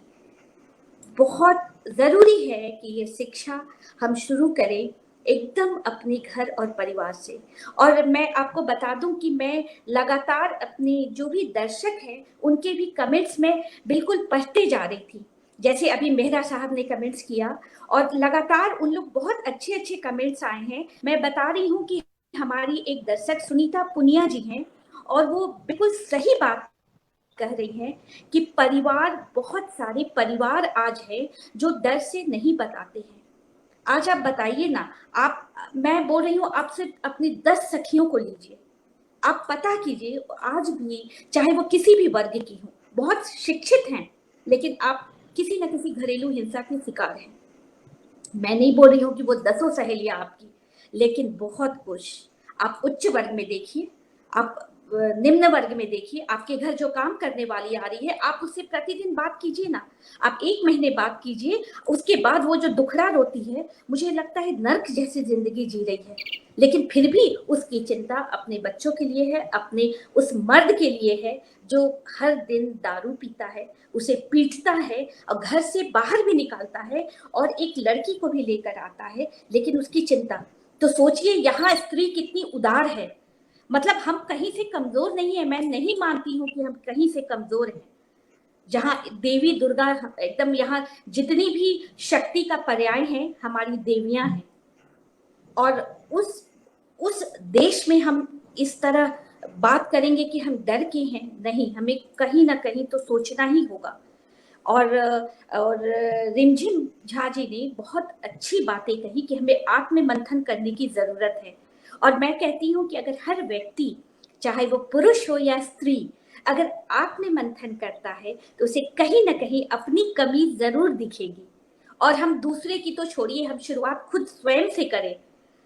बहुत जरूरी है कि ये शिक्षा हम शुरू करें एकदम अपने घर और परिवार से। और मैं आपको बता दूं कि मैं लगातार अपने जो भी दर्शक हैं उनके भी कमेंट्स में बिल्कुल पढ़ते जा रही थी। जैसे अभी मेहरा साहब ने कमेंट्स किया और लगातार उन लोग बहुत अच्छे अच्छे कमेंट्स आए हैं। मैं बता रही हूँ कि हमारी एक दर्शक सुनीता पुनिया जी हैं और वो बिल्कुल सही बात कह रही हैं कि परिवार, बहुत सारे परिवार आज है जो डर से नहीं बताते हैं। आज आप बताइए ना, मैं बोल रही हूँ आप सिर्फ अपनी 10 सखियों को लीजिए, आप पता कीजिए आज भी चाहे वो किसी भी वर्ग की हो, बहुत शिक्षित हैं, लेकिन आप किसी न किसी घरेलू हिंसा के शिकार हैं। मैं नहीं बोल रही हूँ कि वो 10 सहेलियां आपकी, लेकिन बहुत कुछ आप उच्च वर्ग में देखिए, आप निम्न वर्ग में देखिए, आपके घर जो काम करने वाली आ रही है, आप उससे प्रतिदिन बात कीजिए ना, आप 1 महीने बात कीजिए, उसके बाद वो जो दुखड़ा रोती है, मुझे लगता है नर्क जैसी जिंदगी जी रही है, लेकिन फिर भी उसकी चिंता अपने बच्चों के लिए है, अपने उस मर्द के लिए है जो हर दिन दारू पीता है, उसे पीटता है और घर से बाहर भी निकालता है और एक लड़की को भी लेकर आता है, लेकिन उसकी चिंता। तो सोचिए यहाँ स्त्री कितनी उदार है, मतलब हम कहीं से कमजोर नहीं है। मैं नहीं मानती हूँ कि हम कहीं से कमजोर हैं। जहाँ देवी दुर्गा एकदम, यहाँ जितनी भी शक्ति का पर्याय है हमारी देवियां हैं, और उस देश में हम इस तरह बात करेंगे कि हम डर के हैं? नहीं, हमें कहीं ना कहीं तो सोचना ही होगा। और रिमझिम झा जी ने बहुत अच्छी बातें कही कि हमें आत्म मंथन करने की जरूरत है। और मैं कहती हूँ कि अगर हर व्यक्ति, चाहे वो पुरुष हो या स्त्री, अगर आत्म मंथन करता है तो उसे कहीं ना कहीं अपनी कमी जरूर दिखेगी। और हम दूसरे की तो छोड़िए, हम शुरुआत खुद स्वयं से करें।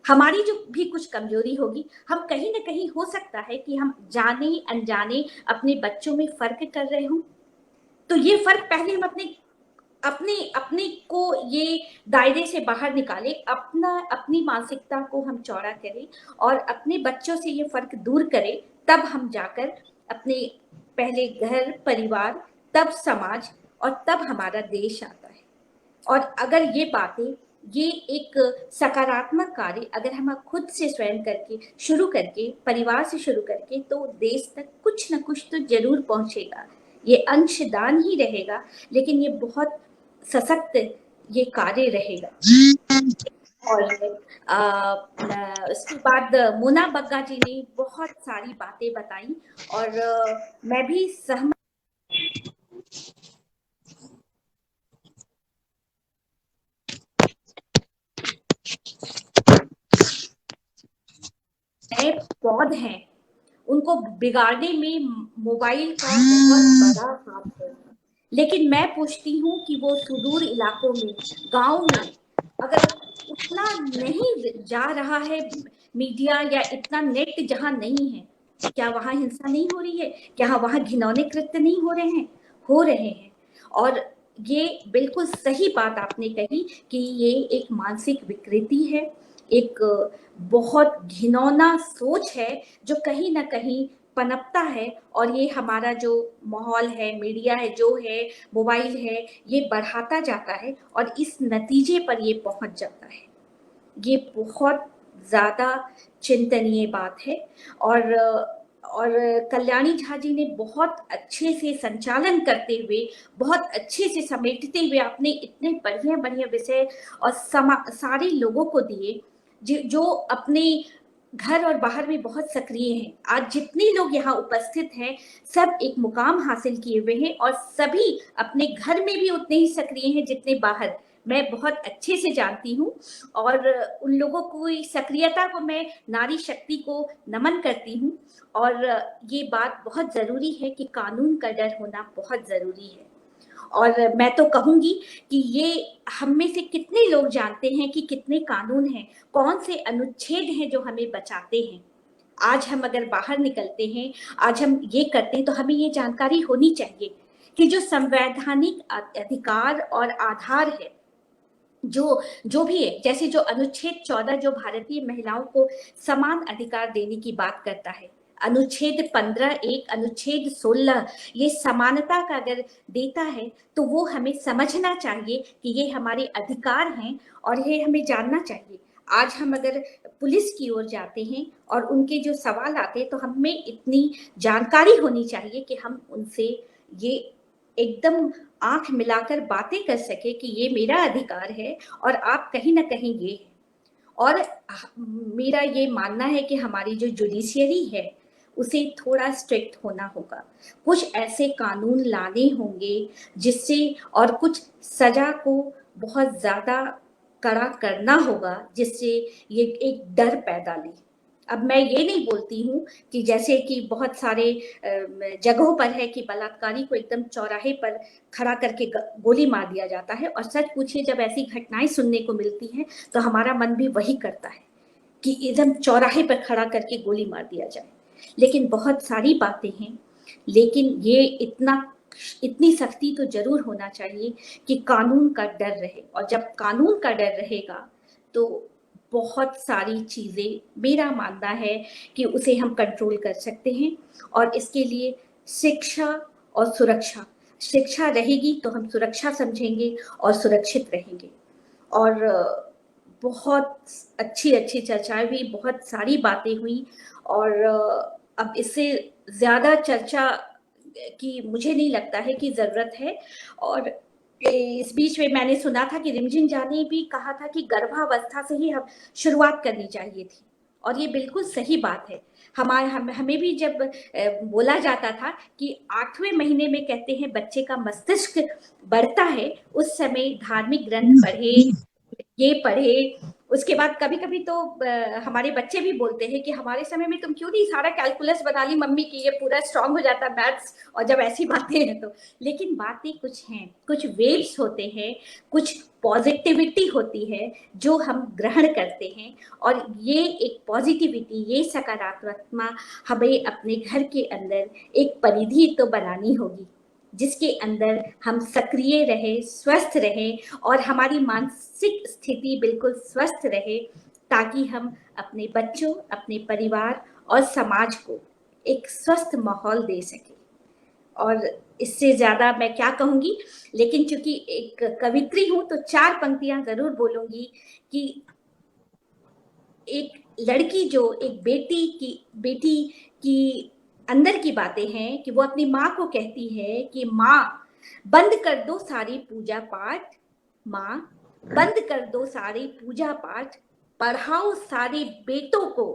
हमारी जो भी कुछ कमजोरी होगी, हम कहीं ना कहीं हो सकता है कि हम जाने अनजाने अपने बच्चों में फर्क कर रहे हों। तो ये फर्क पहले हम अपने को ये दायरे से बाहर निकाले, अपनी मानसिकता को हम चौड़ा करें और अपने बच्चों से ये फर्क दूर करें, तब हम जाकर अपने पहले घर परिवार, तब समाज और तब हमारा देश आता है। और अगर ये बातें, ये एक सकारात्मक कार्य अगर हम खुद से स्वयं करके शुरू करके, परिवार से शुरू करके, तो देश तक कुछ न कुछ तो जरूर पहुंचेगा। ये अंशदान ही रहेगा, लेकिन ये बहुत सशक्त ये कार्य रहेगा। और उसके बाद मोना बग्गा जी ने बहुत सारी बातें बताई और मैं भी सहमत। पौध हैं, उनको बिगाड़ने में मोबाइल का बहुत बड़ा हाथ है। लेकिन मैं पूछती हूँ कि वो सुदूर इलाकों में, गांव में अगर उतना नहीं जा रहा है मीडिया, या इतना नेट जहाँ नहीं है, क्या वहाँ हिंसा नहीं हो रही है? क्या वहाँ घिनौने कृत्य नहीं हो रहे हैं? हो रहे हैं। और ये बिल्कुल सही बात आपने कही कि ये एक मानसिक विकृति है, एक बहुत घिनौना सोच है जो कहीं ना कहीं पनपता है। और ये हमारा जो माहौल है, मीडिया है, जो है मोबाइल है, ये बढ़ाता जाता है और इस नतीजे पर ये पहुंच जाता है। ये बहुत ज्यादा चिंतनीय बात है। और कल्याणी झा जी ने बहुत अच्छे से संचालन करते हुए, बहुत अच्छे से समेटते हुए आपने इतने बढ़िया बढ़िया विषय और सारे लोगों को दिए जो अपने घर और बाहर में बहुत सक्रिय हैं। आज जितने लोग यहाँ उपस्थित हैं, सब एक मुकाम हासिल किए हुए हैं और सभी अपने घर में भी उतने ही सक्रिय हैं जितने बाहर। मैं बहुत अच्छे से जानती हूँ और उन लोगों की सक्रियता को, मैं नारी शक्ति को नमन करती हूँ। और ये बात बहुत जरूरी है कि कानून का डर होना बहुत जरूरी है। और मैं तो कहूंगी कि ये हम में से कितने लोग जानते हैं कि कितने कानून हैं, कौन से अनुच्छेद हैं जो हमें बचाते हैं। आज हम अगर बाहर निकलते हैं, आज हम ये करते हैं, तो हमें ये जानकारी होनी चाहिए कि जो संवैधानिक अधिकार और आधार है, जो भी है, जैसे जो अनुच्छेद 14 जो भारतीय महिलाओं को समान अधिकार देने की बात करता है, अनुच्छेद 15(1), अनुच्छेद 16 ये समानता का अगर देता है तो वो हमें समझना चाहिए कि ये हमारे अधिकार हैं और ये हमें जानना चाहिए। आज हम अगर पुलिस की ओर जाते हैं और उनके जो सवाल आते हैं तो हमें इतनी जानकारी होनी चाहिए कि हम उनसे ये एकदम आंख मिलाकर बातें कर सके कि ये मेरा अधिकार है और आप कहीं ना कहीं ये है। और मेरा ये मानना है कि हमारी जो जुडिशियरी है उसे थोड़ा स्ट्रिक्ट होना होगा, कुछ ऐसे कानून लाने होंगे जिससे, और कुछ सजा को बहुत ज्यादा कड़ा करना होगा जिससे ये एक डर पैदा ले। अब मैं ये नहीं बोलती हूँ कि जैसे कि बहुत सारे जगहों पर है कि बलात्कारी को एकदम चौराहे पर खड़ा करके गोली मार दिया जाता है, और सच पूछिए जब ऐसी घटनाएं सुनने को मिलती हैं तो हमारा मन भी वही करता है कि एकदम चौराहे पर खड़ा करके गोली मार दिया जाए। लेकिन बहुत सारी बातें हैं, लेकिन ये इतनी सख्ती तो जरूर होना चाहिए कि कानून का डर रहे, और जब कानून का डर रहेगा तो बहुत सारी चीजें मेरा मानना है कि उसे हम कंट्रोल कर सकते हैं। और इसके लिए शिक्षा और सुरक्षा, शिक्षा रहेगी तो हम सुरक्षा समझेंगे और सुरक्षित रहेंगे। और बहुत अच्छी चर्चाएं हुई, बहुत सारी बातें हुई, और अब इससे ज्यादा चर्चा की मुझे नहीं लगता है कि जरूरत है। और इस बीच में मैंने सुना था कि रिमझिम जा ने भी कहा था कि गर्भावस्था से ही हम शुरुआत करनी चाहिए थी, और ये बिल्कुल सही बात है। हमें भी जब बोला जाता था कि 8वें महीने में कहते हैं बच्चे का मस्तिष्क बढ़ता है, उस समय धार्मिक ग्रंथ पढ़े, ये पढ़े। उसके बाद कभी कभी तो हमारे बच्चे भी बोलते हैं कि हमारे समय में तुम क्यों नहीं सारा कैलकुलस बना ली मम्मी की, ये पूरा स्ट्रांग हो जाता मैथ्स, और जब ऐसी बातें हैं तो। लेकिन बातें कुछ हैं, कुछ वेव्स होते हैं, कुछ पॉजिटिविटी होती है जो हम ग्रहण करते हैं, और ये एक पॉजिटिविटी, ये सकारात्मकता हमें अपने घर के अंदर एक परिधि तो बनानी होगी जिसके अंदर हम सक्रिय रहे, स्वस्थ रहे, और हमारी मानसिक स्थिति बिल्कुल स्वस्थ रहे, ताकि हम अपने बच्चों, अपने परिवार और समाज को एक स्वस्थ माहौल दे सके। और इससे ज्यादा मैं क्या कहूंगी, लेकिन चूंकि एक कवित्री हूं तो 4 पंक्तियां जरूर बोलूंगी कि एक लड़की जो एक बेटी की अंदर की बातें हैं कि वो अपनी माँ को कहती है कि माँ बंद कर दो सारी पूजा पाठ, माँ बंद कर दो सारी पूजा पाठ, पढ़ाओ सारे बेटों को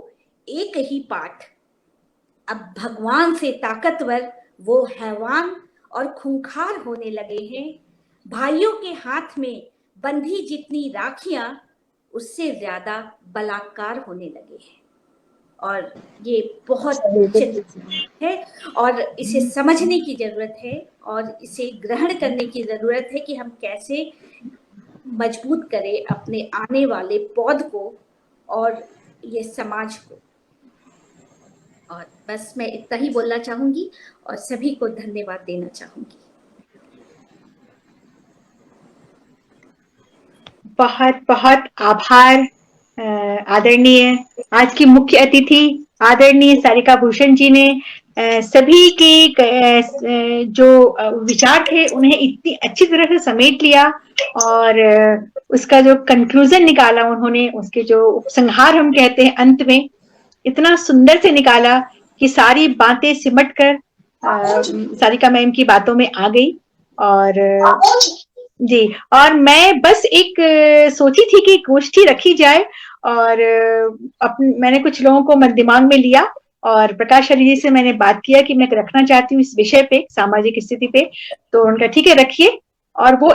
एक ही पाठ। अब भगवान से ताकतवर वो हैवान और खूंखार होने लगे हैं, भाइयों के हाथ में बंधी जितनी राखियां उससे ज्यादा बलात्कार होने लगे हैं। और ये बहुत चिंता है, और इसे समझने की जरूरत है, और इसे ग्रहण करने की जरूरत है कि हम कैसे मजबूत करें अपने आने वाले पौध को और ये समाज को। और बस मैं इतना ही बोलना चाहूंगी और सभी को धन्यवाद देना चाहूंगी। बहुत बहुत आभार आदरणीय आज की मुख्य अतिथि आदरणीय सारिका भूषण जी ने सभी के जो विचार थे उन्हें इतनी अच्छी तरह से समेट लिया, और उसका जो कंक्लूजन निकाला उन्होंने, उसके जो उपसंहार हम कहते हैं अंत में, इतना सुंदर से निकाला कि सारी बातें सिमट कर सारिका मैम की बातों में आ गई। और जी, और मैं बस एक सोची थी कि गोष्ठी रखी जाए, और मैंने कुछ लोगों को दिमाग में लिया, और प्रकाश हरि जी से मैंने बात किया कि मैं रखना चाहती हूँ इस विषय पे, सामाजिक स्थिति पे। तो उनका ठीक है रखिए, और वो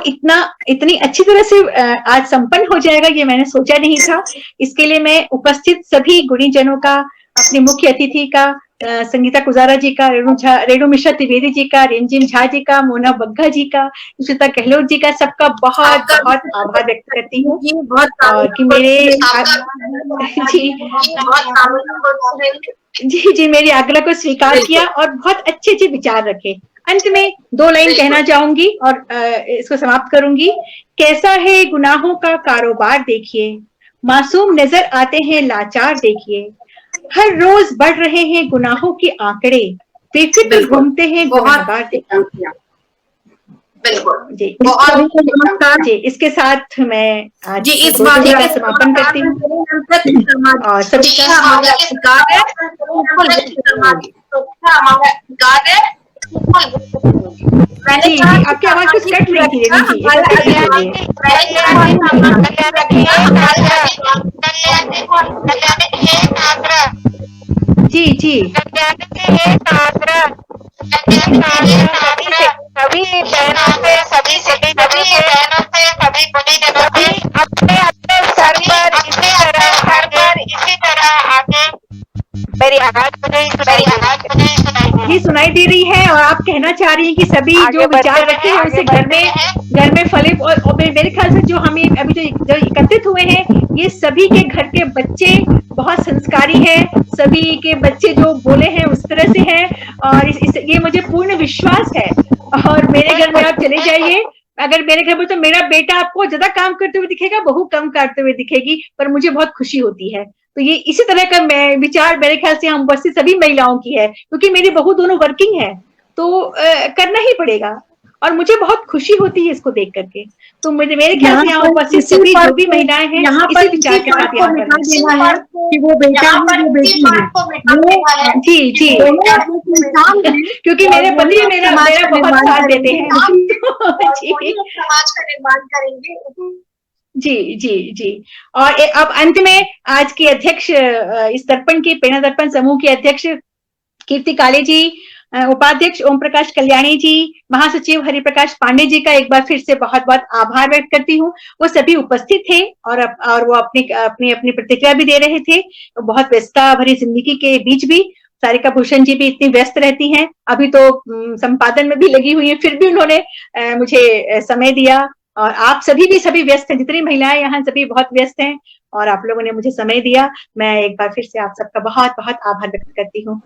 इतनी अच्छी तरह से आज संपन्न हो जाएगा ये मैंने सोचा नहीं था। इसके लिए मैं उपस्थित सभी गुणीजनों का, अपने मुख्य अतिथि का, संगीता कुजारा जी का, रेणु मिश्रा त्रिवेदी जी का, रिमझिम झा जी का, मोना बग्गा जी का, सुचिता गहलोत जी का, सबका बहुत बहुत आभार व्यक्त करती हूँ। और कि मेरे जी मेरी आग्रह को स्वीकार किया और बहुत अच्छे अच्छे विचार रखे। अंत में 2 लाइन कहना चाहूंगी और इसको समाप्त करूंगी। कैसा है गुनाहों का कारोबार देखिए, मासूम नजर आते हैं लाचार देखिए, हर रोज बढ़ रहे हैं गुनाहों के आंकड़े, बेफिक्र घूमते हैं गुनहगार। बिल्कुल जी, बहुत जी, इसके साथ मैं आज जी इस बात का समापन करती हूँ और सभी का हमारा अधिकार है, हमारा अधिकार है। जी, आपकी आवाज कुछ कट रही थी जी जी सभी बहनों से सभी बहनों से सभी बड़ी अपने अपने सर पर इसी तरह आगे मेरी आवाज जी सुनाई दे रही है और आप कहना चाह रही हैं कि सभी जो विचार रखे हैं उसे घर में फले और मेरे ख्याल से जो हमें अभी जो एकत्रित हुए हैं ये सभी के घर के बच्चे बहुत संस्कारी हैं, सभी के बच्चे जो बोले हैं उस तरह से हैं और ये मुझे पूर्ण विश्वास है। और मेरे घर में आप चले जाइए, अगर मेरे घर में तो मेरा बेटा आपको ज्यादा काम करते हुए दिखेगा, बहू कम करते हुए दिखेगी, पर मुझे बहुत खुशी होती है। तो ये इसी तरह का विचार मेरे ख्याल से हम उपस्थित सभी महिलाओं की है, क्योंकि मेरी बहू दोनों वर्किंग है तो करना ही पड़ेगा और मुझे बहुत खुशी होती है इसको देख करके। तो मेरे ख्याल से यहाँ उपस्थित सभी जो भी महिलाएं हैं इसी विचार के साथ यहाँ पर कि वो बेटा है वो बेटी है। जी जी क्योंकि मेरे पति मेरा बहुत साथ देते हैं। समाज का निर्माण करेंगे। जी जी जी और अब अंत में आज की अध्यक्ष इस दर्पण की प्रेरणा दर्पण समूह की अध्यक्ष कीर्ति काले जी, उपाध्यक्ष ओम प्रकाश कल्याणी जी, महासचिव हरिप्रकाश पांडे जी का एक बार फिर से बहुत बहुत आभार व्यक्त करती हूँ। वो सभी उपस्थित थे और वो अपनी प्रतिक्रिया भी दे रहे थे। बहुत व्यस्तता भरी जिंदगी के बीच भी सारिका भूषण जी भी इतनी व्यस्त रहती हैं, अभी तो संपादन में भी लगी हुई है, फिर भी उन्होंने मुझे समय दिया। और आप सभी व्यस्त हैं, जितनी महिलाएं यहाँ सभी बहुत व्यस्त हैं और आप लोगों ने मुझे समय दिया। मैं एक बार फिर से आप सबका बहुत बहुत आभार व्यक्त करती हूँ।